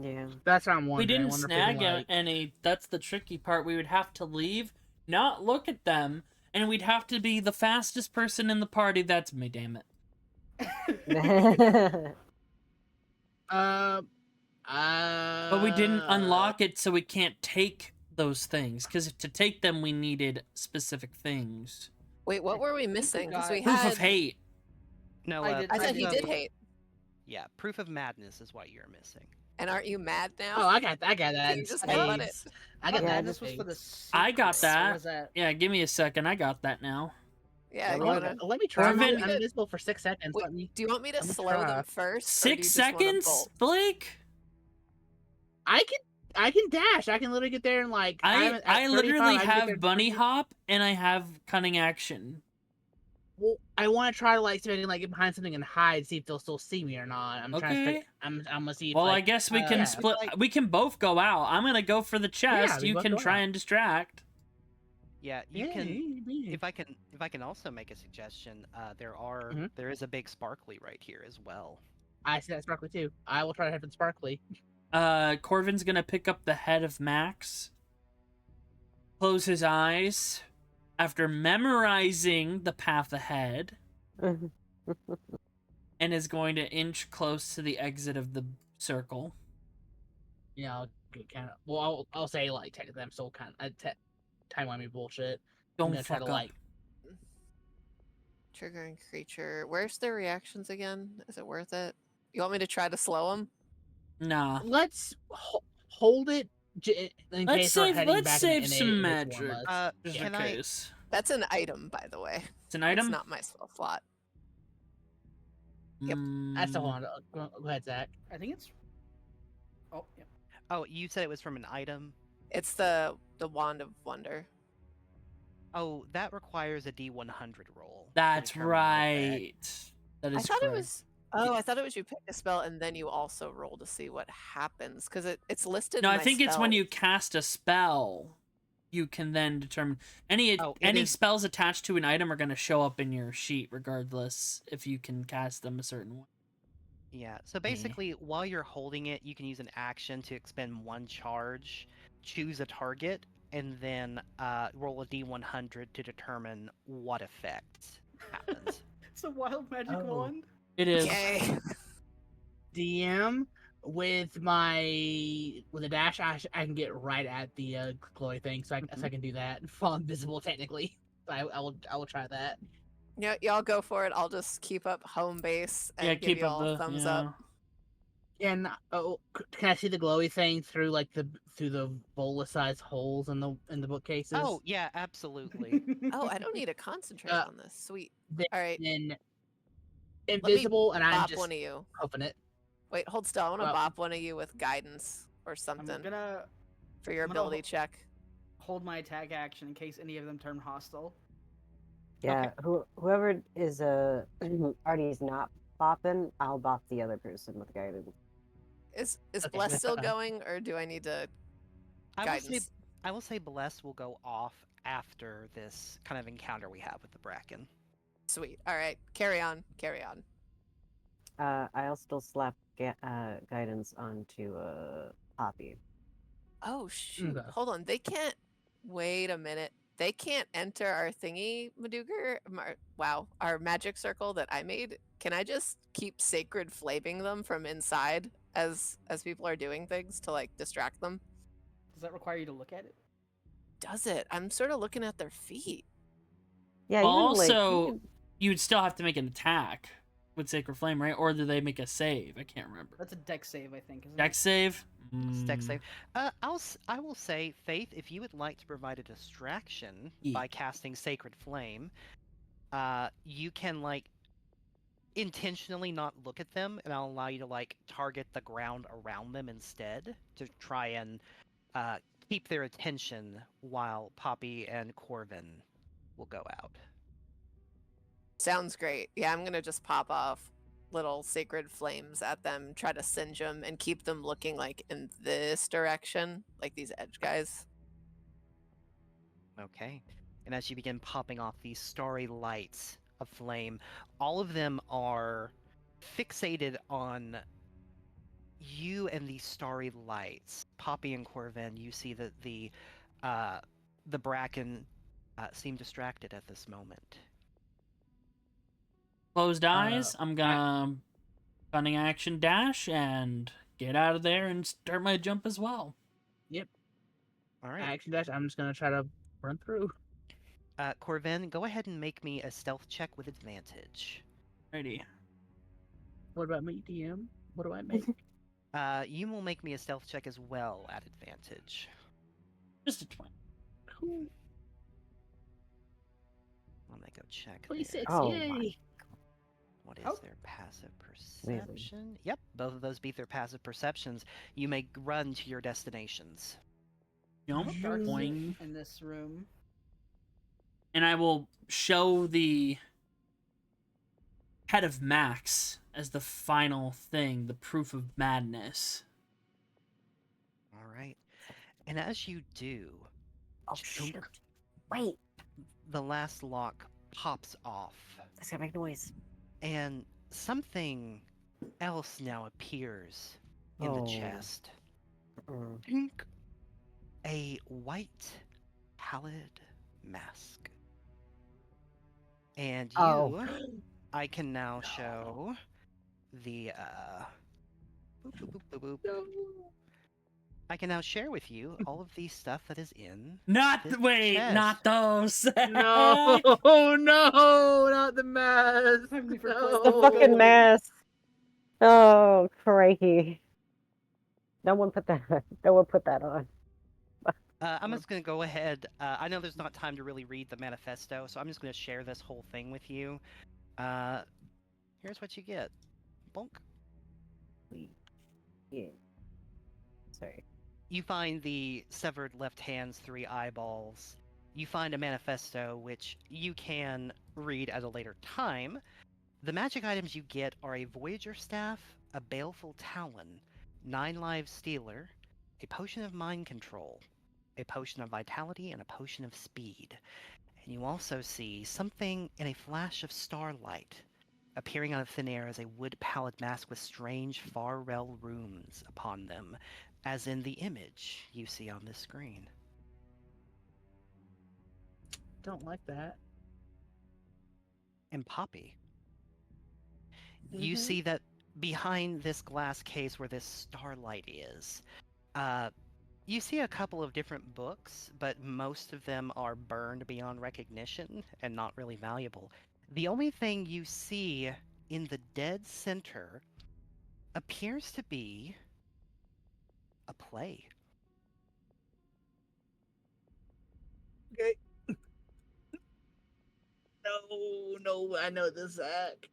Speaker 2: Yeah.
Speaker 3: That's what I'm
Speaker 1: We
Speaker 3: wondering. I
Speaker 1: didn't
Speaker 3: wonder if
Speaker 1: snag
Speaker 3: they can, like...
Speaker 1: any. That's the tricky part. We would have to leave, not look at them, and we'd have to be the fastest person in the party. That's me, damn it. But we didn't unlock it, so we can't take those things, because to take them we needed specific things.
Speaker 5: Wait, what were we missing? Because we
Speaker 1: Proof
Speaker 5: had.
Speaker 1: of hate.
Speaker 4: No,
Speaker 6: I did-
Speaker 5: I said he
Speaker 6: did
Speaker 5: did
Speaker 6: hate.
Speaker 5: hate.
Speaker 4: Yeah, proof of madness is what you're missing.
Speaker 5: And aren't you mad now?
Speaker 3: Oh, I got that.
Speaker 5: You
Speaker 3: in
Speaker 5: just
Speaker 3: spades.
Speaker 5: headbutt it.
Speaker 3: I got
Speaker 2: Yeah,
Speaker 3: that.
Speaker 2: I
Speaker 3: in
Speaker 6: Madness was for the
Speaker 3: spades.
Speaker 1: I got
Speaker 6: secrets, or
Speaker 1: that.
Speaker 6: was that?
Speaker 1: Yeah, give me a second. I got that now.
Speaker 5: Yeah, you
Speaker 3: Oh,
Speaker 5: wanna,
Speaker 3: let me try.
Speaker 1: Corvin-
Speaker 3: I'm invisible for 6 seconds.
Speaker 5: wait,
Speaker 3: Let me.
Speaker 5: do you want me to
Speaker 3: let me
Speaker 5: slow
Speaker 3: try.
Speaker 5: them first? Or do you
Speaker 1: 6
Speaker 5: just wanna
Speaker 1: seconds,
Speaker 5: bolt?
Speaker 1: Blake?
Speaker 3: I can dash. I can literally get there and like.
Speaker 1: I literally
Speaker 3: I can get there
Speaker 1: have
Speaker 3: in
Speaker 1: bunny
Speaker 3: 20.
Speaker 1: hop and I have cunning action.
Speaker 3: Well, I want to try to like see if I can like get behind something and hide, see if they'll still see me or not. I'm trying to.
Speaker 1: Okay.
Speaker 3: I'm gonna see. If,
Speaker 1: Well,
Speaker 3: like,
Speaker 1: I guess we can
Speaker 3: yeah.
Speaker 1: split.
Speaker 4: Like-
Speaker 1: We can both go out. I'm gonna go for the chest.
Speaker 3: we
Speaker 1: You
Speaker 3: both
Speaker 1: can
Speaker 3: go
Speaker 1: try
Speaker 3: out.
Speaker 1: and distract.
Speaker 4: Yeah, you
Speaker 3: Yeah,
Speaker 4: can.
Speaker 3: yeah.
Speaker 4: If I can also make a suggestion,
Speaker 3: Mhm.
Speaker 4: there is a big sparkly right here as well.
Speaker 3: I see that sparkly too. I will try to have it sparkly.
Speaker 1: Corvin's gonna pick up the head of Max, close his eyes, after memorizing the path ahead, and is going to inch close to the exit of the circle.
Speaker 3: Yeah, I'll get kind of. Well, I'll say like technically I'm still kind of time wimey bullshit. I'm
Speaker 1: Don't
Speaker 3: gonna try
Speaker 1: fuck
Speaker 3: to
Speaker 1: up.
Speaker 3: like.
Speaker 5: Triggering creature. Where's their reactions again? Is it worth it? You want me to try to slow them?
Speaker 1: Nah.
Speaker 3: Let's hold it in
Speaker 1: Let's
Speaker 3: case we're
Speaker 1: save.
Speaker 3: heading
Speaker 1: Let's
Speaker 3: back
Speaker 1: save
Speaker 3: in
Speaker 1: some
Speaker 3: a
Speaker 1: magic.
Speaker 4: Uh,
Speaker 1: Just
Speaker 4: can
Speaker 1: in
Speaker 4: I-
Speaker 1: case.
Speaker 5: That's an item, by the way.
Speaker 1: It's an item.
Speaker 5: It's not my spell slot. Yep.
Speaker 3: That's the one. Go ahead, Zach.
Speaker 6: I think it's. Oh, yeah.
Speaker 4: Oh, you said it was from an item.
Speaker 5: It's the wand of wonder.
Speaker 4: Oh, that requires a D100 roll. to
Speaker 1: That's
Speaker 4: determine the effect.
Speaker 1: right. That is
Speaker 5: I thought
Speaker 1: correct.
Speaker 5: it was. Oh, I thought it was you pick a spell and then you also roll to see what happens because it's listed.
Speaker 1: No,
Speaker 5: in
Speaker 1: I
Speaker 5: my
Speaker 1: think it's when you
Speaker 5: spells.
Speaker 1: cast a spell, you can then determine any
Speaker 4: Oh, it
Speaker 1: any
Speaker 4: is-
Speaker 1: spells attached to an item are going to show up in your sheet regardless if you can cast them a certain way.
Speaker 4: Yeah, so basically, while you're holding it, you can use an action to expend 1 charge, choose a target, and then roll a D100 to determine what effect happens.
Speaker 6: It's a wild magic
Speaker 3: Oh.
Speaker 6: wand.
Speaker 1: It is.
Speaker 5: Yay!
Speaker 3: DM with a dash, I can get right at the glowy thing, so I can do that. Fall invisible technically. I will try that.
Speaker 5: Yeah, y'all go for it. I'll just keep up home base and
Speaker 1: Yeah,
Speaker 5: give
Speaker 1: keep
Speaker 5: you
Speaker 1: up
Speaker 5: all
Speaker 1: the
Speaker 5: thumbs
Speaker 1: yeah.
Speaker 5: up.
Speaker 3: And can I see the glowy thing through like through the bola-sized holes in the bookcases?
Speaker 4: Oh, yeah, absolutely.
Speaker 5: Oh, I don't need to concentrate
Speaker 3: Uh,
Speaker 5: on this. Sweet.
Speaker 3: Then,
Speaker 5: All right,
Speaker 3: invisible, and I'm
Speaker 5: bop
Speaker 3: just
Speaker 5: one of you.
Speaker 3: hoping it.
Speaker 5: Wait, hold still. I want to
Speaker 3: Well-
Speaker 5: bop one of you with guidance or
Speaker 6: I'm
Speaker 5: something
Speaker 6: gonna
Speaker 5: for your
Speaker 6: I'm gonna
Speaker 5: ability
Speaker 6: hol-
Speaker 5: check.
Speaker 6: hold my attack action in case any of them turn hostile.
Speaker 2: Yeah, whoever is Artie's not bopping, I'll bop the other person with guidance.
Speaker 5: Is
Speaker 3: Okay,
Speaker 5: Bless
Speaker 3: that's
Speaker 5: still
Speaker 3: fine.
Speaker 5: going, or do I need to guidance?
Speaker 4: I will say Bless will go off after this kind of encounter we have with the Bracken.
Speaker 5: Sweet. All right, carry on. Carry on.
Speaker 2: I'll still slap guidance onto Poppy.
Speaker 5: Oh shoot!
Speaker 3: Okay.
Speaker 5: Hold on. They can't. Wait a minute. They can't enter our thingy, Maduger. Wow, our magic circle that I made. Can I just keep sacred flaming them from inside as people are doing things to like distract them?
Speaker 6: Does that require you to look at it?
Speaker 5: Does it? I'm sort of looking at their feet.
Speaker 2: Yeah. Even, like, you
Speaker 1: Also,
Speaker 2: can-
Speaker 1: you would still have to make an attack with Sacred Flame, right? Or do they make a save? I can't remember.
Speaker 6: That's a deck save, I think. Isn't
Speaker 1: Dex save?
Speaker 4: Deck
Speaker 1: Mm.
Speaker 4: save. I will say, Faith, if you would like to provide a distraction
Speaker 1: Yeah.
Speaker 4: by casting Sacred Flame, you can like intentionally not look at them, and I'll allow you to like target the ground around them instead to try and keep their attention while Poppy and Corvin will go out.
Speaker 5: Sounds great. Yeah, I'm gonna just pop off little sacred flames at them, try to singe them, and keep them looking like in this direction, like these edge guys.
Speaker 4: Okay. And as you begin popping off these starry lights of flame, all of them are fixated on you and these starry lights. Poppy and Corvin, you see that the Bracken seem distracted at this moment.
Speaker 1: Closed eyes. I'm gonna cunning action dash and get out of there and start my jump as well.
Speaker 3: Yep.
Speaker 4: All right.
Speaker 3: Action dash. I'm just gonna try to run through.
Speaker 4: Corvin, go ahead and make me a stealth check with advantage.
Speaker 1: Alrighty.
Speaker 3: What about me, DM? What do I make?
Speaker 4: You will make me a stealth check as well at advantage.
Speaker 1: Just a 20.
Speaker 3: Cool.
Speaker 4: Let me go check.
Speaker 3: 26.
Speaker 2: Oh
Speaker 3: Yay!
Speaker 2: my.
Speaker 4: What is
Speaker 6: Oh.
Speaker 4: their passive
Speaker 2: Amazing.
Speaker 4: perception? Yep, both of those beat their passive perceptions. You may run to your destinations.
Speaker 6: Dark's
Speaker 1: Boing.
Speaker 6: in this room.
Speaker 1: And I will show the head of Max as the final thing, the proof of madness.
Speaker 4: All right. And as you do,
Speaker 2: Oh
Speaker 4: chunk,
Speaker 2: shoot! Wait,
Speaker 4: the last lock pops off,
Speaker 2: that's gonna make noise.
Speaker 4: and something else now appears in the
Speaker 2: Oh.
Speaker 4: chest.
Speaker 2: Mm.
Speaker 4: Tink. A white, pallid mask. And you,
Speaker 2: Oh.
Speaker 4: I can now show the boop, boop, boop, boop, boop.
Speaker 3: No.
Speaker 4: I can now share with you all of the stuff that is in
Speaker 1: Not
Speaker 4: this
Speaker 1: wait,
Speaker 4: chest.
Speaker 1: not those.
Speaker 3: No, no, not the mask.
Speaker 6: Time to
Speaker 3: No.
Speaker 6: replace
Speaker 2: The fucking mask. Oh, crikey. No one put that. No one put that on.
Speaker 4: I'm just going to go ahead. I know there's not time to really read the manifesto, so I'm just going to share this whole thing with you. Here's what you get. Bonk.
Speaker 2: Yeah. Sorry.
Speaker 4: You find the severed left hand's 3 eyeballs. You find a manifesto which you can read at a later time. The magic items you get are a Voyager Staff, a Baleful Talon, 9 Lives Stealer, a Potion of Mind Control, a Potion of Vitality, and a Potion of Speed. And you also see something in a flash of starlight appearing out of thin air as a wood-pallid mask with strange far-rel runes upon them, as in the image you see on this screen.
Speaker 3: Don't like that.
Speaker 4: And Poppy, you
Speaker 5: Mhm.
Speaker 4: see that behind this glass case where this starlight is, you see a couple of different books, but most of them are burned beyond recognition and not really valuable. The only thing you see in the dead center appears to be a play.
Speaker 3: Okay. No, I know this act.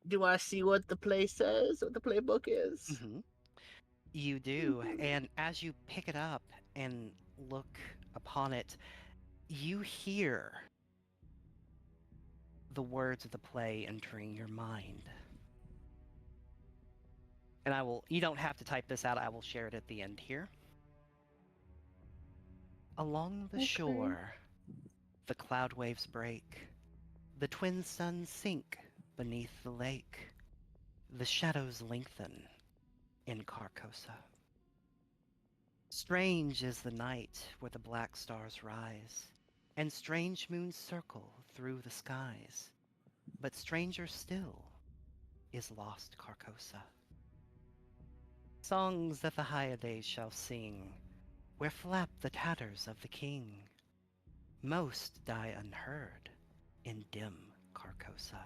Speaker 3: Do I see what the play says? What the playbook is?
Speaker 4: Mm-hmm. You do, and as you pick it up and look upon it, you hear the words of the play entering your mind. And you don't have to type this out, I will share it at the end here. Along the shore, the cloud waves break, the twin suns sink beneath the lake, the shadows lengthen in Carcosa. Strange is the night where the black stars rise, and strange moons circle through the skies. But stranger still is lost Carcosa. Songs that the Hyades shall sing, where flap the tatters of the king. Most die unheard in dim Carcosa.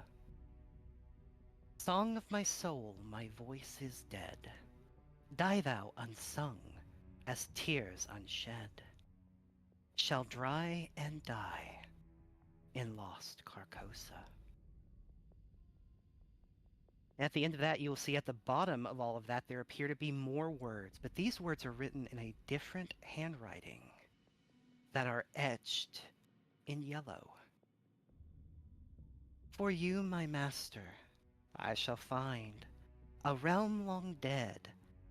Speaker 4: Song of my soul, my voice is dead. Die thou unsung, as tears unshed shall dry and die in lost Carcosa. At the end of that, you will see at the bottom of all of that there appear to be more words, but these words are written in a different handwriting that are etched in yellow. For you, my master, I shall find a realm long dead,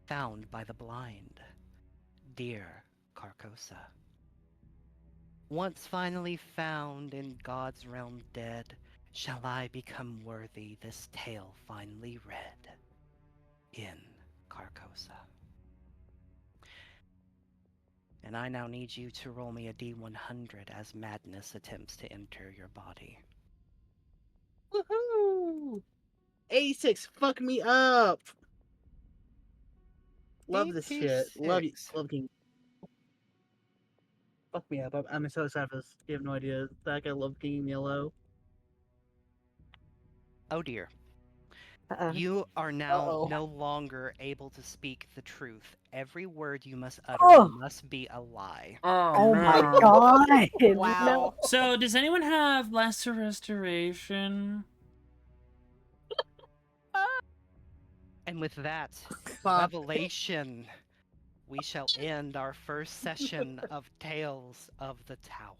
Speaker 4: found by the blind, dear Carcosa. Once finally found in God's realm dead, shall I become worthy this tale finally read in Carcosa. And I now need you to roll me a D100 as madness attempts to enter your body.
Speaker 3: Woohoo! 86, fuck me up. Love this shit. Love you.
Speaker 4: 86.
Speaker 3: Love King. Fuck me up. I'm so excited for this. You have no idea. Like, I love Game Yellow.
Speaker 4: Oh dear.
Speaker 2: Uh-oh.
Speaker 4: You are now
Speaker 3: Uh-oh.
Speaker 4: no longer able to speak the truth. Every word you must utter
Speaker 2: Oh!
Speaker 4: must be a lie.
Speaker 2: Oh my god!
Speaker 5: Wow.
Speaker 2: No.
Speaker 1: So, does anyone have lesser restoration?
Speaker 4: And with that
Speaker 3: Fuck.
Speaker 4: revelation, we shall end our first session of Tales of the Tower.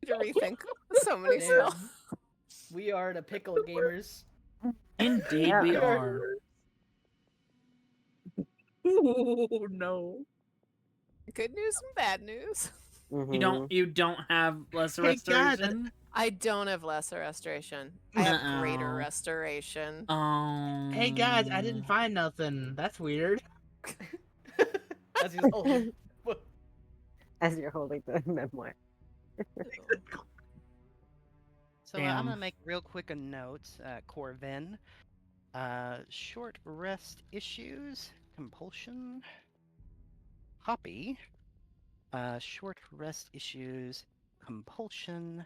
Speaker 5: To rethink so many
Speaker 6: Damn.
Speaker 5: spells.
Speaker 6: We are the pickle gamers.
Speaker 1: Indeed,
Speaker 2: Yeah.
Speaker 1: we are.
Speaker 3: Ooh, no.
Speaker 5: Good news and bad news.
Speaker 2: Mhm.
Speaker 1: You don't have lesser
Speaker 3: Hey, God.
Speaker 1: restoration?
Speaker 5: I don't have lesser restoration. I have greater
Speaker 1: Uh-oh.
Speaker 5: restoration.
Speaker 3: Hey, guys, I didn't find nothing. That's weird.
Speaker 6: As he's holding.
Speaker 2: As you're holding the memoir.
Speaker 4: So I'm
Speaker 1: Damn.
Speaker 4: gonna make real quick a note, Corvin. Short rest issues, compulsion. Hoppy. Short rest issues, compulsion,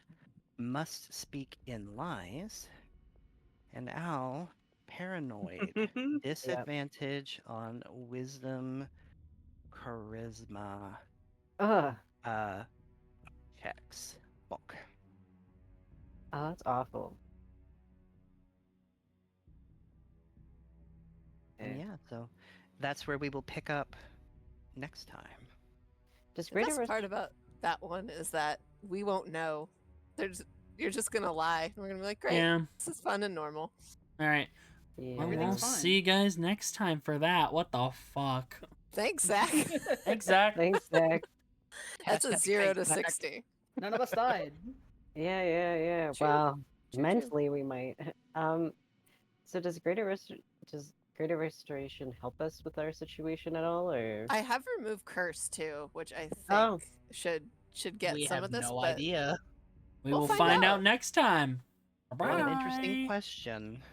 Speaker 4: must speak in lies. And Al, paranoid. Disadvantage on wisdom, charisma,
Speaker 2: Ugh.
Speaker 4: checks. Bulk.
Speaker 2: Oh, that's awful.
Speaker 4: And
Speaker 2: Okay.
Speaker 4: yeah, so that's where we will pick up next time.
Speaker 2: Does
Speaker 5: The
Speaker 2: greater
Speaker 5: best part about that one is that we won't know. You're just gonna lie. We're gonna be like, great,
Speaker 1: Yeah.
Speaker 5: this is fun and normal.
Speaker 1: Alright.
Speaker 2: Yeah.
Speaker 1: Well, we'll
Speaker 6: Everything's fine.
Speaker 1: see you guys next time for that. What the fuck?
Speaker 5: Thanks, Zach.
Speaker 1: Exactly.
Speaker 2: Thanks, Zach.
Speaker 5: That's a
Speaker 4: Hashtag
Speaker 5: 0 to
Speaker 4: thanks, Zach.
Speaker 5: 60.
Speaker 6: None of us died.
Speaker 2: Yeah.
Speaker 5: True.
Speaker 2: Well,
Speaker 5: True.
Speaker 2: mentally we might. So does greater restoration help us with our situation at all, or?
Speaker 5: I have removed curse too, which I think
Speaker 2: Oh.
Speaker 5: should get
Speaker 3: We
Speaker 5: some
Speaker 3: have
Speaker 5: of this.
Speaker 3: no
Speaker 5: but
Speaker 3: idea.
Speaker 1: We
Speaker 5: We'll
Speaker 1: will
Speaker 5: find
Speaker 1: find out
Speaker 5: out.
Speaker 1: next time.
Speaker 4: What an
Speaker 1: Bye.
Speaker 4: interesting question.